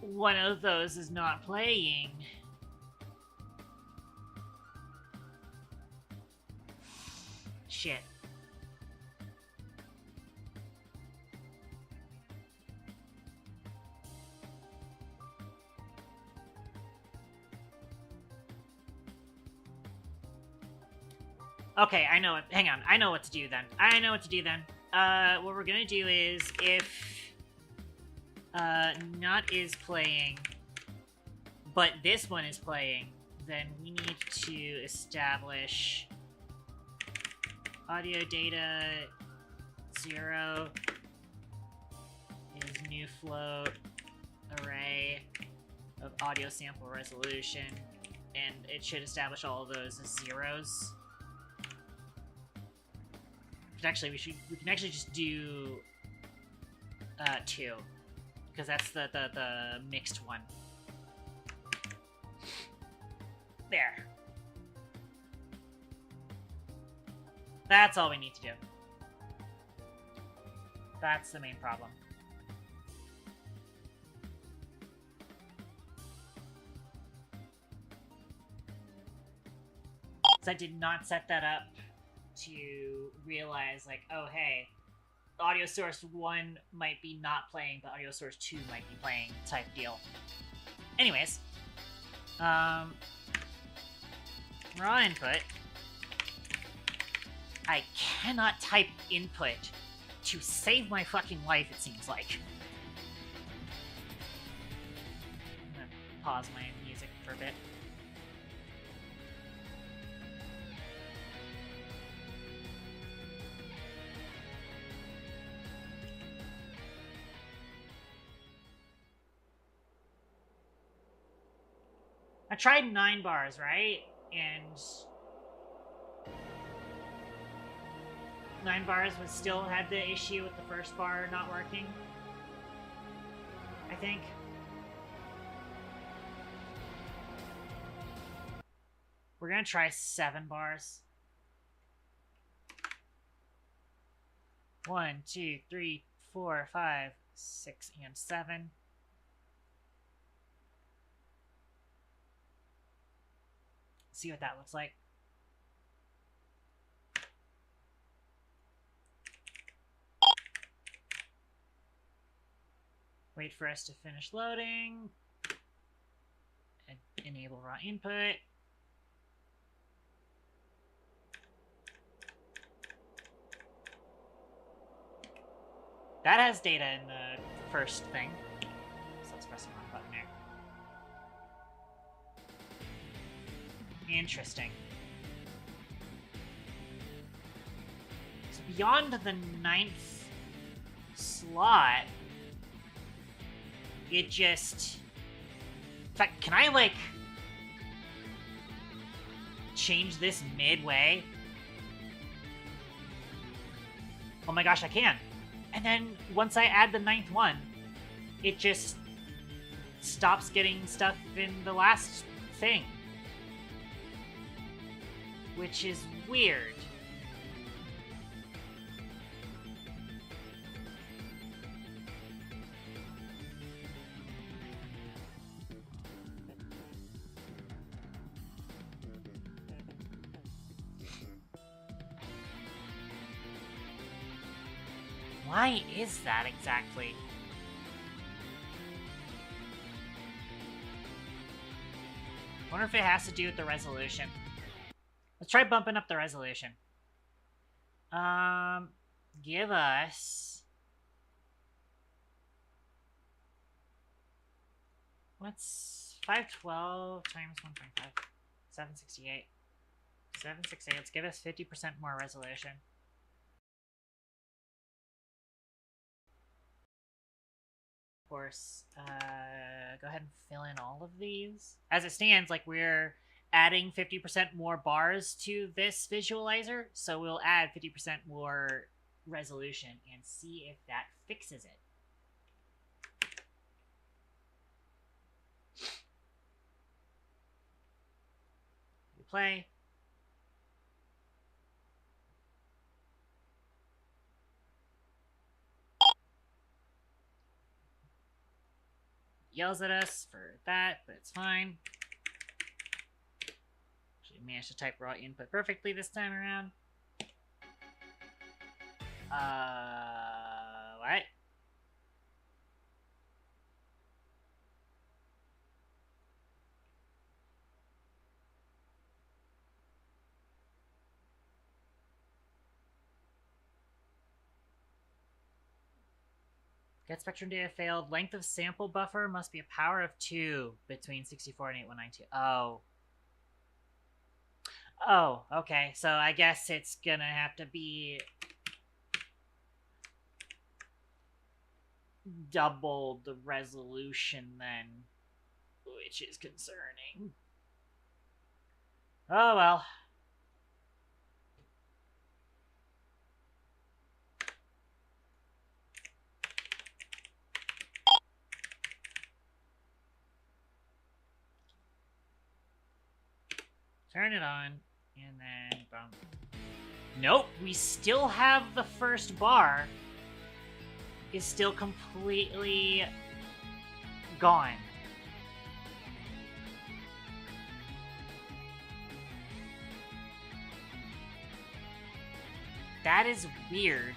one of those is not playing. Shit. Okay, I know it. Hang on. I know what to do then. What we're gonna do is if Nut is playing, but this one is playing, then we need to establish audio data 0 is new float array of audio sample resolution, and it should establish all of those as zeros. But actually, we can actually just do 2, because that's the mixed one. There. That's all we need to do. That's the main problem. So I did not set that up to realize, like, oh, hey, audio source 1 might be not playing, but audio source 2 might be playing type deal. Anyways, raw input. I cannot type input to save my fucking life, it seems like. I'm gonna pause my music for a bit. I tried 9 bars, right? And 9 bars was still had the issue with the first bar not working, I think. We're gonna try 7 bars. 1, 2, 3, 4, 5, 6, and 7. See what that looks like. Wait for us to finish loading. And enable raw input. That has data in the first thing. So let's press the wrong button there. Interesting. So beyond the 9th slot, it just... In fact, can I, like, change this midway? Oh my gosh, I can. And then once I add the 9th one, it just stops getting stuff in the last thing. Which is weird. Why is that exactly? I wonder if it has to do with the resolution. Let's try bumping up the resolution. Give us... What's 512 times 1.5? 768. 768. Let's give us 50% more resolution. Of course, go ahead and fill in all of these. As it stands, like, we're adding 50% more bars to this visualizer, so we'll add 50% more resolution and see if that fixes it. We play. Yells at us for that, but it's fine. Actually managed to type raw input perfectly this time around. What? Get spectrum data failed. Length of sample buffer must be a power of 2 between 64 and 8192. Oh. Oh, okay. So I guess it's gonna have to be... double the resolution then, which is concerning. Oh well. Turn it on, and then boom. Nope, we still have the first bar. Is still completely gone. That is weird.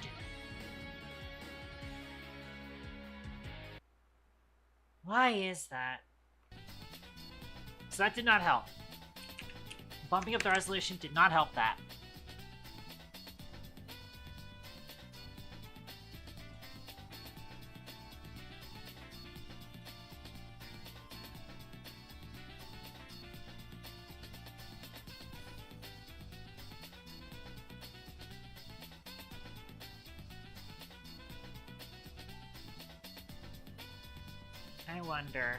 Why is that? So that did not help. Bumping up the resolution did not help that. I wonder.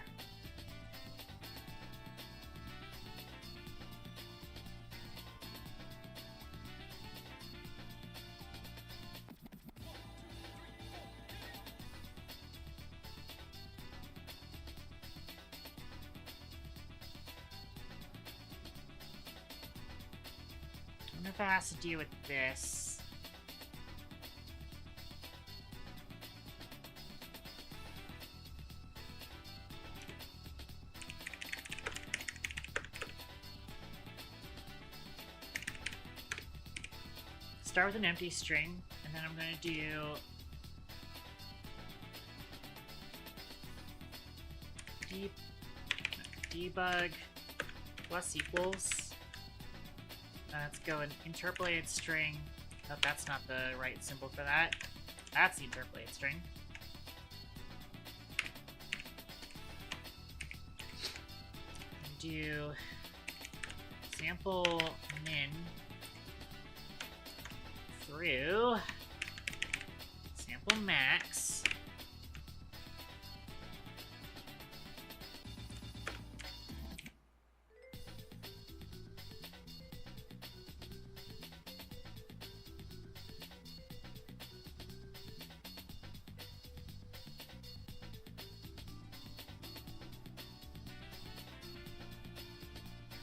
I wonder if it has to do with this. Start with an empty string, and then I'm going to do debug plus equals. Let's go an interpolated string. Oh, that's not the right symbol for that. That's the interpolated string. Do sample min through sample max.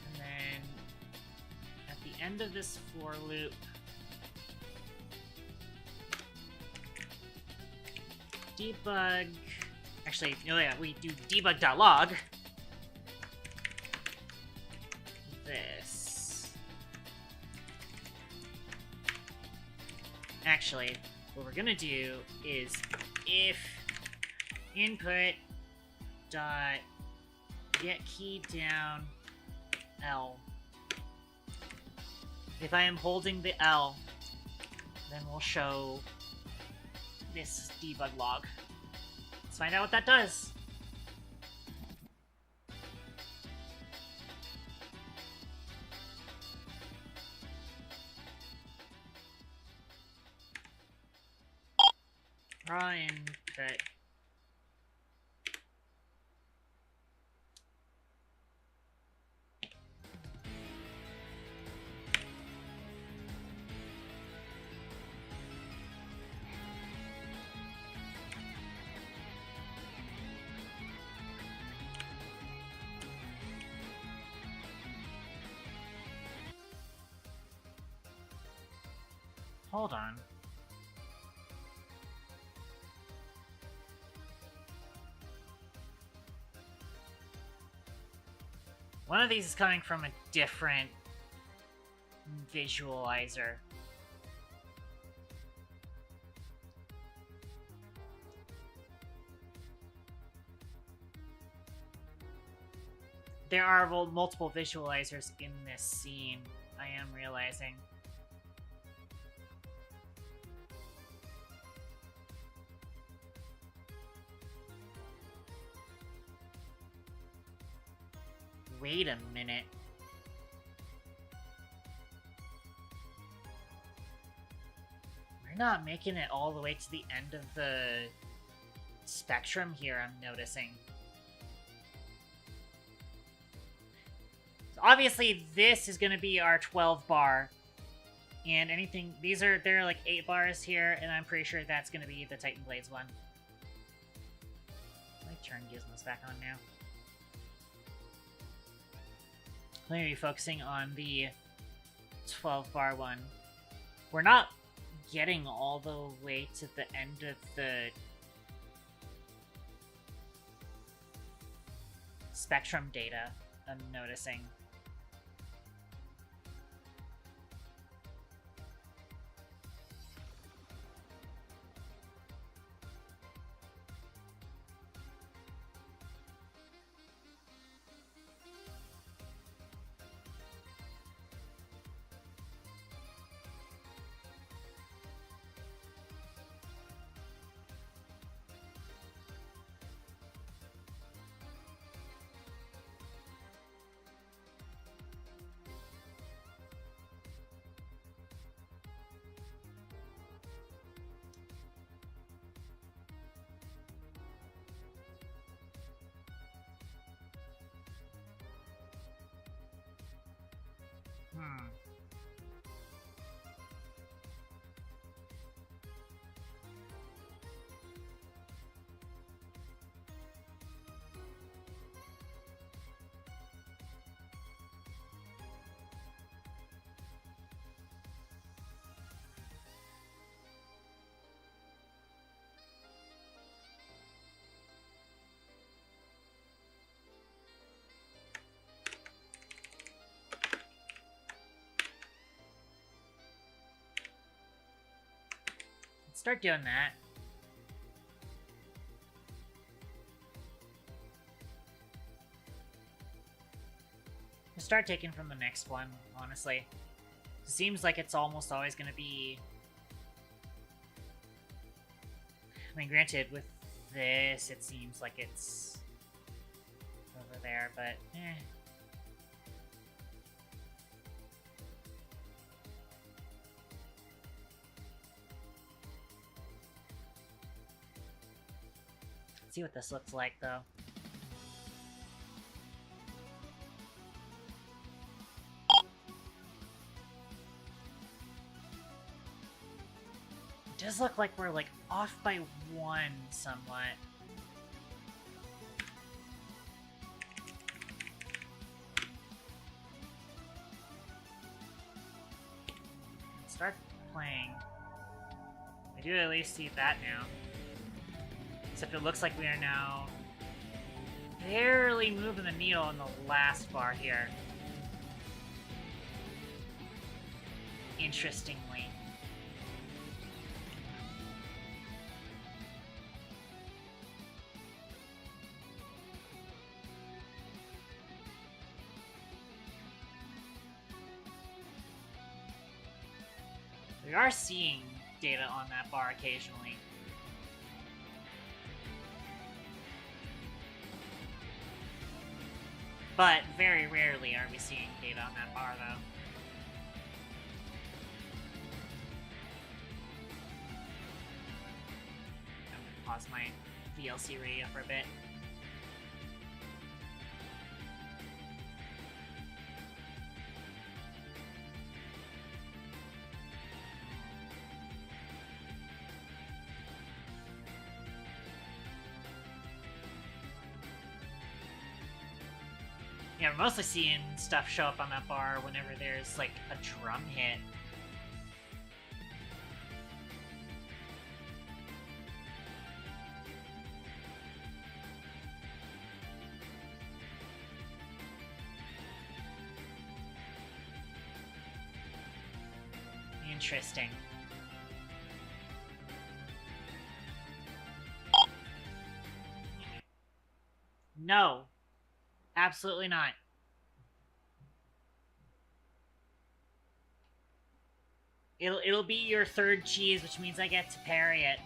And then at the end of this for loop, debug. Actually, no, yeah, we do debug.log. This. Actually, what we're gonna do is if input dot get key down L. If I am holding the L, then we'll show this debug log. Let's find out what that does. Raw input. Hold on. One of these is coming from a different visualizer. There are multiple visualizers in this scene, I am realizing. Wait a minute. We're not making it all the way to the end of the spectrum here, I'm noticing. So obviously, this is going to be our 12 bar. And anything... There are like 8 bars here, and I'm pretty sure that's going to be the Titan Blades one. Let me turn Gizmos back on now. Let me be focusing on the 12 bar one. We're not getting all the way to the end of the spectrum data, I'm noticing. Start doing that. We'll start taking from the next one, honestly. It seems like it's almost always going to be... I mean, granted, with this, it seems like it's over there, but eh. Let's see what this looks like, though. It does look like we're, like, off by 1 somewhat. Let's start playing. I do at least see that now. Except it looks like we are now barely moving the needle in the last bar here. Interestingly. We are seeing data on that bar occasionally. But very rarely are we seeing data on that bar, though. I'm gonna pause my VLC radio for a bit. Yeah, we're mostly seeing stuff show up on that bar whenever there's, like, a drum hit. Interesting. No. Absolutely not. It'll be your third cheese, which means I get to parry it.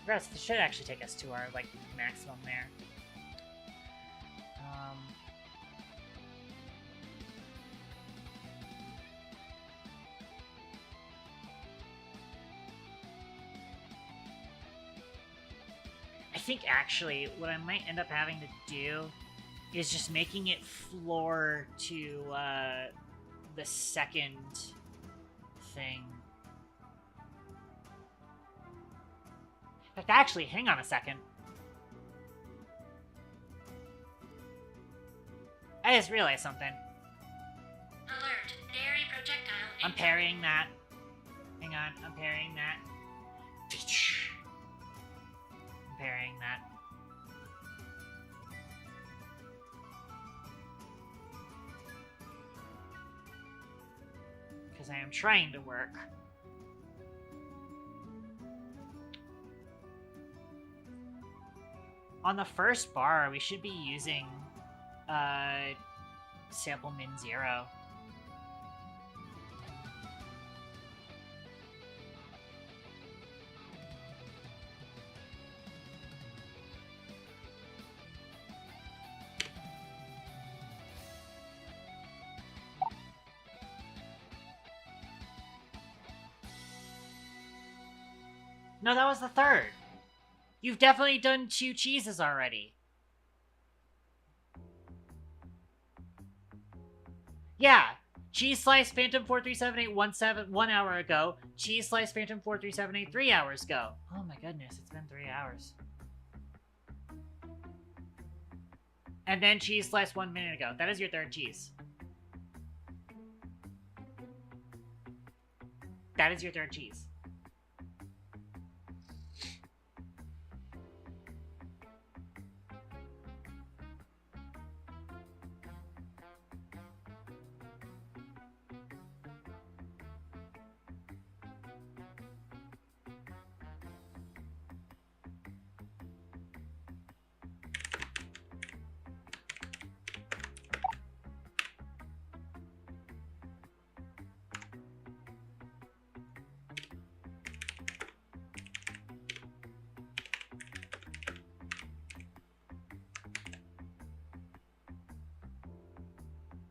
Gross, this should actually take us to our, like, maximum there. think actually what I might end up having to do is just making it floor to the second thing. In fact, actually, hang on a second. I just realized something. Alert. Dairy projectile. I'm parrying that. Hang on, I'm parrying that. I'm parrying that. Because I am trying to work. On the first bar, we should be using sample min 0. No, that was the third. You've definitely done 2 cheeses already. Yeah. Cheese Slice Phantom 43781 1 hour ago. Cheese Slice Phantom 43783 3 hours ago. Oh my goodness, it's been 3 hours. And then Cheese Slice 1 minute ago. That is your third cheese. That is your third cheese.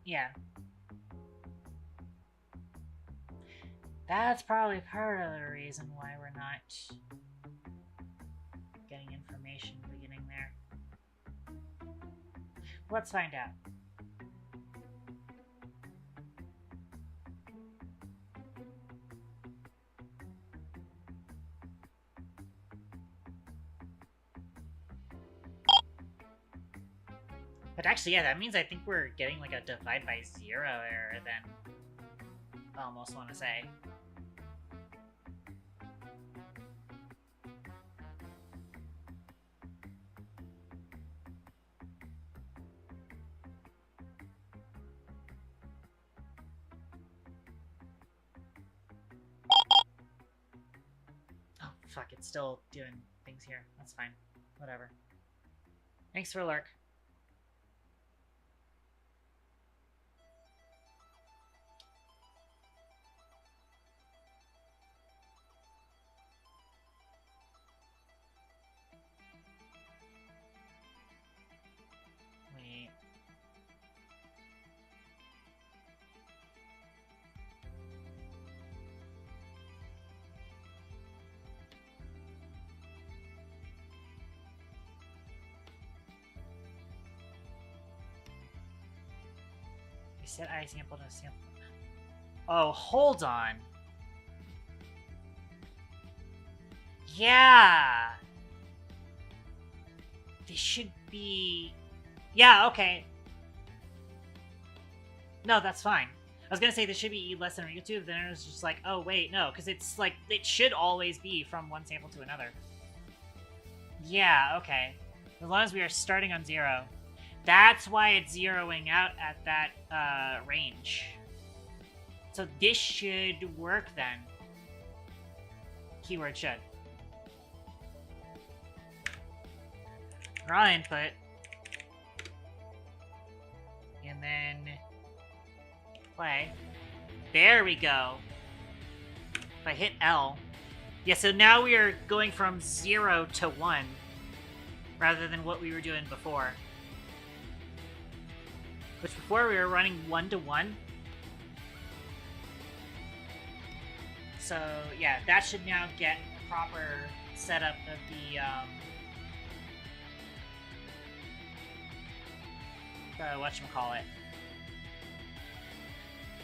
Yeah. That's probably part of the reason why we're not getting information beginning there. Let's find out. But actually, yeah, that means I think we're getting like a divide by 0 error then. I almost want to say. Oh, fuck, it's still doing things here. That's fine. Whatever. Thanks for lurk. Wait. You said I sampled a sample. Oh, hold on. Yeah. This should be... Yeah, okay. No, that's fine. I was gonna say this should be less than YouTube, then it was just like, oh wait, no, because it's like, it should always be from one sample to another. Yeah, okay. As long as we are starting on 0. That's why it's zeroing out at that range. So this should work then. Keyword should. Raw input. And then play. There we go. If I hit L. Yeah, so now we are going from 0 to 1 rather than what we were doing before. Which before we were running 1 to 1. So yeah, that should now get proper setup of the whatchamacallit,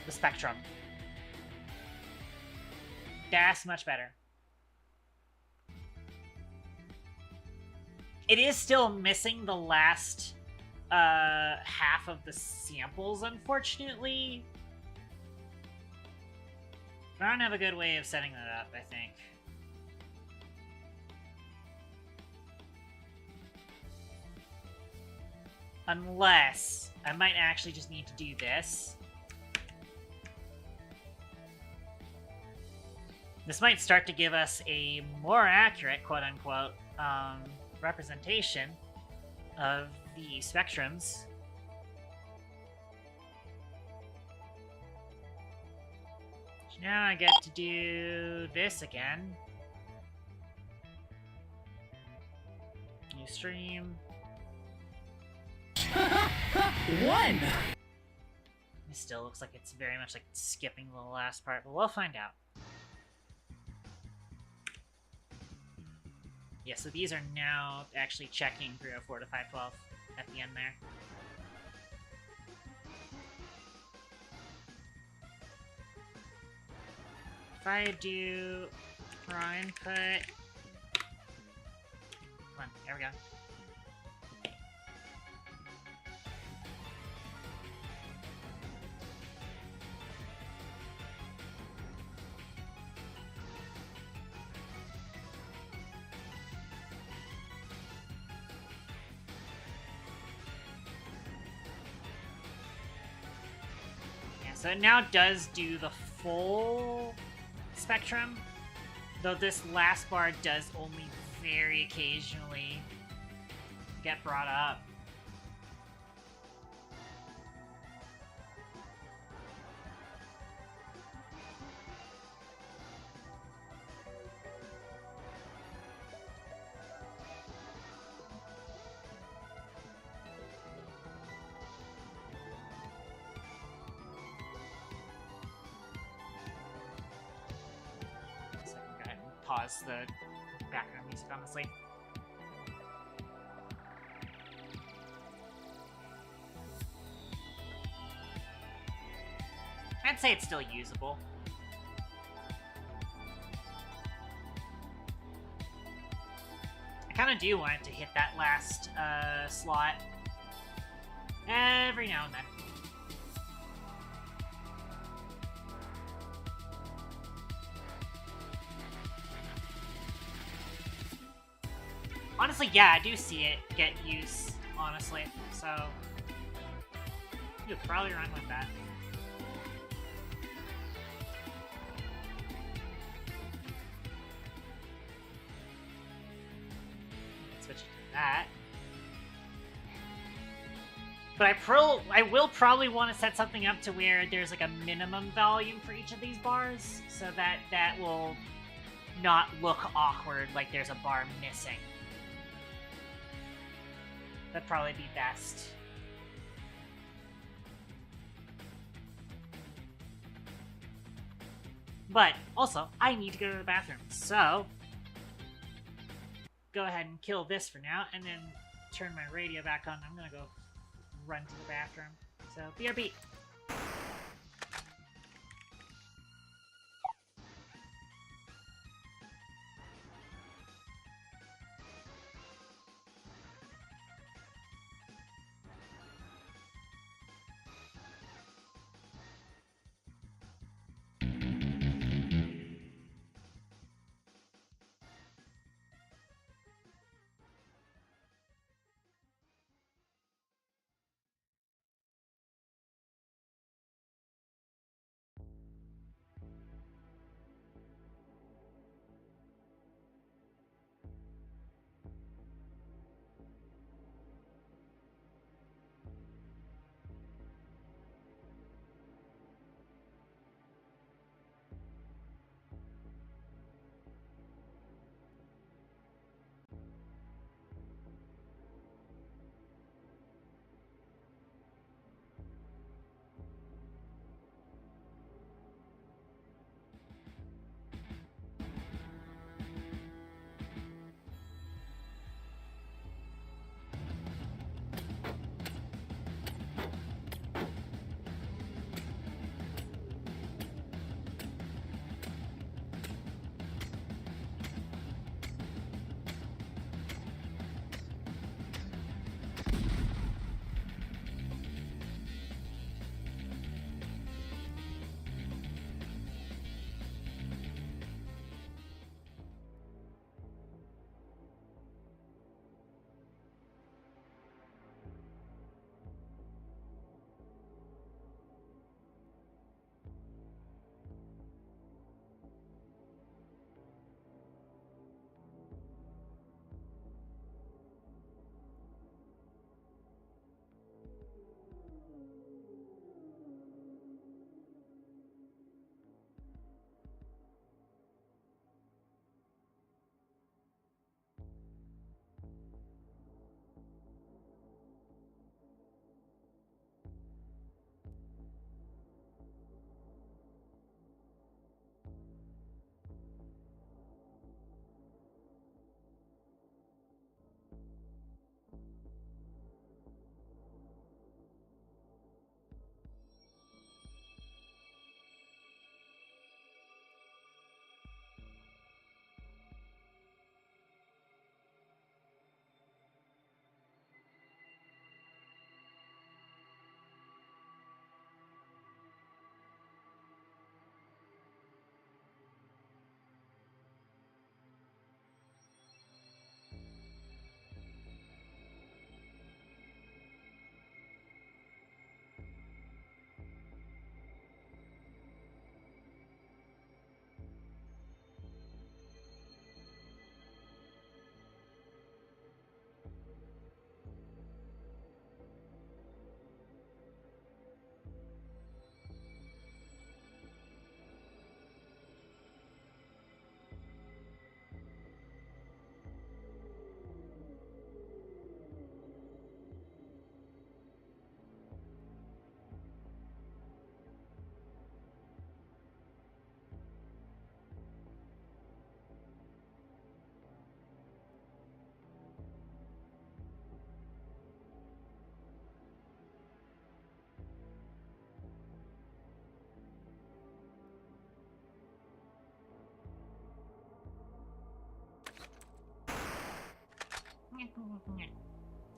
the spectrum. That's much better. It is still missing the last half of the samples, unfortunately. But I don't have a good way of setting that up, I think. Unless I might actually just need to do this. This might start to give us a more accurate, quote-unquote, representation of the spectrums. So now I get to do this again. New stream. One! It still looks like it's very much like skipping the last part, but we'll find out. Yeah, so these are now actually checking 304 to 512 at the end there. If I do raw input... Come on, there we go. So it now does do the full spectrum, though this last bar does only very occasionally get brought up. Pause the background music, honestly. I'd say it's still usable. I kind of do want it to hit that last slot every now and then. Honestly, yeah, I do see it get use, honestly, so you'll probably run with that. Switch it to that. But I will probably want to set something up to where there's like a minimum value for each of these bars, so that that will not look awkward like there's a bar missing. That'd probably be best. But, also, I need to go to the bathroom, so... Go ahead and kill this for now, and then turn my radio back on. I'm gonna go run to the bathroom. So, BRB!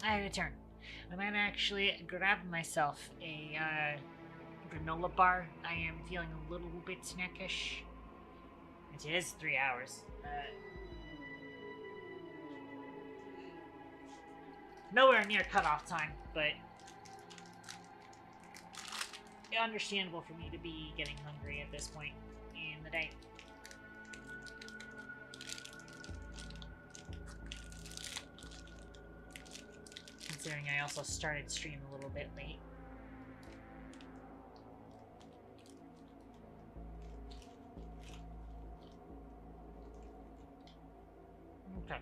I return. I might actually grab myself a granola bar. I am feeling a little bit snackish. It is 3 hours. Nowhere near cutoff time, but understandable for me to be getting hungry at this point in the day. Considering I also started stream a little bit late. Okay.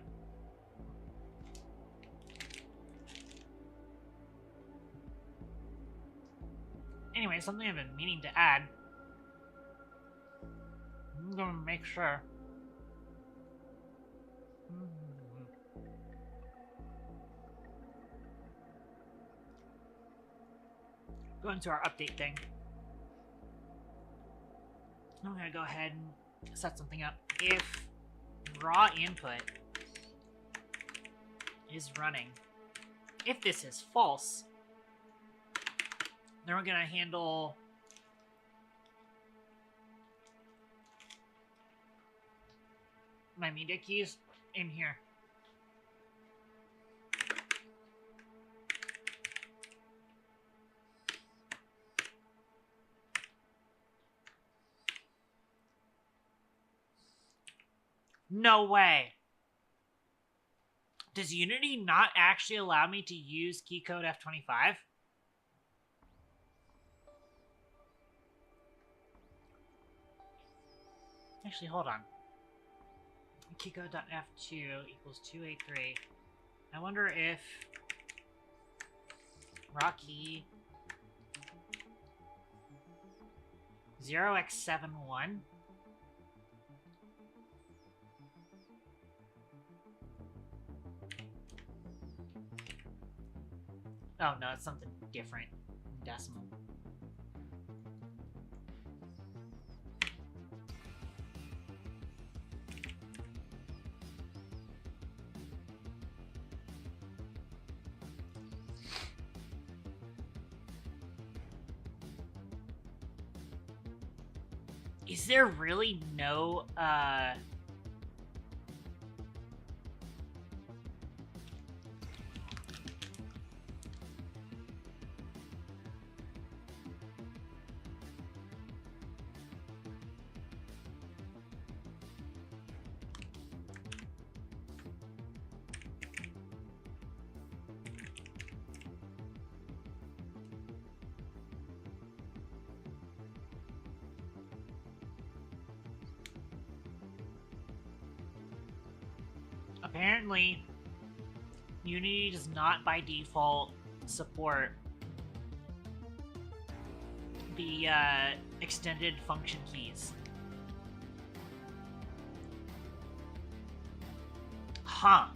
Anyway, something I've been meaning to add. I'm gonna make sure. Go into our update thing. I'm gonna go ahead and set something up. If raw input is running, if this is false, then we're gonna handle my media keys in here. No way. Does Unity not actually allow me to use keycode F25? Actually, hold on. Keycode.f2 equals 283. I wonder if Rocky 0x71. Oh no, it's something different. Decimal. Is there really no, apparently, Unity does not by default support the extended function keys. Huh.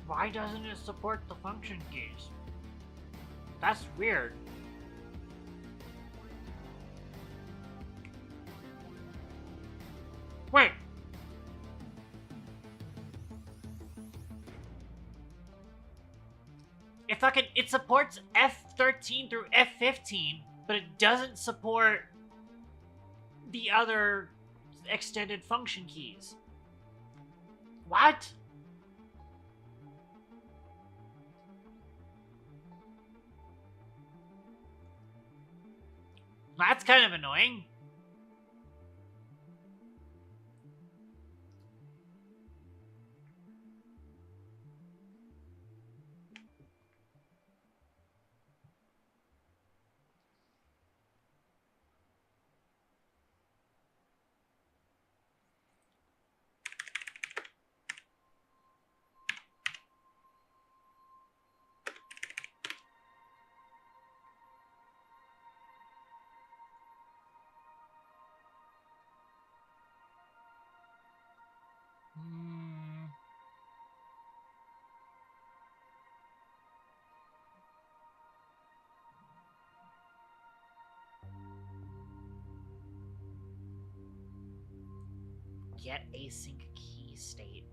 Why doesn't it support the function keys? That's weird. Wait. It supports F13 through F15, but it doesn't support the other extended function keys. What? That's kind of annoying. get async key state.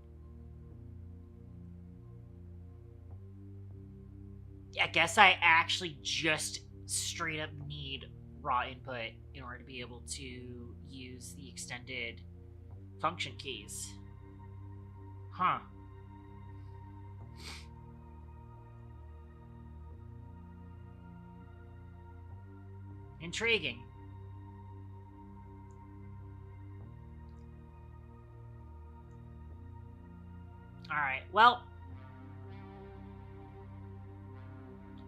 I guess I actually just straight up need raw input in order to be able to use the extended function keys. Huh. Intriguing. Alright, well,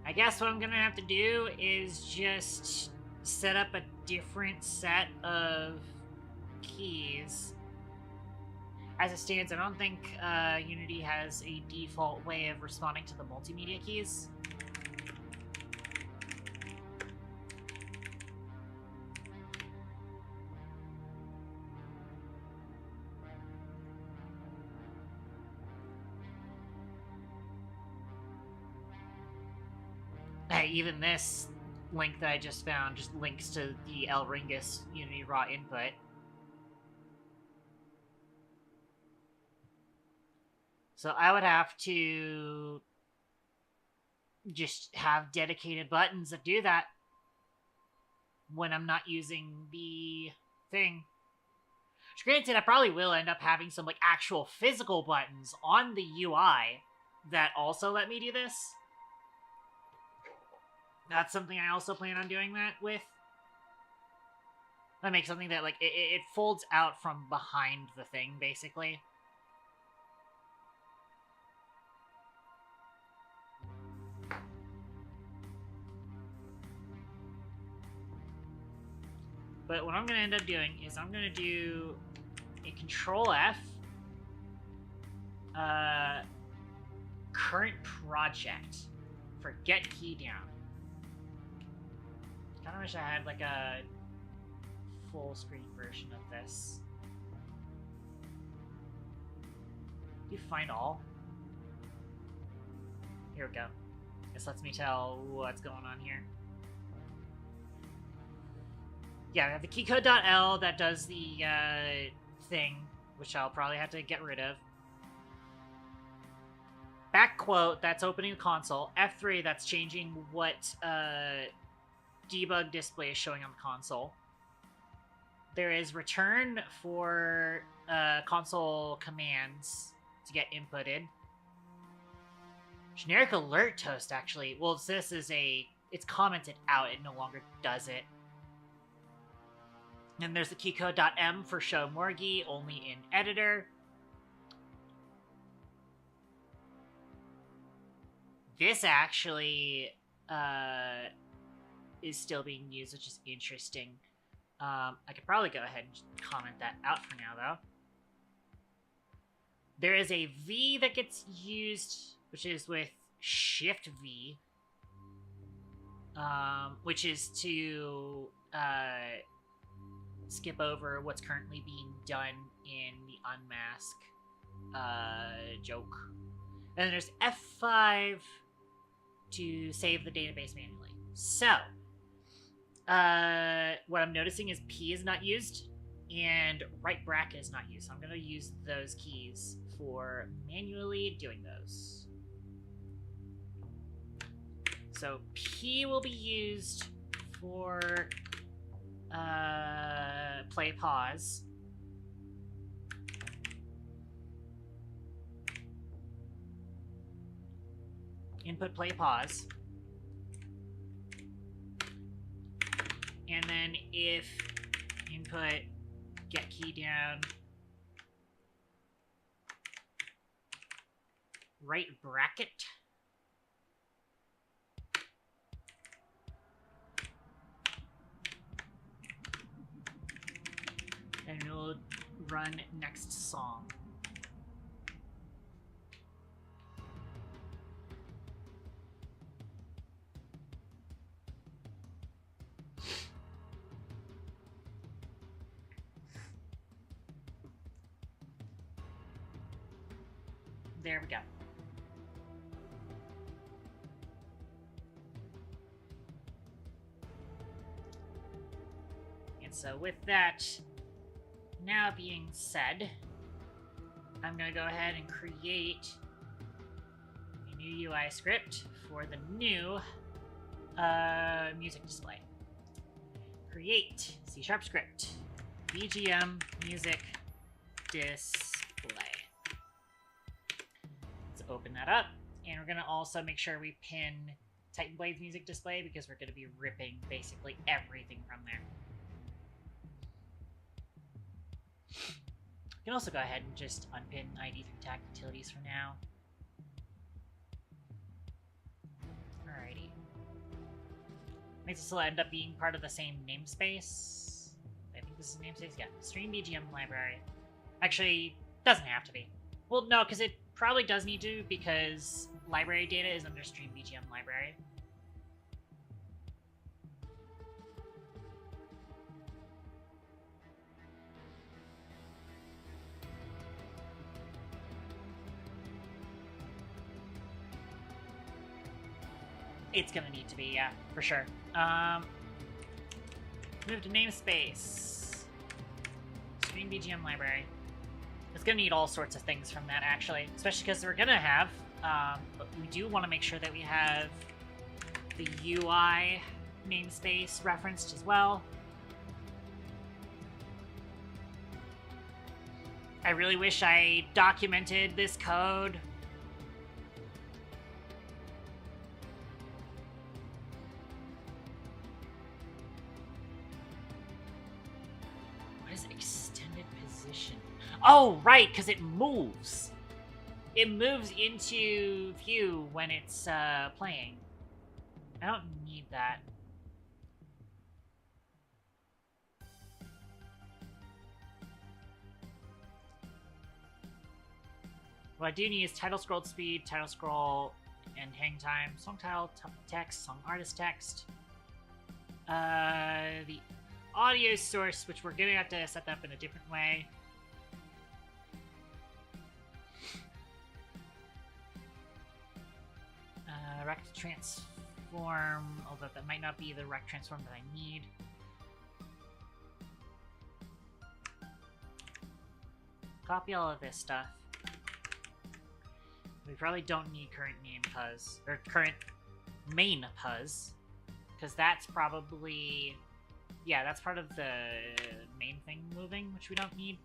I guess what I'm gonna have to do is just set up a different set of keys. As it stands, I don't think Unity has a default way of responding to the multimedia keys. Hey, even this link that I just found just links to the El Ringus Unity raw input. So I would have to just have dedicated buttons that do that when I'm not using the thing. Granted, I probably will end up having some like actual physical buttons on the UI that also let me do this. That's something I also plan on doing that with. I make something that like it folds out from behind the thing, basically. But what I'm going to end up doing is I'm going to do a Control F, current project for get key down. Kind of wish I had like a full screen version of this. Do you find all? Here we go. This lets me tell what's going on here. Yeah, we have the keycode.l that does the thing, which I'll probably have to get rid of. Back quote, that's opening the console. F3, that's changing what debug display is showing on the console. There is return for console commands to get inputted. Generic alert toast, actually. Well, this is it's commented out. It no longer does it. And there's the keycode.m for show Morgie, only in editor. This actually is still being used, which is interesting. I could probably go ahead and just comment that out for now, though. There is a V that gets used, which is with Shift V, which is to skip over what's currently being done in the unmask joke. And then there's F5 to save the database manually. So, what I'm noticing is P is not used, and right bracket is not used. So I'm going to use those keys for manually doing those. So P will be used for play pause. Input play pause. And then if input get key down right bracket, and we'll run next song. There we go. And so with that, Now being said, I'm going to go ahead and create a new UI script for the new music display. Create C# script, BGM music display. Let's open that up, and we're going to also make sure we pin Titan Blades music display because we're going to be ripping basically everything from there. You can also go ahead and just unpin ID through tag utilities for now. Alrighty. Makes this will end up being part of the same namespace. I think this is namespace. Yeah, stream BGM library. Actually, doesn't have to be. Well, no, because it probably does need to, because library data is under stream BGM library. It's gonna need to be, yeah, for sure. Move to namespace. Stream BGM library. It's gonna need all sorts of things from that, actually. Especially because we're gonna have, but we do want to make sure that we have the UI namespace referenced as well. I really wish I documented this code. Extended position. Oh, right, because it moves. It moves into view when it's playing. I don't need that. What I do need is title scroll speed, title scroll, and hang time, song title, text, song artist text. The audio source, which we're gonna have to set that up in a different way. Rect transform, although that might not be the rect transform that I need. Copy all of this stuff. We probably don't need current name puzz, or current main puzz, because that's probably... Yeah, that's part of the main thing moving, which we don't need.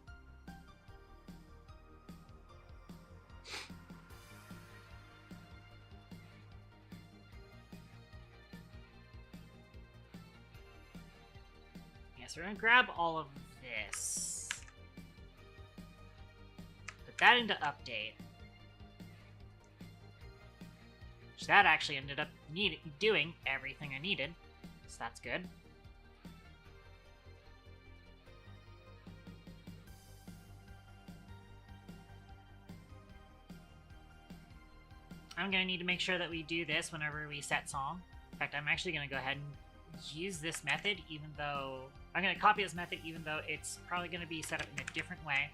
Yeah, so we're gonna grab all of this. Put that into update. Which that actually ended up doing everything I needed, so that's good. I'm going to need to make sure that we do this whenever we set song. In fact, I'm actually going to go ahead and use this method, even though... I'm going to copy this method, even though it's probably going to be set up in a different way.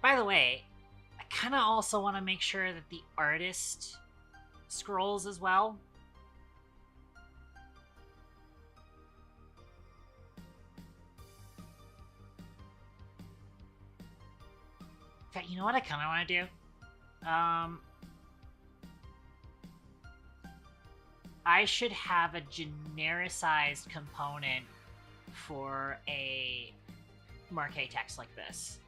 By the way, I kind of also want to make sure that the artist scrolls as well. In fact, you know what I kind of want to do? I should have a genericized component for a marquee text like this.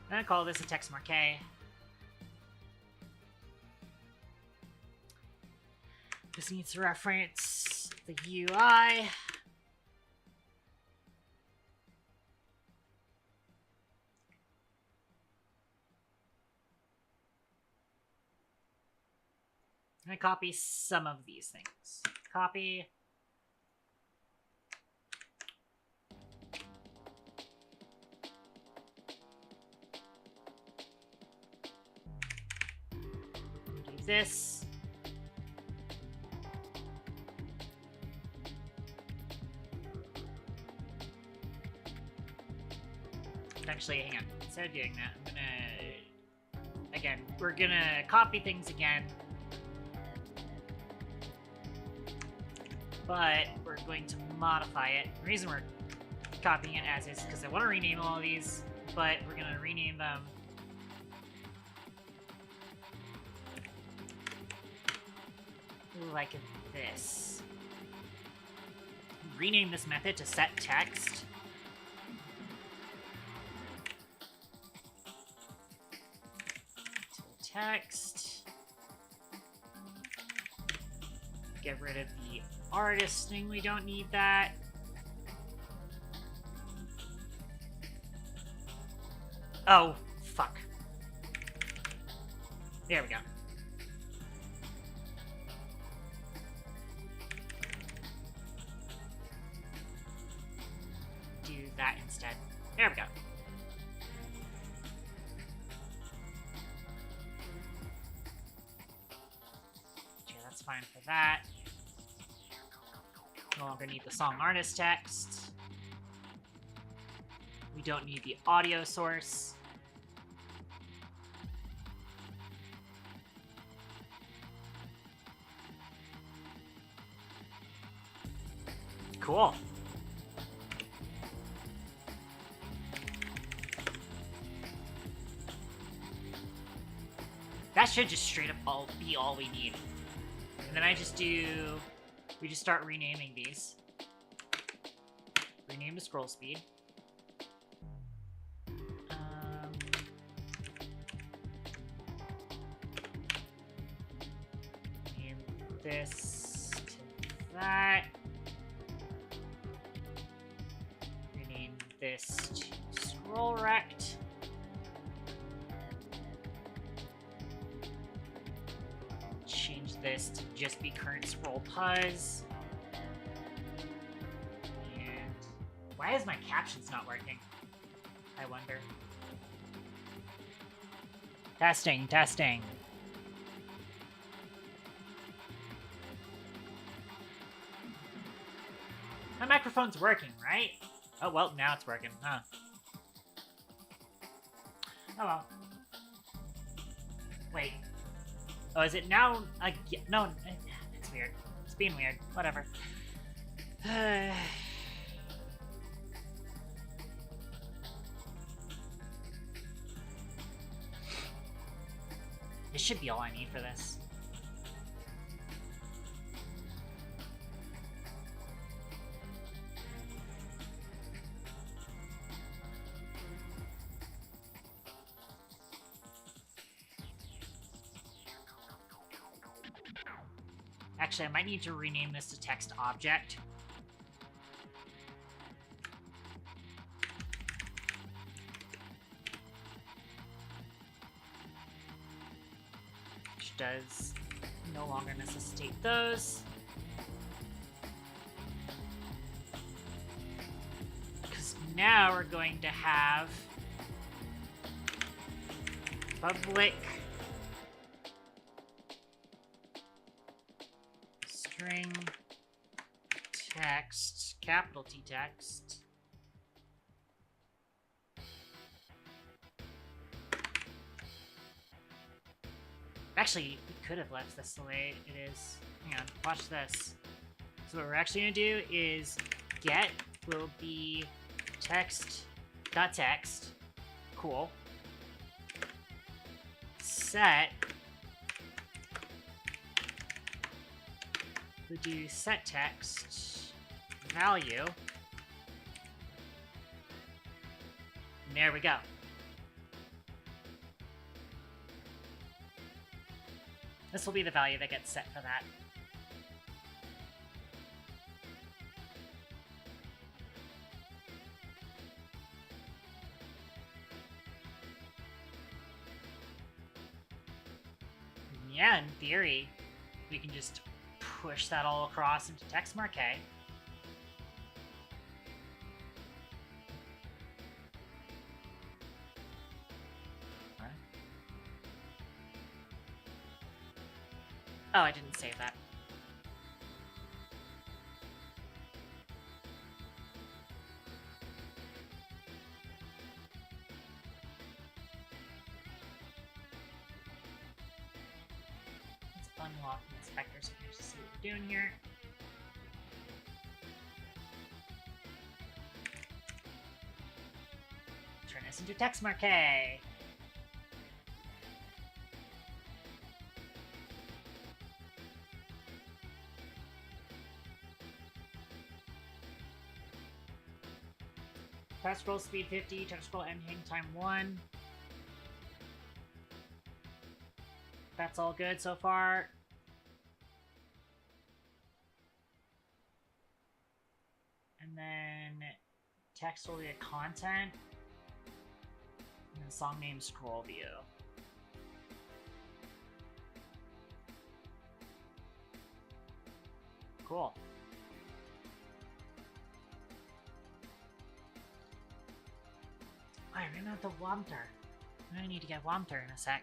I'm gonna call this a text marquee. This needs to reference the UI. I'm gonna copy some of these things. Copy. this. Actually, hang on. Instead of doing that, I'm gonna... Again, we're gonna copy things again. But we're going to modify it. The reason we're copying it as is because I want to rename all of these, but we're gonna rename them. Like this. Rename this method to set text. Text. Get rid of the artist thing, we don't need that. Oh, fuck. There we go. Do that instead. There we go. Okay, that's fine for that. No longer need the song artist text. We don't need the audio source. Cool. That should just straight up be all we need. And then we just start renaming these. Rename to scroll speed. Name this to that. Rename this to scroll rect. Change this to just be current scroll puzz. And why is my captions not working? I wonder. Testing, testing. My microphone's working, right? Oh, well, now it's working, huh? Oh, well. Wait. Oh, is it now? No, it's weird. It's being weird. Whatever. This should be all I need for this. Actually, I might need to rename this to text object. Which does no longer necessitate those. Because now we're going to have public string text, capital T text. Actually, we could have left this the way it is. Hang on, watch this. So what we're actually gonna do is get will be text.text. Cool. Set. We do set text value. And there we go. This will be the value that gets set for that. Yeah, in theory, we can just push that all across into text marquee. Oh, I didn't save that. Let's unlock the inspector so we can see what we're doing here. Turn this into text marquee. Press scroll speed 50, touch scroll end hang time 1. That's all good so far. And then text will be a content. And then song name scroll view. Cool. I ran out of water. I need to get water in a sec.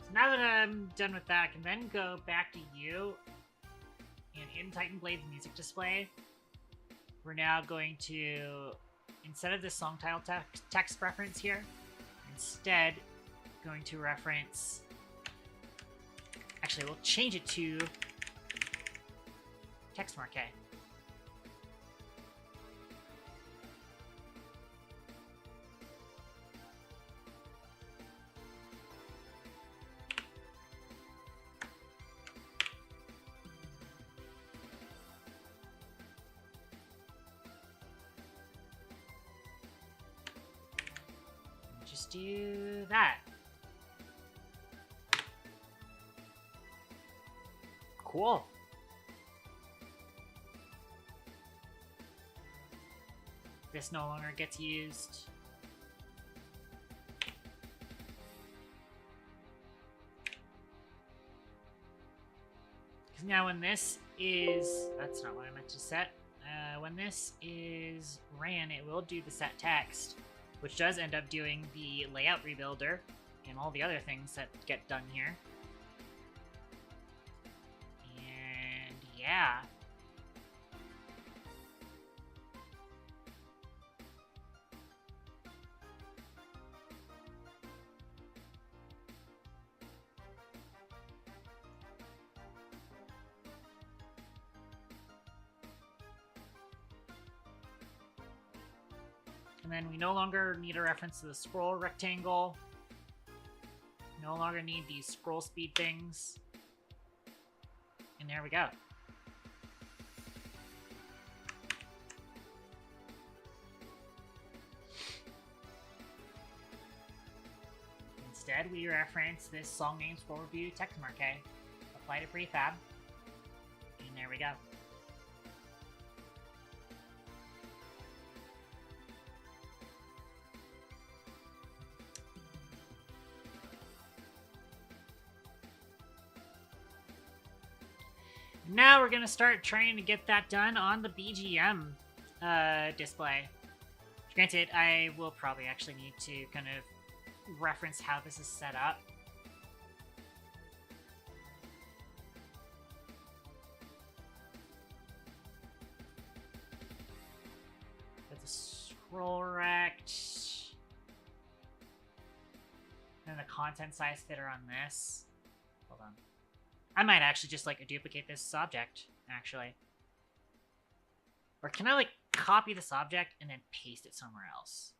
So now that I'm done with that, I can then go back to you. And in Titan Blade's music display, we're now going to, instead of the song title text reference here, instead going to reference, actually we'll change it to text marquee. Just do that. Cool. This no longer gets used. Because now when this is... That's not what I meant to set. When this is ran, it will do the set text, which does end up doing the layout rebuilder and all the other things that get done here. And yeah. And then we no longer need a reference to the scroll rectangle. No longer need these scroll speed things. And there we go. Instead, we reference this song name scroll review text marquee. Apply to prefab. And there we go. Now we're going to start trying to get that done on the BGM display. Granted, I will probably actually need to kind of reference how this is set up. With the scroll rect. And the content size fitter on this. Hold on. I might actually just, like, duplicate this object, actually. Or can I, like, copy this object and then paste it somewhere else?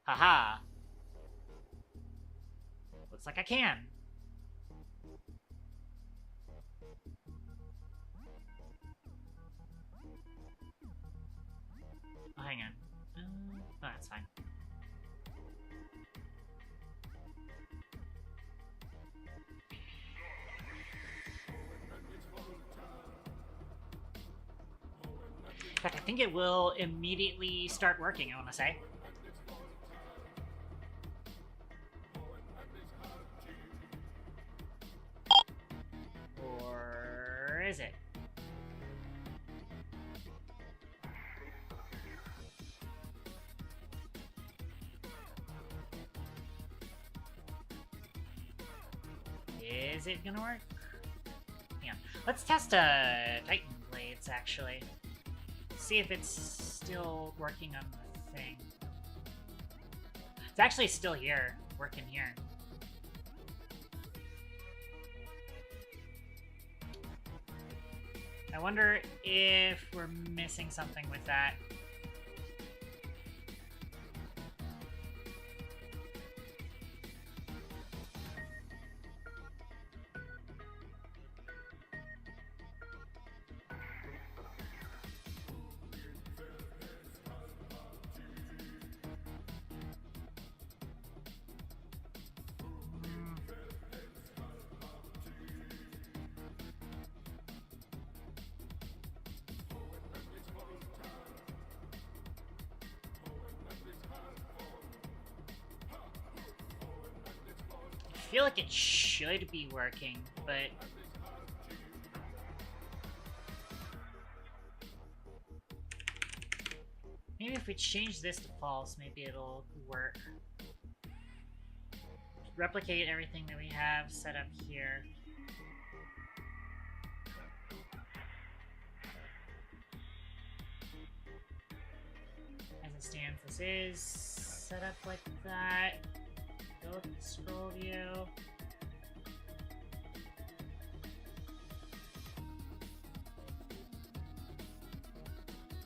Haha. Looks like I can. Oh, hang on. Oh, that's fine. fact, I think it will immediately start working, I want to say. Or is it? Is it gonna work? Yeah. Let's test Titan Blades, actually. See if it's still working on the thing. It's actually still here, working here. I wonder if we're missing something with that. I feel like it should be working, but maybe if we change this to false, maybe it'll work. Replicate everything that we have set up here. As it stands, this is set up like that. Go with the scroll view.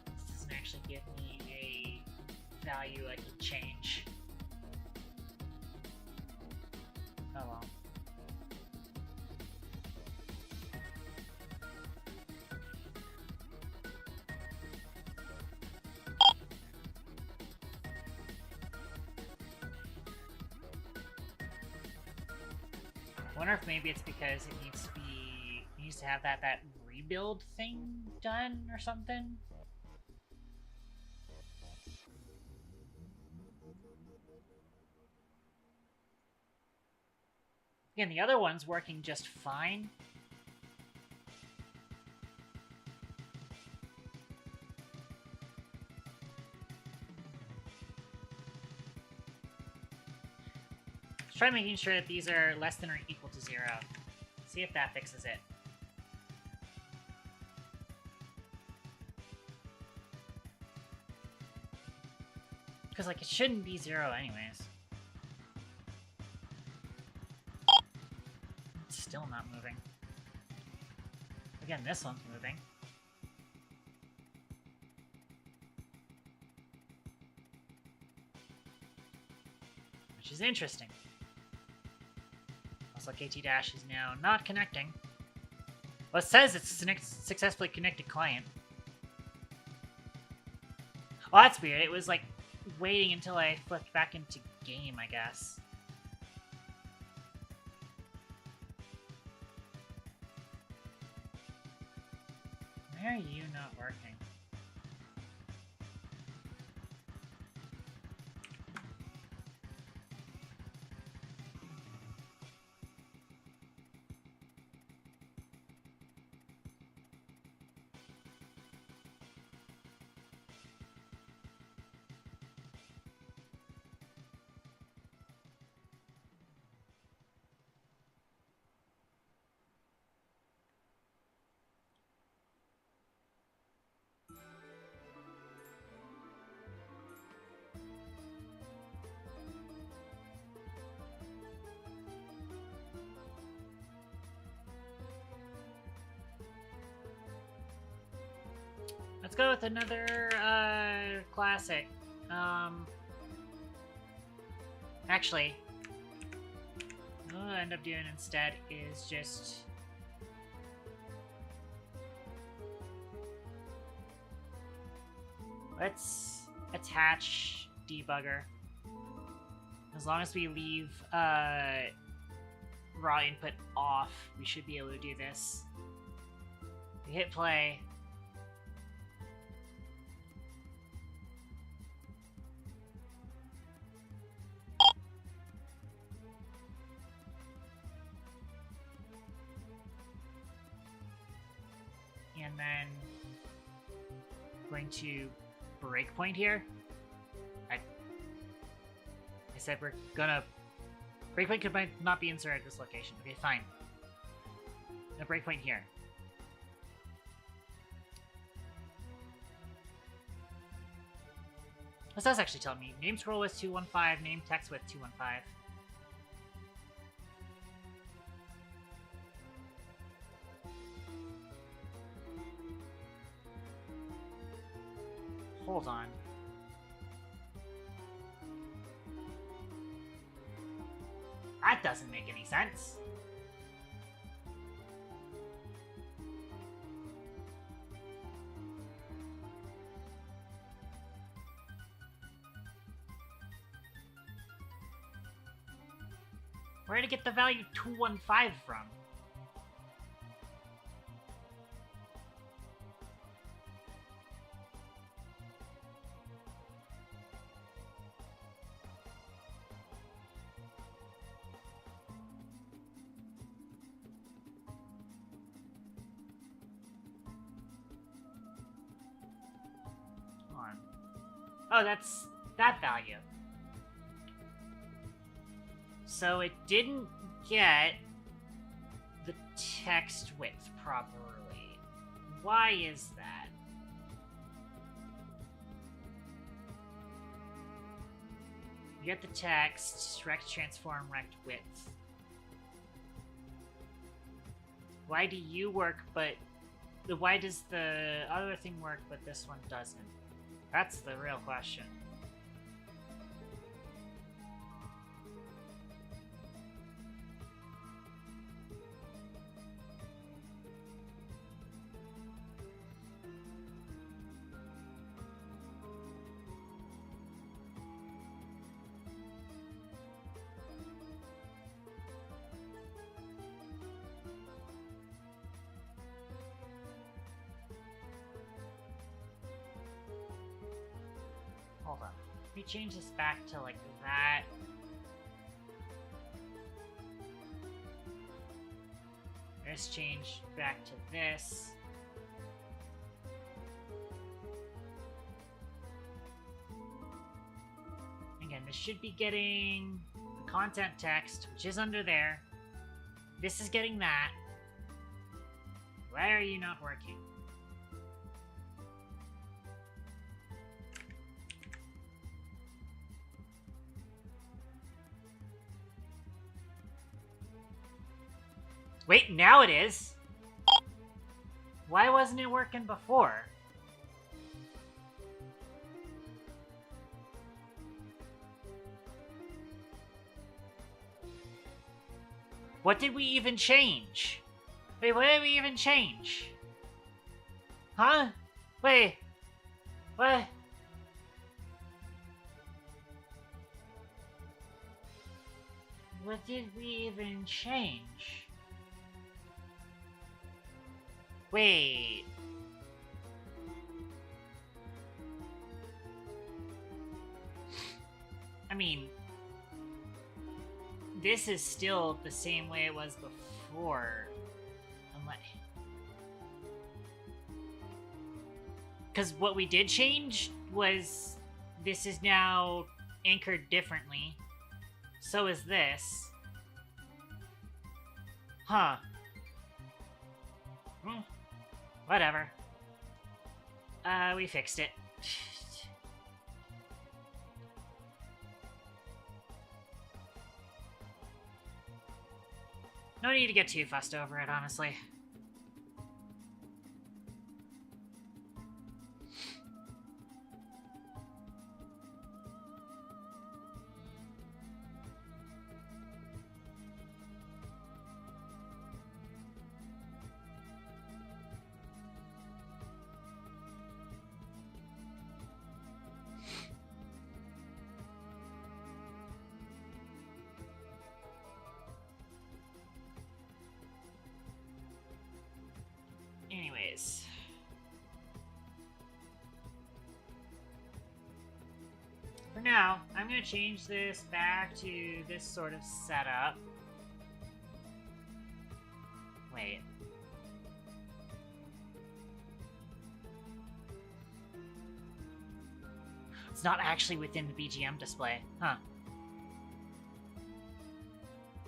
This doesn't actually give me a value I can change. Oh well. I wonder if maybe it's because it needs to have that rebuild thing done or something. Again, the other one's working just fine. Try making sure that these are less than or equal to 0. See if that fixes it. Because, like, it shouldn't be 0 anyways. It's still not moving. Again, this one's moving. Which is interesting. Also, KT- is now not connecting. Well, it says it's successfully connected client. Oh, that's weird. It was, like, waiting until I flipped back into game, I guess. Why are you not working? Let's go with another classic. Actually, what I'll end up doing instead is just let's attach debugger. As long as we leave raw input off, we should be able to do this. We hit play. and then going to breakpoint here. I said we're gonna breakpoint could not be inserted at this location. Okay, fine. No breakpoint here. This does actually tell me name scroll width 215, name text width 215. Hold on. That doesn't make any sense. Where did I get the value 215 from? Oh, that's that value. So it didn't get the text width properly. Why is that? You get the text, rect transform, rect width. Why do you work, but why does the other thing work, but this one doesn't? That's the real question. Hold on. Let me change this back to like that. Let's change back to this. Again, this should be getting the content text, which is under there. This is getting that. Why are you not working? Wait, now it is. Why wasn't it working before? What did we even change? Wait, what did we even change? Huh? Wait. What? What did we even change? Wait. I mean, this is still the same way it was before. Unless... Because what we did change was this is now anchored differently. So is this. Huh. Whatever. We fixed it. No need to get too fussed over it, honestly. Anyways. For now, I'm going to change this back to this sort of setup. Wait. It's not actually within the BGM display. Huh.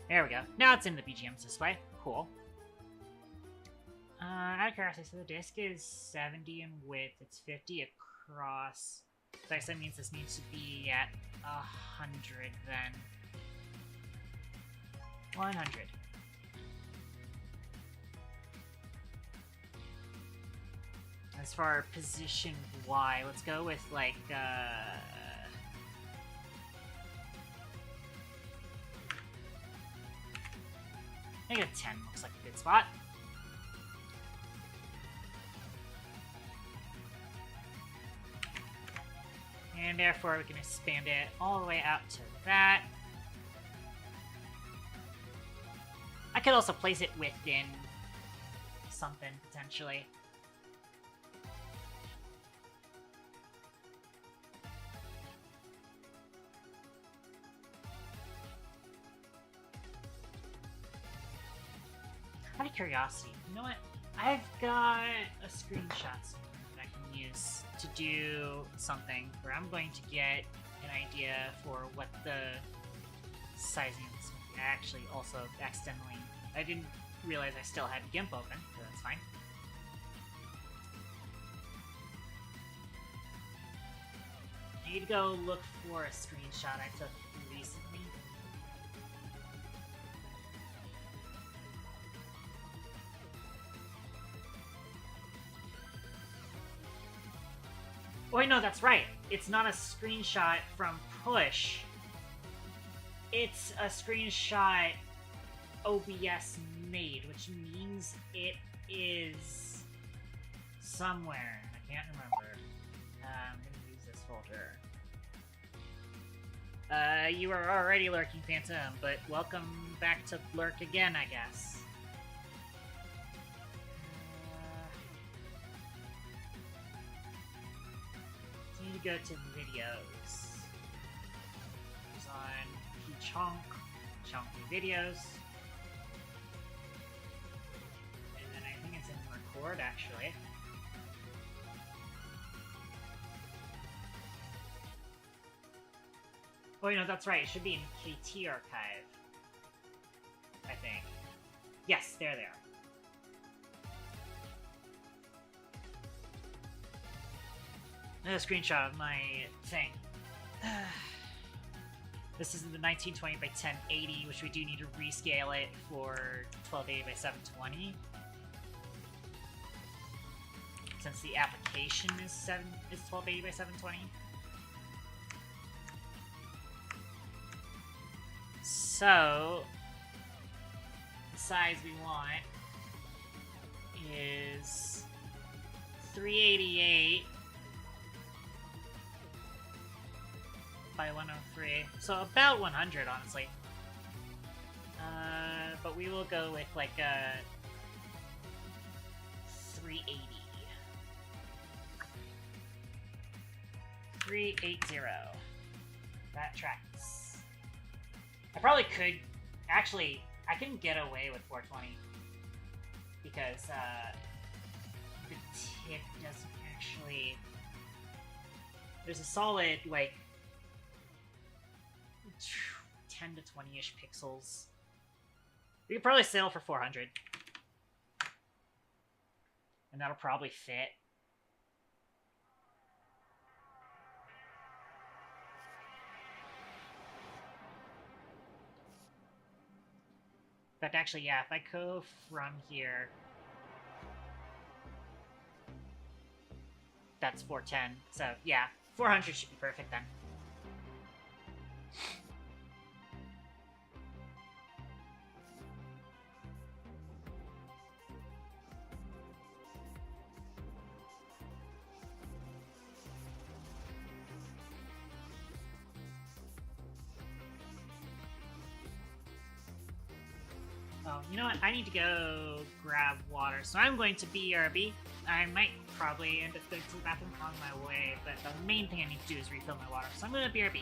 There we go. Now it's in the BGM display. Cool. Out of curiosity, so the disc is 70 in width. It's 50 across. So I guess that means this needs to be at 100 then. 100. As far as position Y, let's go with like I think a 10 looks like a good spot. And therefore we can expand it all the way out to that. I could also place it within something, potentially. Out of curiosity, you know what? I've got a screenshot that I can use to do something where I'm going to get an idea for what the sizing is. I actually also accidentally, I didn't realize I still had GIMP open, so that's fine. I need to go look for a screenshot I took recently. Oh wait, no, that's right. It's not a screenshot from Push. It's a screenshot OBS made, which means it is somewhere. I can't remember. I'm gonna use this folder. You are already lurking, Phantom, but welcome back to lurk again, I guess. So you need to go to videos. It's on Chunky videos. And then I think it's in record, actually. Oh, you know, that's right. It should be in KT archive. I think. Yes, there they are. Another screenshot of my thing. This is in the 1920 by 1080, which we do need to rescale it for 1280 by 720. Since the application is 1280 by 720. So, the size we want is 388 by 103. So about 100, honestly. But we will go with like a 380. 380. That tracks. I probably could... Actually, I can get away with 420. Because, the tip doesn't actually... There's a solid, like... 10 to 20-ish pixels. We could probably sell for 400. And that'll probably fit. But actually, yeah, if I go from here... That's 410. So, yeah, 400 should be perfect then. Oh, you know what? I need to go grab water, so I'm going to BRB. I might probably end up going to the bathroom on my way, but the main thing I need to do is refill my water, so I'm going to BRB.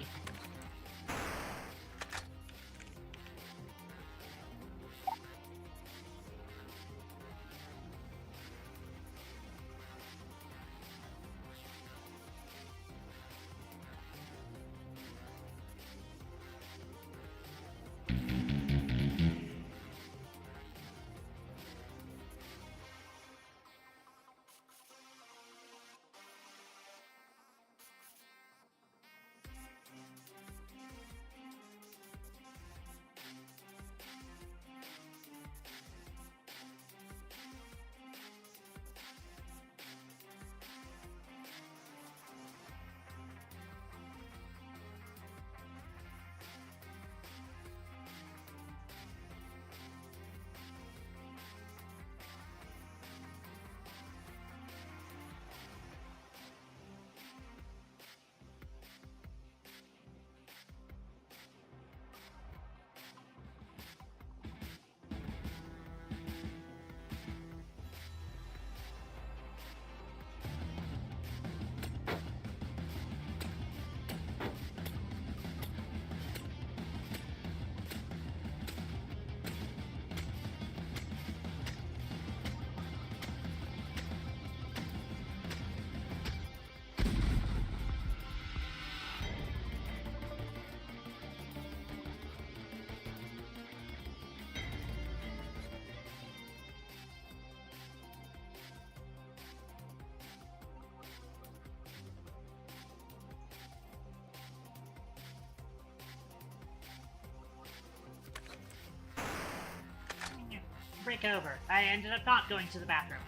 break over. I ended up not going to the bathroom.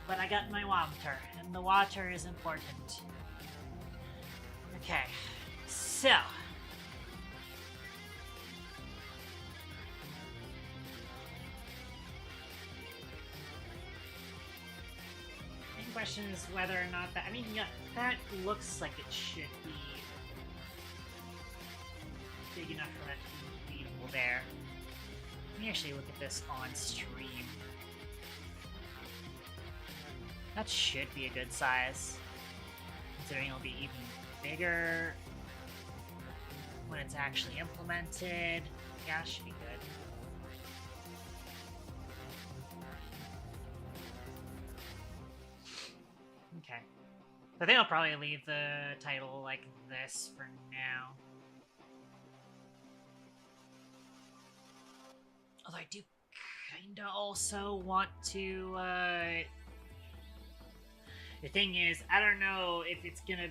But I got my water, and the water is important. Okay, so... the question is whether or not that... I mean, yeah, that looks like it should be big enough for that to be feasible there. Let me actually look at this on stream. That should be a good size, considering it'll be even bigger when it's actually implemented. Yeah, it should be good. Okay. I think I'll probably leave the title like this for now. Although I do kinda also want to, the thing is, I don't know if it's gonna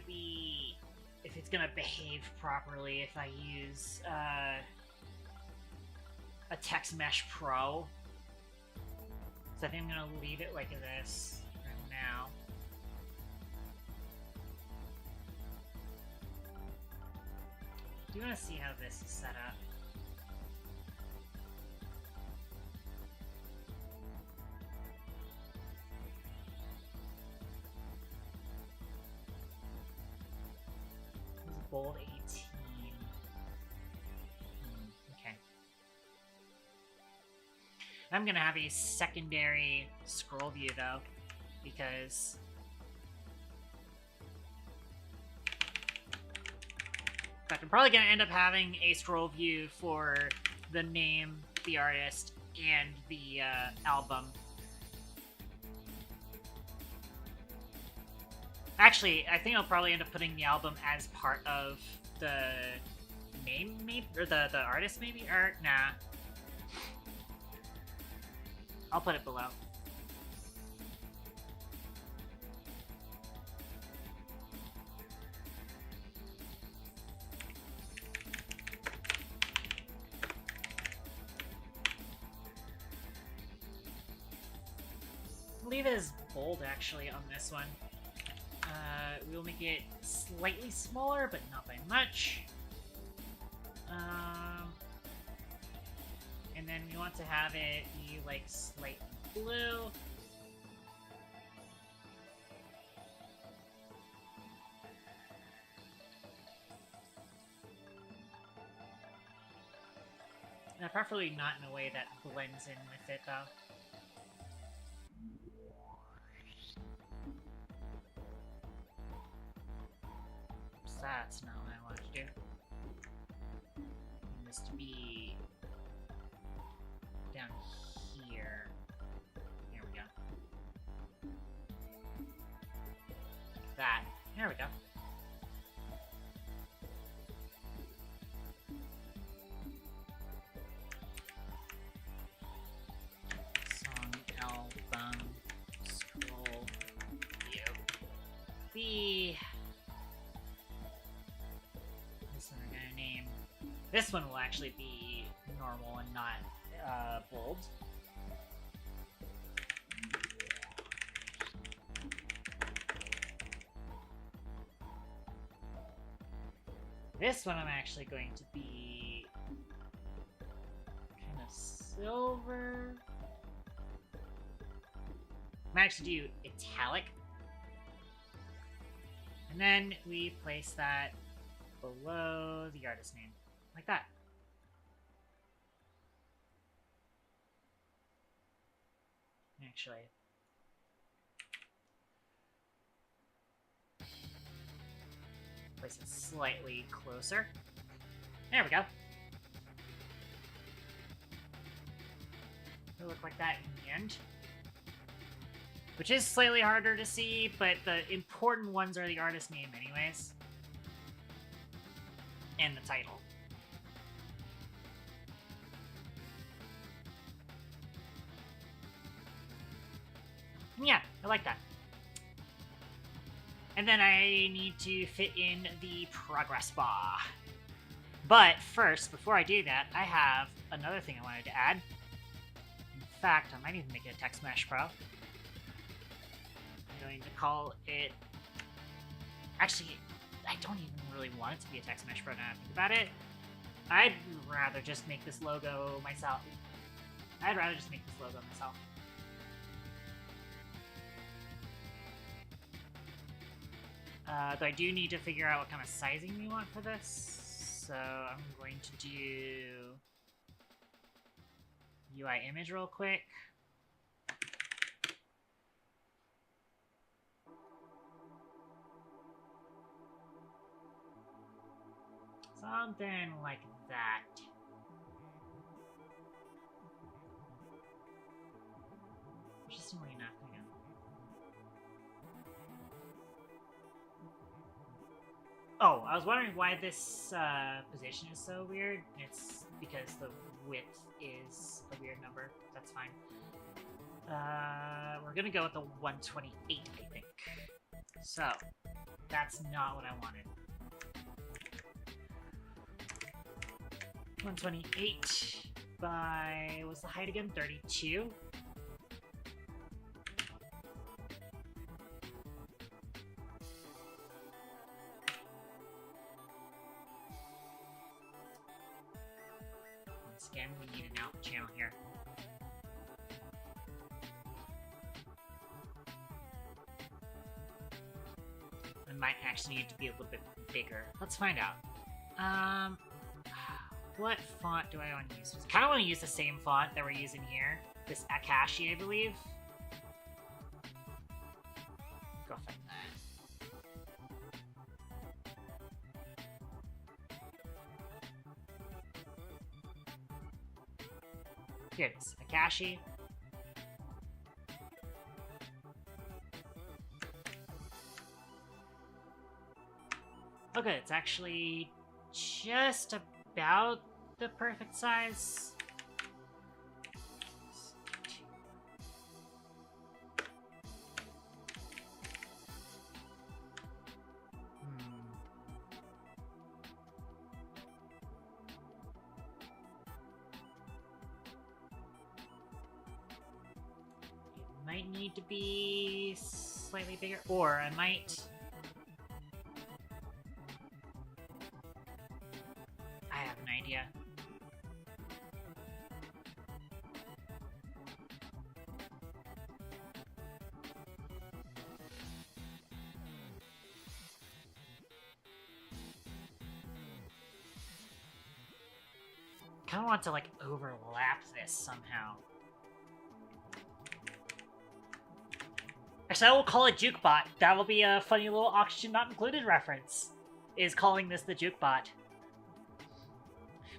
behave properly if I use, a Text Mesh Pro. So I think I'm gonna leave it like this for now. Do you want to see how this is set up? Bold 18. Okay. I'm gonna have a secondary scroll view though, because in fact, I'm probably gonna end up having a scroll view for the name, the artist, and the album. Actually, I think I'll probably end up putting the album as part of the name, maybe? Or the artist, maybe? Or, nah. I'll put it below. Leave it as bold, actually, on this one. We'll make it slightly smaller, but not by much. And then we want to have it be, like, slightly blue. Preferably not in a way that blends in with it, though. That's not what I want to do. I want this to be down here. Here we go. That. There we go. Song, album, scroll, view. This one will actually be normal and not bold. This one I'm actually going to be kind of silver. I might actually do italic. And then we place that below the artist name. Like that. Actually. Place it slightly closer. There we go. It'll look like that in the end. Which is slightly harder to see, but the important ones are the artist name anyways. And the title. Yeah, I like that. And then I need to fit in the progress bar. But first, before I do that, I have another thing I wanted to add. In fact, I might even make it a text mesh pro. I'm going to call it... Actually, I don't even really want it to be a text mesh pro now I think about it. I'd rather just make this logo myself. Though I do need to figure out what kind of sizing we want for this. So I'm going to do UI image real quick. Something like that. Interestingly enough, hang on. Oh, I was wondering why this position is so weird. It's because the width is a weird number. That's fine. We're gonna go with the 128, I think. So, that's not what I wanted. 128 by, what's the height again? 32? Once again, we need an out channel here. It might actually need to be a little bit bigger. Let's find out. What font do I want to use? I kind of want to use the same font that we're using here. This Akashi, I believe. Go find that. Here it is. Akashi. Okay, it's actually just about the perfect size. It might need to be slightly bigger, or I might... I have an idea. Kind of want to, like, overlap this somehow. Actually, I will call it Jukebot. That will be a funny little Oxygen Not Included reference, is calling this the Jukebot.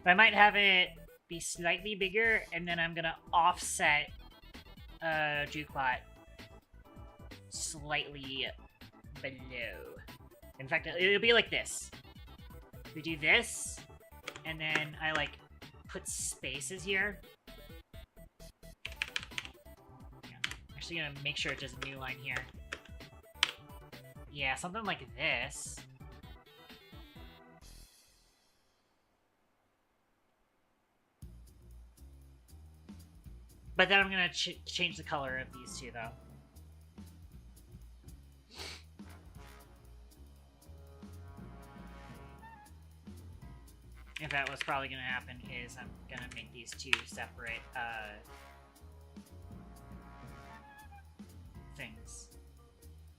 But I might have it be slightly bigger, and then I'm gonna offset Jukebot slightly below. In fact, it'll be like this. We do this, and then I, like, put spaces here. Yeah, actually gonna make sure it's just a new line here. Yeah, something like this. But then I'm gonna change the color of these two, though. In fact, what's probably gonna happen is I'm gonna make these two separate, things.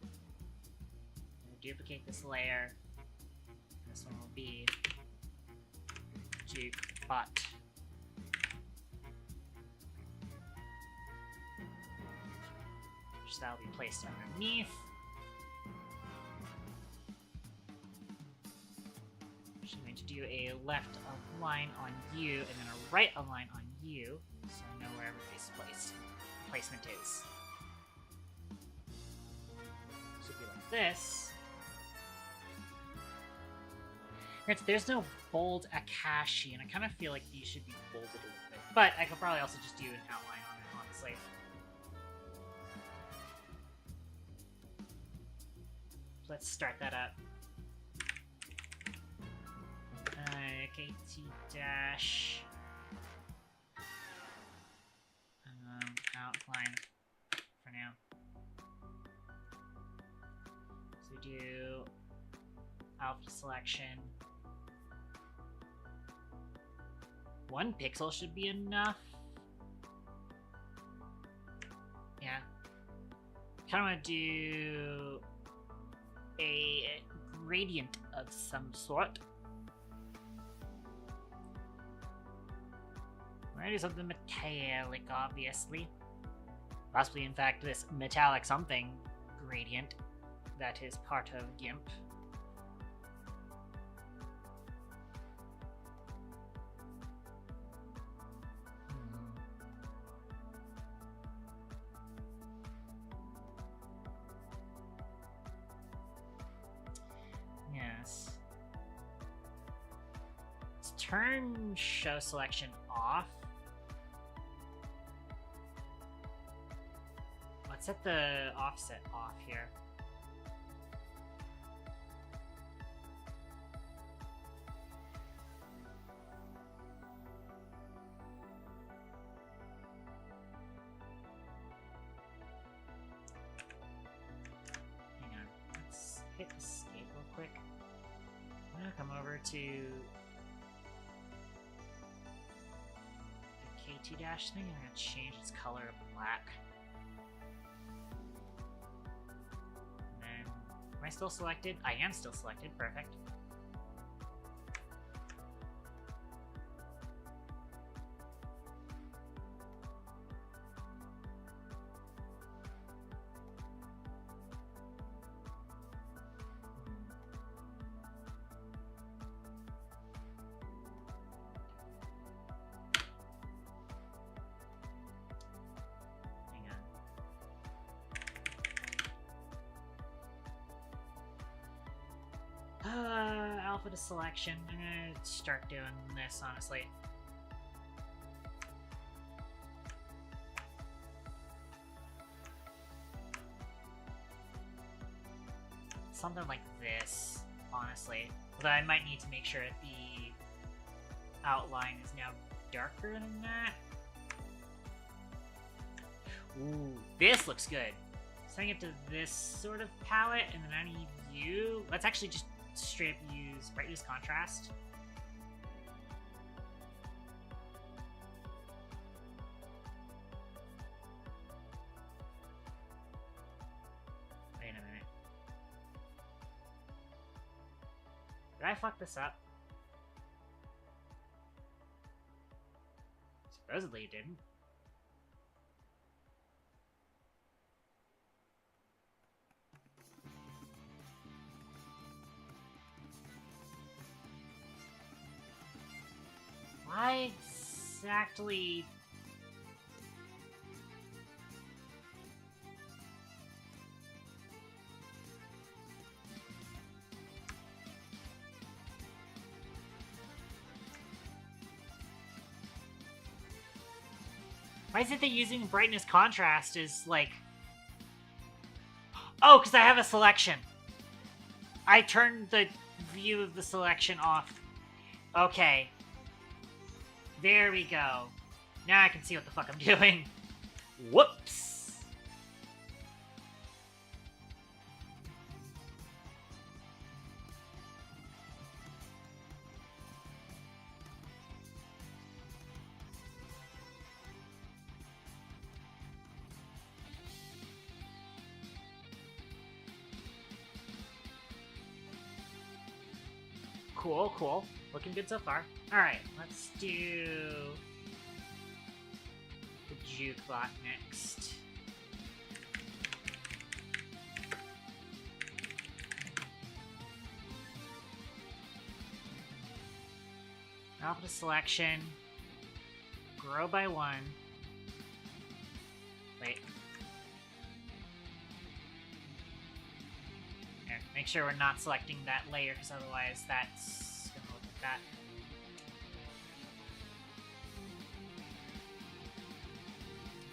I'm gonna duplicate this layer. This one will be Jukebot. So that'll be placed underneath. I'm going to do a left align on you and then a right align on you, so I know where everybody's placement is. So it'll be like this. There's no bold Akashi, and I kind of feel like these should be bolded a little bit. But I could probably also just do an outline on it, honestly. Let's start that up. KT dash outline for now. So we do alpha selection. 1 pixel should be enough. Yeah. Kind of want to do a gradient of some sort. We're gonna do something metallic, obviously. Possibly, in fact, this metallic something gradient that is part of GIMP. Yes. Let's turn show selection off. Let's set the offset off here. Hang on. Let's hit escape real quick. I'm gonna come over to the KT dash thing. I'm gonna change its color to black. Am I still selected? I am still selected. Perfect. Alpha to selection. I'm gonna start doing this, honestly. Something like this, honestly. Although I might need to make sure that the outline is now darker than that. Ooh, this looks good. Setting it to this sort of palette, and then I need you. Let's actually just straight up use brightness contrast. Wait a minute. Did I fuck this up? Supposedly it didn't. Why exactly? Why is it that using brightness contrast is like... Oh, because I have a selection. I turned the view of the selection off. Okay. There we go. Now I can see what the fuck I'm doing. Whoops! Cool, cool. Looking good so far. Alright, let's do the jukebot next. Alpha selection. Grow by 1. Wait. Here, make sure we're not selecting that layer, because otherwise that's gonna look like that.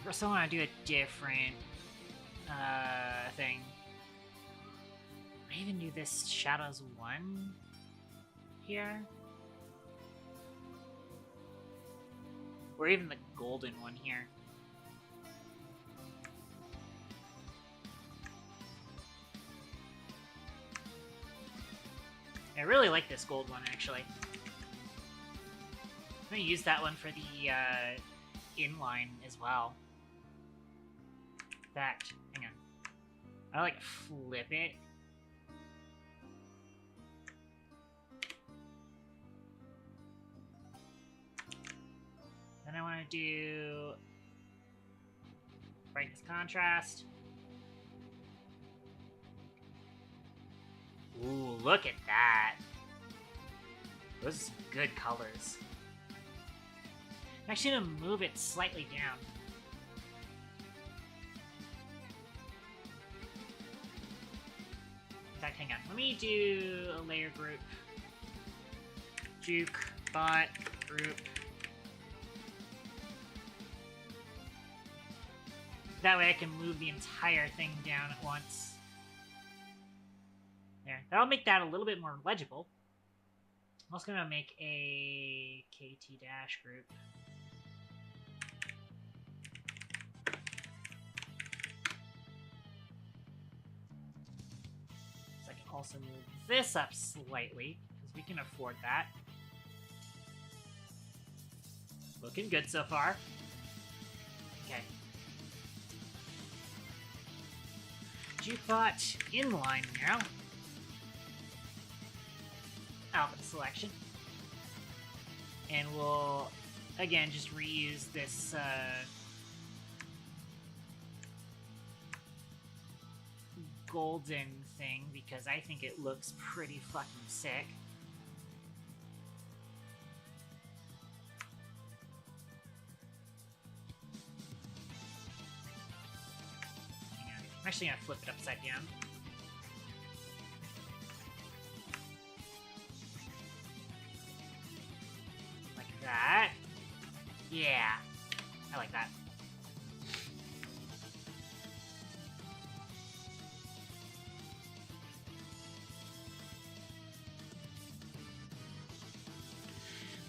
I also want to do a different thing. I even do this shadows 1 here. Or even the golden one here. I really like this gold one, actually. I'm gonna use that one for the inline as well. That, hang on. I like flip it. Then I want to do brightness contrast. Ooh, look at that. Those are some good colors. I'm actually going to move it slightly down. In fact, hang on. Let me do a layer group. Juke, bot, group. That way I can move the entire thing down at once. There. That'll make that a little bit more legible. I'm also going to make a KT dash group. So I can also move this up slightly, because we can afford that. Looking good so far. Okay. Jukebot inline now. Alpha selection. And we'll, again, just reuse this golden thing because I think it looks pretty fucking sick. Hang on. I'm actually gonna flip it upside down. That. Yeah. I like that.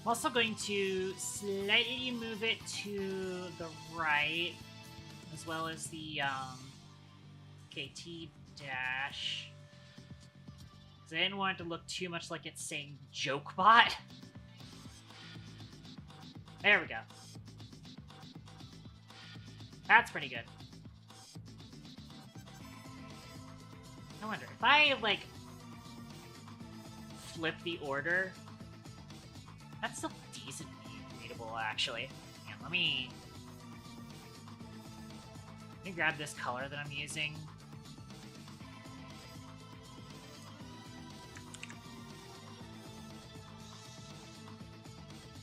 I'm also going to slightly move it to the right, as well as the KT dash. So I didn't want it to look too much like it's saying Jokebot. There we go. That's pretty good. I wonder, if I, like, flip the order, that's still decently readable, actually. Yeah, let me grab this color that I'm using.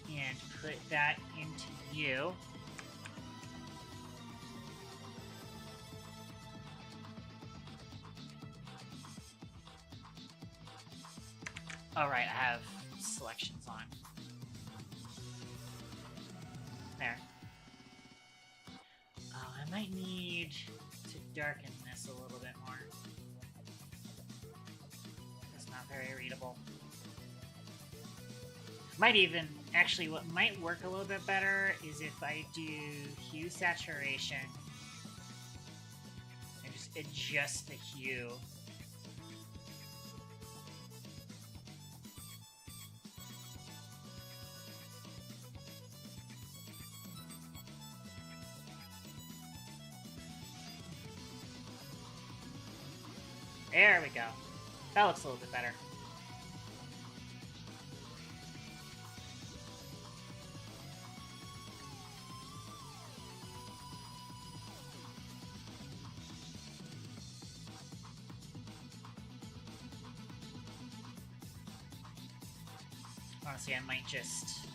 And put that into you. Alright, I have selections on. There. Oh, I might need to darken this a little bit more. It's not very readable. Might even, actually, what might work a little bit better is if I do hue saturation and just adjust the hue. There we go. That looks a little bit better. Honestly, I might just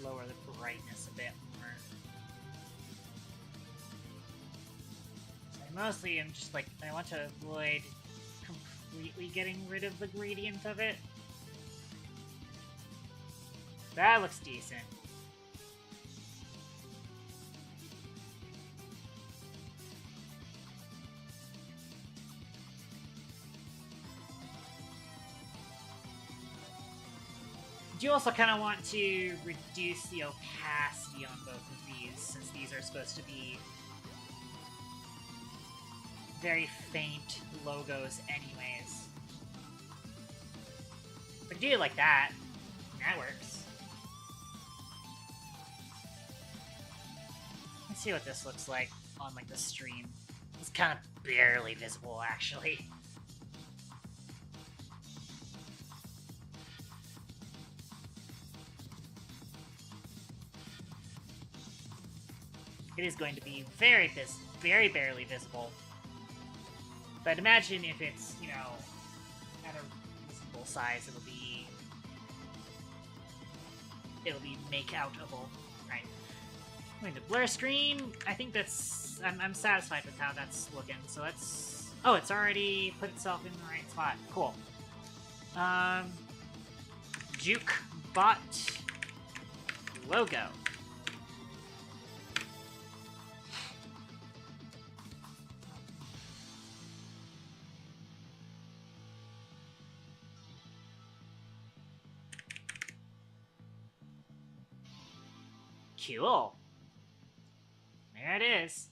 lower the brightness a bit more. So I mostly am just like, I want to avoid completely getting rid of the gradient of it. That looks decent. do also kind of want to reduce the opacity on both of these, since these are supposed to be very faint logos anyways. If I do it like that, that works. Let's see what this looks like on like the stream. It's kind of barely visible, actually. It is going to be very barely visible. But imagine if it's, you know, at a reasonable size, it'll be make-outable, right? I'm going to blur screen. I think that's... I'm satisfied with how that's looking, so let's... Oh, it's already put itself in the right spot. Cool. Juke bot logo. Cool. There it is.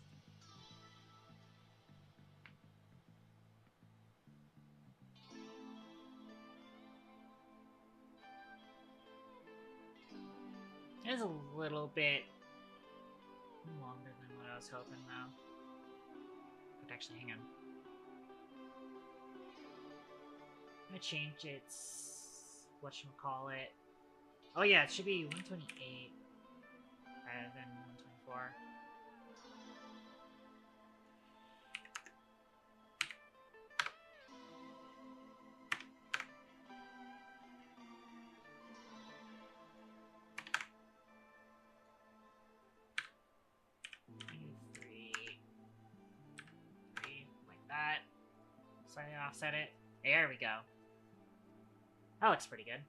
It is a little bit longer than what I was hoping, though. But actually, hang on. I'm gonna change its whatchamacallit. Oh yeah, it should be 128 rather than 124. Three, like that. Slightly offset it. There we go. That looks pretty good.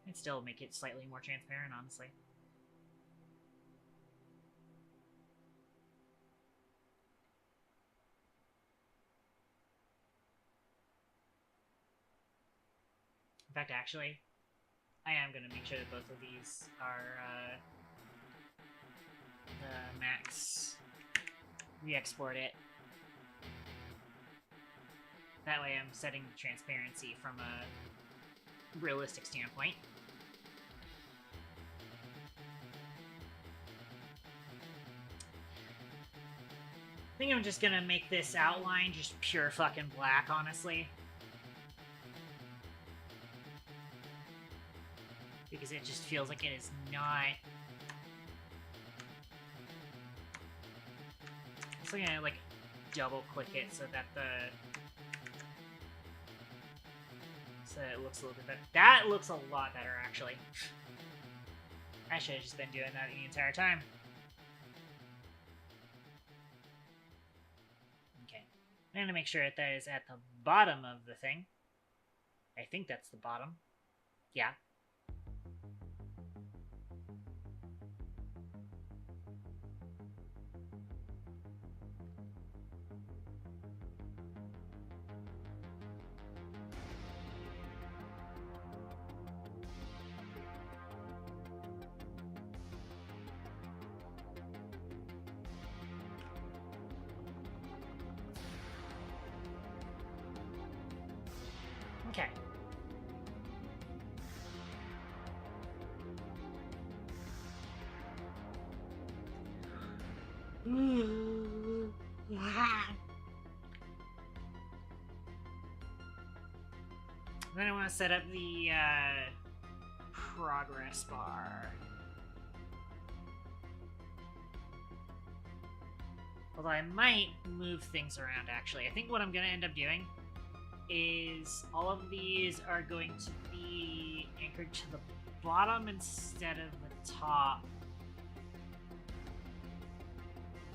I'd still make it slightly more transparent, honestly. In fact, actually, I am going to make sure that both of these are the max. Re-export it. That way I'm setting the transparency from a realistic standpoint. I think I'm just gonna make this outline just pure fucking black, honestly. Because it just feels like it is not... So I'm gonna, like, double-click it so that so it looks a little bit better. That looks a lot better, actually. I should have just been doing that the entire time. Okay. I'm gonna make sure that is at the bottom of the thing. I think that's the bottom. Yeah. Okay. Then I want to set up the progress bar. Although I might move things around, actually. I think what I'm going to end up doing is all of these are going to be anchored to the bottom instead of the top.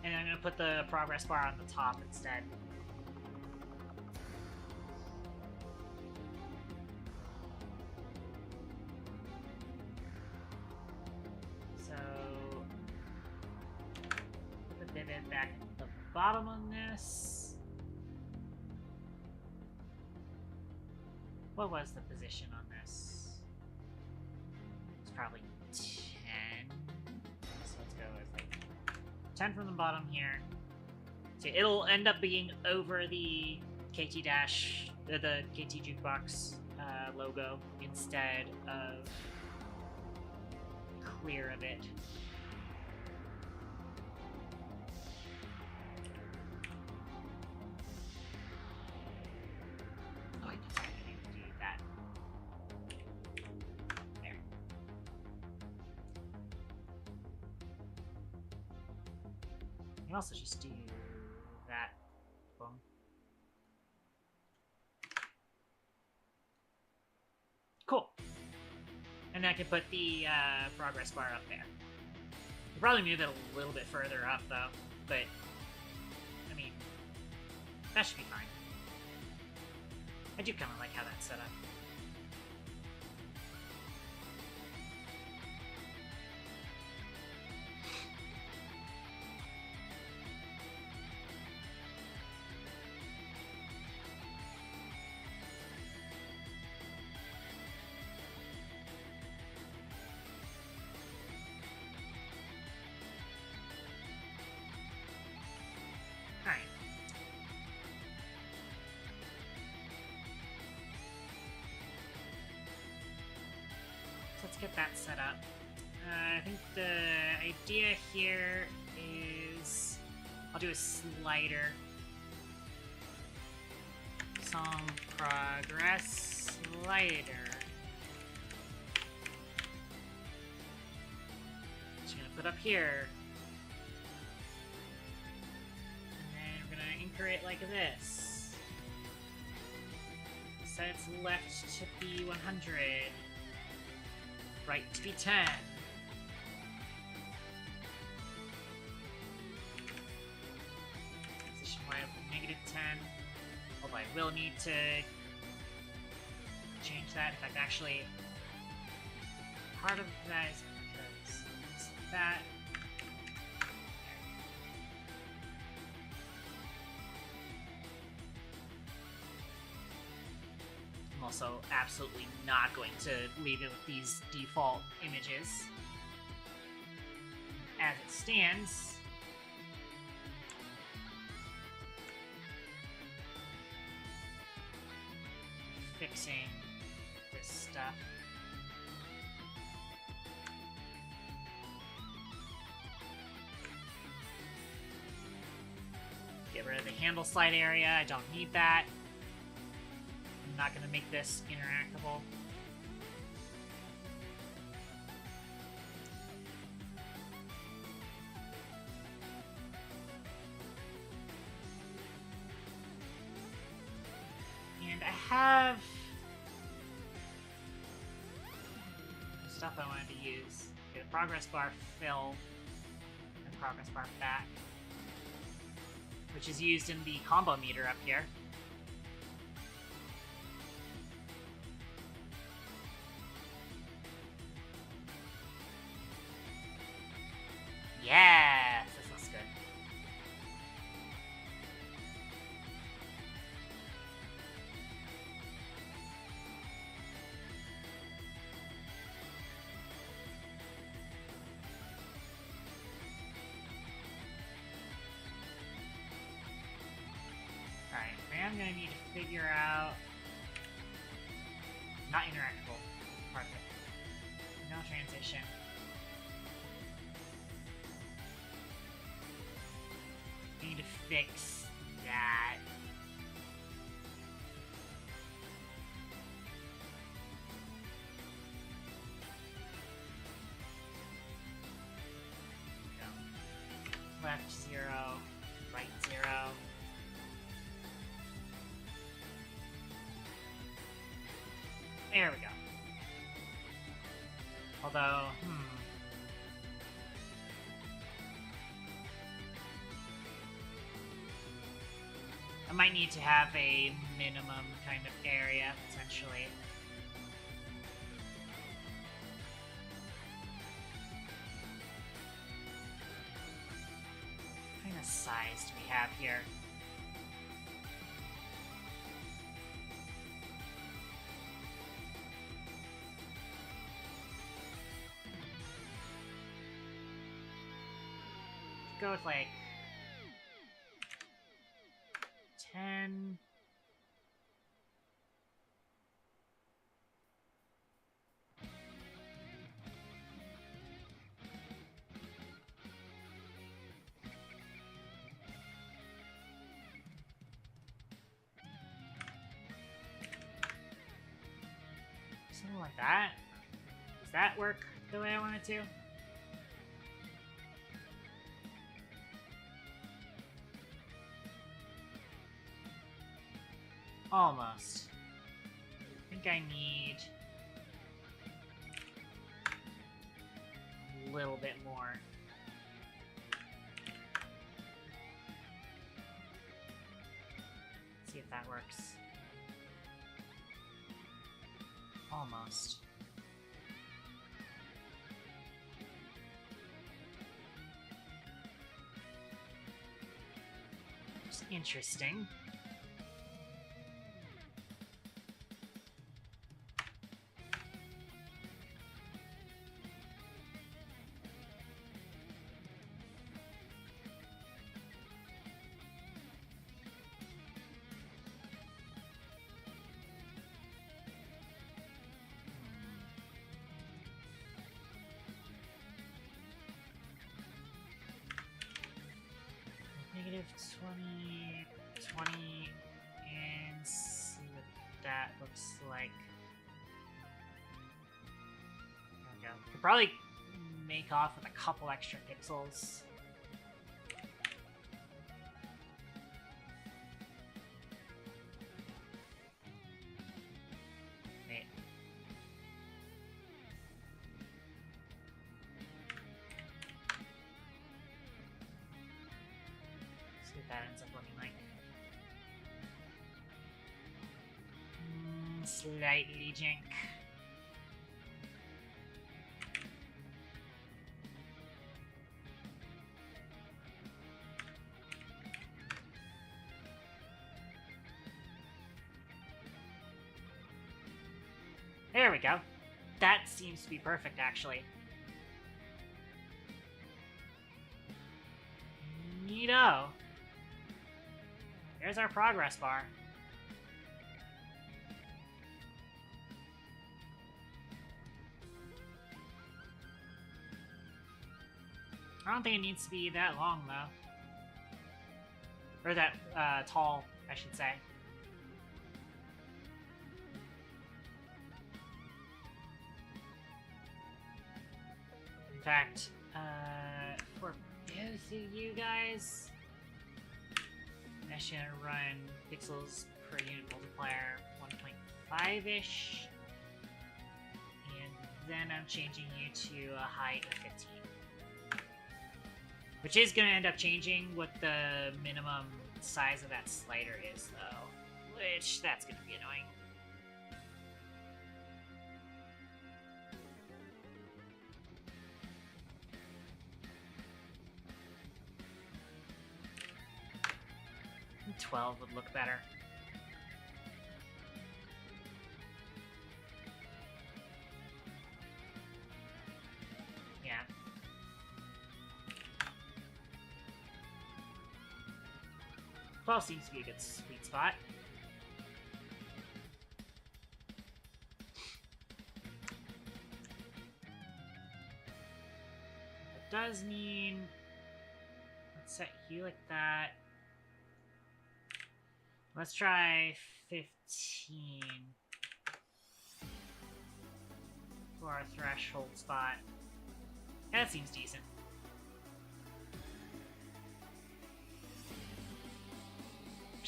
And I'm going to put the progress bar on the top instead. So, put the pivot back at the bottom on this. What was the position on this? It's probably 10. So let's go with like 10 from the bottom here. So it'll end up being over the KT dash, the KT jukebox logo instead of clear of it. Oh, I need to do that. There. You can also just do that. Boom. Cool. And I can put the progress bar up there. I'll probably move it a little bit further up, though. But, I mean, that should be fine. I do kind of like how that's set up. Alright. So let's get that set up. I think the idea here is I'll do a slider. Song progress slider. Just gonna put up here. Anchor it like this. Set its left to be 100. Right to be 10. Position Y of -10. Although I will need to change that. In fact, actually, part of that is because it's that. I'm also absolutely not going to leave it with these default images. As it stands, fixing this stuff. Get rid of the handle slide area, I don't need that. I'm not going to make this interactable. And I have stuff I wanted to use. Okay, the progress bar fill and progress bar back, which is used in the combo meter up here. Yes, this looks good. Alright, I'm gonna need to figure out... Not interactable. Part of it. No transition. I need to fix that. Go. Left 0, right 0. There we go. Although, I might need to have a minimum kind of area, potentially. What kind of size do we have here? go with like 10. Something like that. Does that work the way I want it to? Almost. I think I need a little bit more. See if that works. Almost. It's interesting. Negative 20, 20, and see what that looks like. There we go. Could probably make off with a couple extra pixels. Wait. See what that ends up looking like. Slightly jank. There we go. That seems to be perfect, actually. Neato. There's our progress bar. I don't think it needs to be that long, though. Or that, tall, I should say. In fact, for both of you guys, I'm actually gonna run pixels per unit multiplier 1.5-ish. And then I'm changing you to a height of 15. Which is going to end up changing what the minimum size of that slider is, though. Which, that's going to be annoying. I think 12 would look better. Yeah. 12 seems to be a good sweet spot. That does mean... Let's set you like that. Let's try 15 for our threshold spot. That seems decent.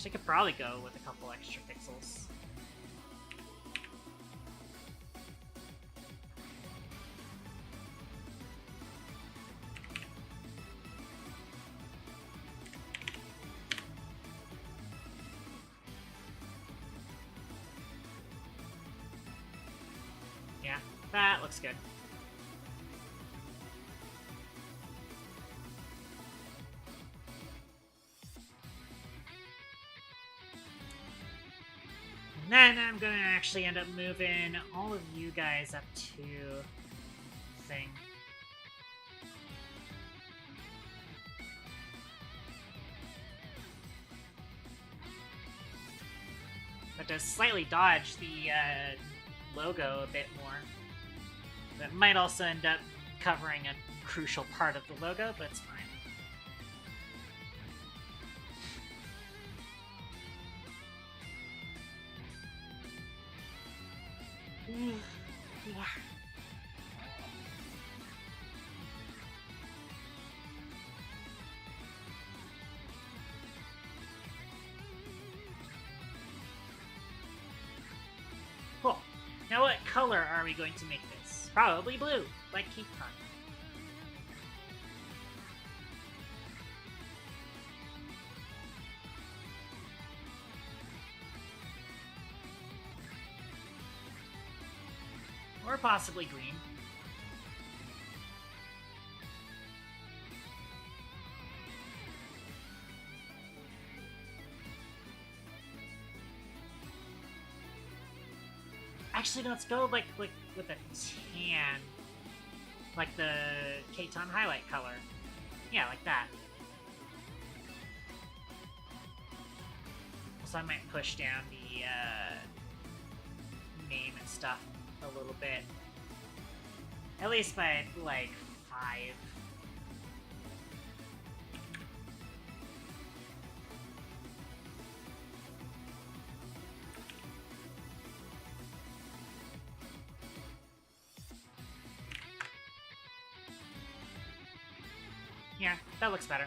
I could probably go with a couple extra pixels. Yeah, that looks good. And then I'm gonna actually end up moving all of you guys up to thing. That does slightly dodge the logo a bit more. That might also end up covering a crucial part of the logo, but it's fine. Yeah. Cool. Now what color are we going to make this? Probably blue, like Kbity. Or possibly green. Actually, no, let's go like with a tan, like the Kbity highlight color. Yeah, like that. So I might push down the name and stuff a little bit. At least by like 5. Yeah, that looks better.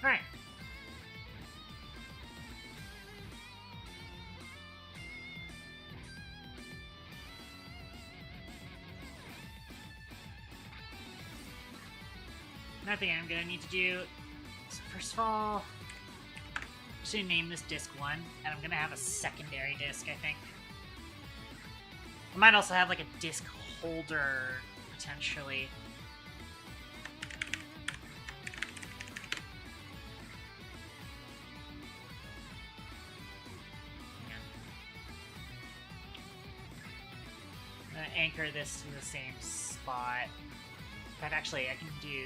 Alright. Another thing I'm gonna need to do is, first of all, I'm just gonna name this disc 1, and I'm gonna have a secondary disc, I think. I might also have like a disc holder, potentially. I'm gonna anchor this to the same spot. In fact, actually, I can do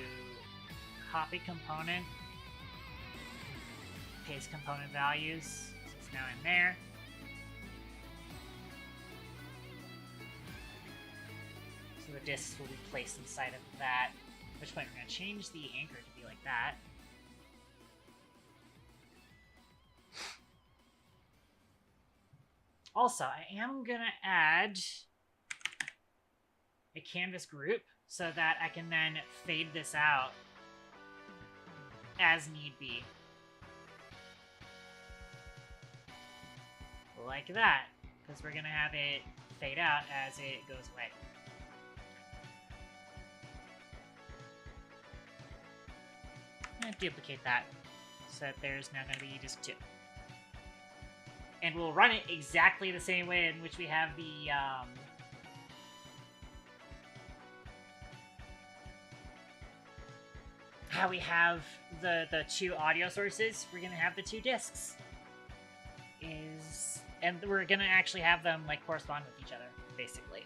copy component, paste component values, so it's now in there. So the discs will be placed inside of that, at which point we're going to change the anchor to be like that. Also, I am going to add a canvas group so that I can then fade this out as need be. Like that, because we're going to have it fade out as it goes away. I'm going to duplicate that so that there's now going to be just 2. And we'll run it exactly the same way in which we have the how we have the 2 audio sources. We're gonna have the 2 discs. And we're gonna actually have them like correspond with each other, basically.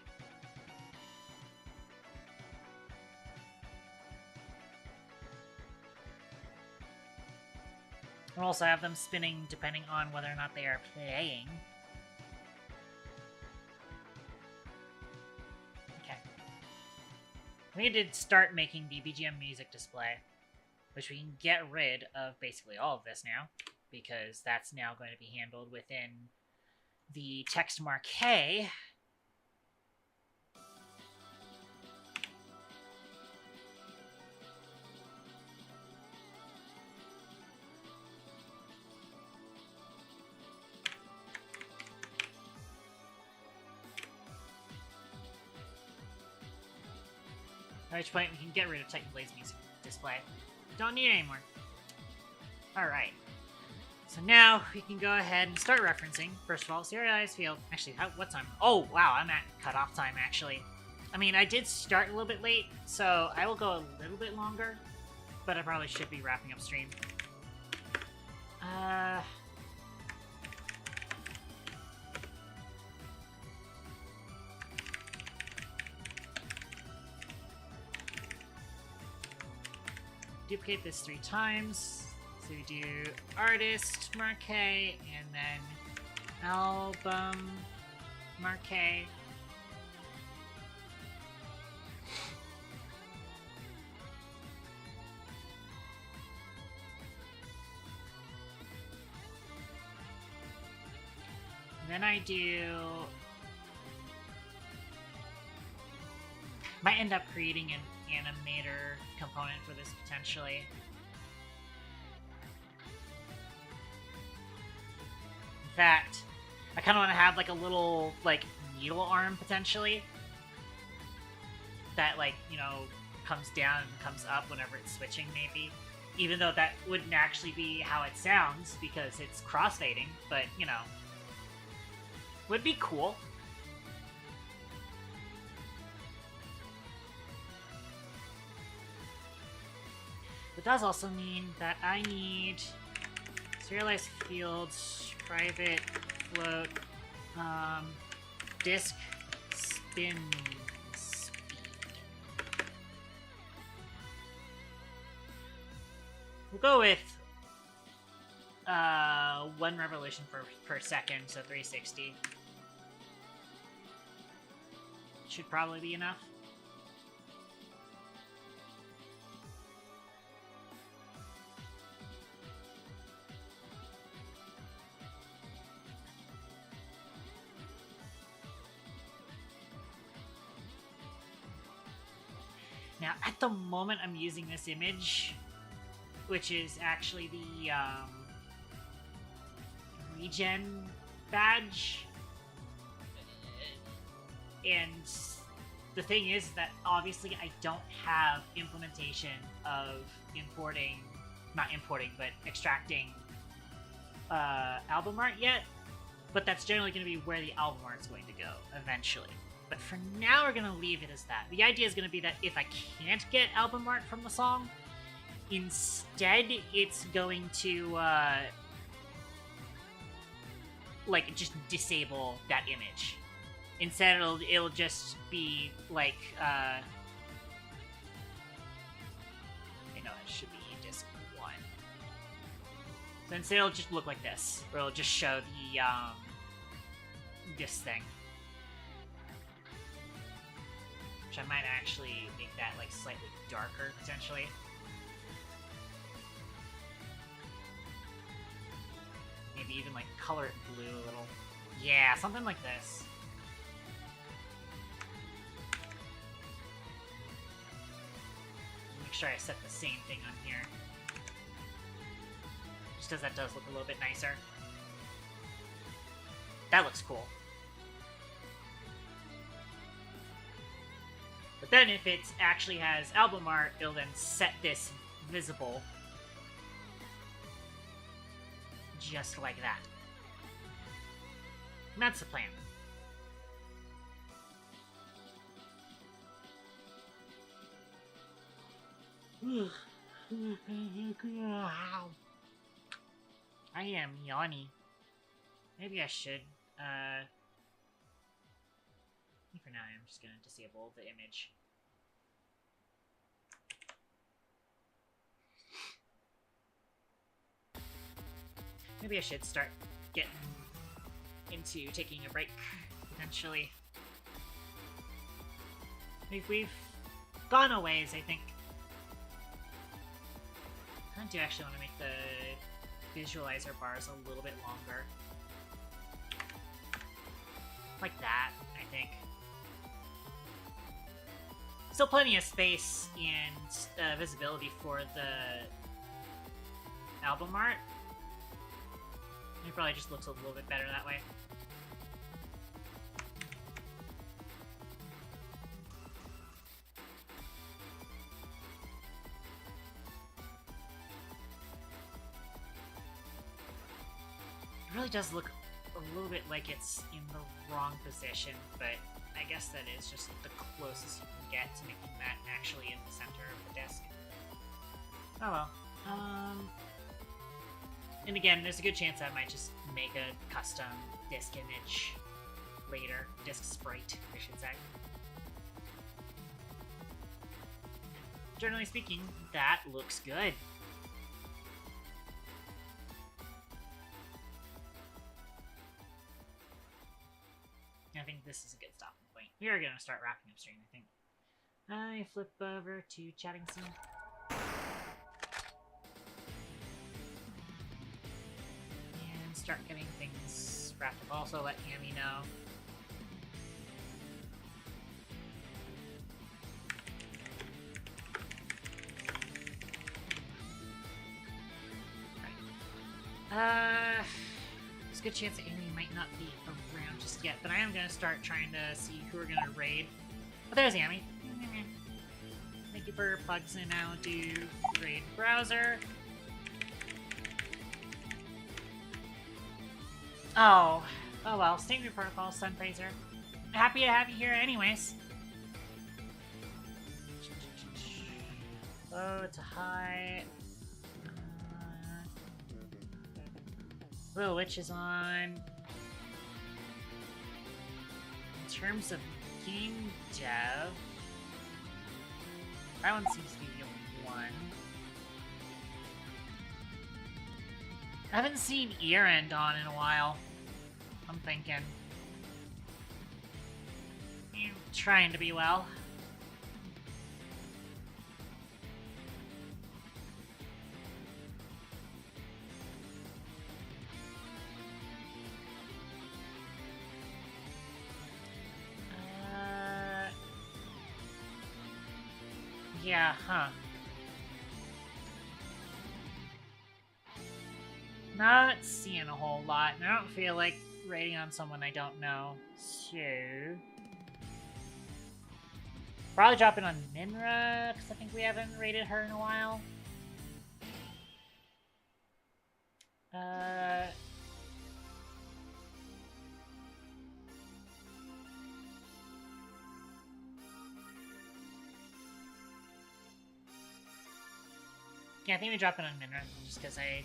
We'll also have them spinning depending on whether or not they are playing. Okay. We need to start making the BGM music display, which we can get rid of basically all of this now, because that's now going to be handled within the text marquee. At which point we can get rid of Titan Blade's music display. Don't need it anymore. Alright. So now we can go ahead and start referencing. First of all, serialized field. Actually, what time? Oh, wow, I'm at cutoff time, actually. I mean, I did start a little bit late, so I will go a little bit longer, but I probably should be wrapping up stream. Duplicate this 3 times. So we do artist, marquee, and then album, marquee. Then I do... Might end up creating an animator component for this, potentially. In fact, I kind of want to have, like, a little, like, needle arm, potentially. That, like, you know, comes down and comes up whenever it's switching, maybe. Even though that wouldn't actually be how it sounds, because it's crossfading, but, you know... Would be cool. It does also mean that I need serialized fields, private float, disk spin speed. We'll go with 1 revolution per second, so 360. Should probably be enough. Now, at the moment, I'm using this image, which is actually the regen badge. And the thing is that obviously I don't have implementation of extracting album art yet, but that's generally going to be where the album art's going to go eventually. But for now, we're going to leave it as that. The idea is going to be that if I can't get album art from the song, instead it's going to like just disable that image. Instead, it'll just be like, you know, it should be disc 1. So instead, it'll just look like this, where it'll just show the, this thing. Which I might actually make that, like, slightly darker, potentially. Maybe even, like, color it blue a little. Yeah, something like this. Make sure I set the same thing on here. Just as that does look a little bit nicer. That looks cool. But then if it actually has album art, it'll then set this visible. Just like that. And that's the plan. I am yawny. Maybe I should, for now, I'm just gonna disable the image. Maybe I should start getting into taking a break, potentially. We've gone a ways, I think. I do actually want to make the visualizer bars a little bit longer. Like that, I think. Still plenty of space and visibility for the album art. It probably just looks a little bit better that way. It really does look a little bit like it's in the wrong position, but I guess that is just the closest you can get to making that actually in the center of the disk. Oh well. And again, there's a good chance I might just make a custom disk image later. Disk sprite, I should say. Generally speaking, that looks good. I think this is a good stopping point. We are going to start wrapping up stream, I think. I flip over to chatting scene. And start getting things wrapped up. Also let Amy know. There's a good chance that Amy might not be around just yet, but I am going to start trying to see who we're going to raid. Oh, there's Amy. Thank you for plugs in now to raid browser. Oh well, Statement Protocol, Sunpraiser. Happy to have you here anyways. Oh, it's a high. Little Witch is on. In terms of game dev, that one seems to be the only one. I haven't seen Ear End on in a while. I'm thinking. I'm trying to be well. Yeah, huh. Not seeing a whole lot, and I don't feel like raiding on someone I don't know, so... Probably drop it on Minra, because I think we haven't raided her in a while. Yeah, I think we drop it on Minra, just because I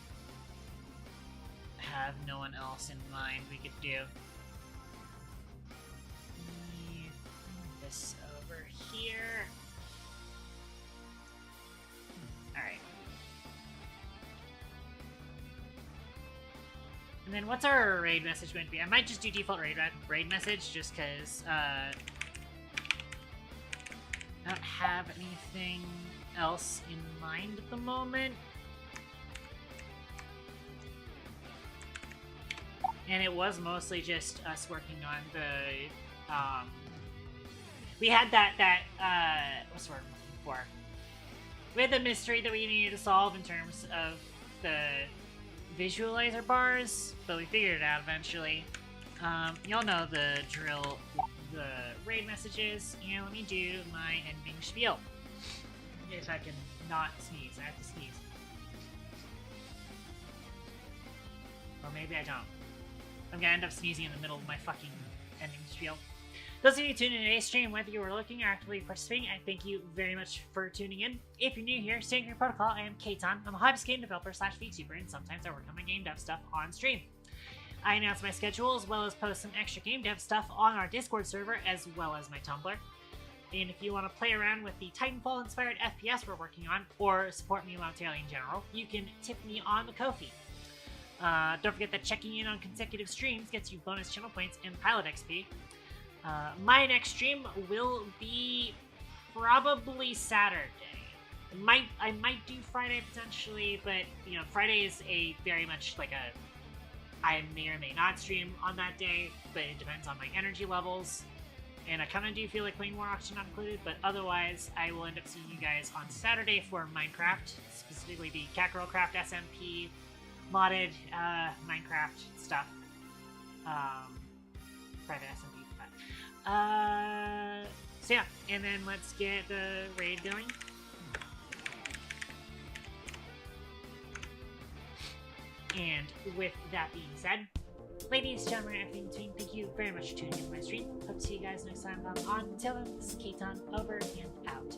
have no one else in mind we could do. Move this over here. Alright. And then what's our raid message going to be? I might just do default raid message, just because I don't have anything else in mind at the moment. And it was mostly just us working on the, we had that, what's the word I'm looking for? We had the mystery that we needed to solve in terms of the visualizer bars, but we figured it out eventually. Y'all know the drill, the raid messages, and let me do my ending spiel. If I can not sneeze. I have to sneeze. Or maybe I don't. I'm gonna end up sneezing in the middle of my fucking ending spiel. Those of you tuning in today's stream, whether you were looking or actively participating, I thank you very much for tuning in. If you're new here, Statement Protocol, I am Kton. I'm a hobbyist game developer / VTuber, and sometimes I work on my game dev stuff on stream. I announce my schedule as well as post some extra game dev stuff on our Discord server as well as my Tumblr. And if you want to play around with the Titanfall-inspired FPS we're working on, or support me monetarily in general, you can tip me on the Ko-fi. Don't forget that checking in on consecutive streams gets you bonus channel points and pilot XP. My next stream will be probably Saturday. I might do Friday potentially, but you know, Friday is a very much like a I may or may not stream on that day, but it depends on my energy levels. And I kind of do feel like playing more Auction Not Included, but otherwise, I will end up seeing you guys on Saturday for Minecraft, specifically the Kakarotcraft SMP modded Minecraft stuff. Private SMP for that. So yeah, and then let's get the raid going. And with that being said, Ladies, gentlemen, everything in between, thank you very much for tuning in to my stream. Hope to see you guys next time I'm on. Until then, this is Keaton, over and out.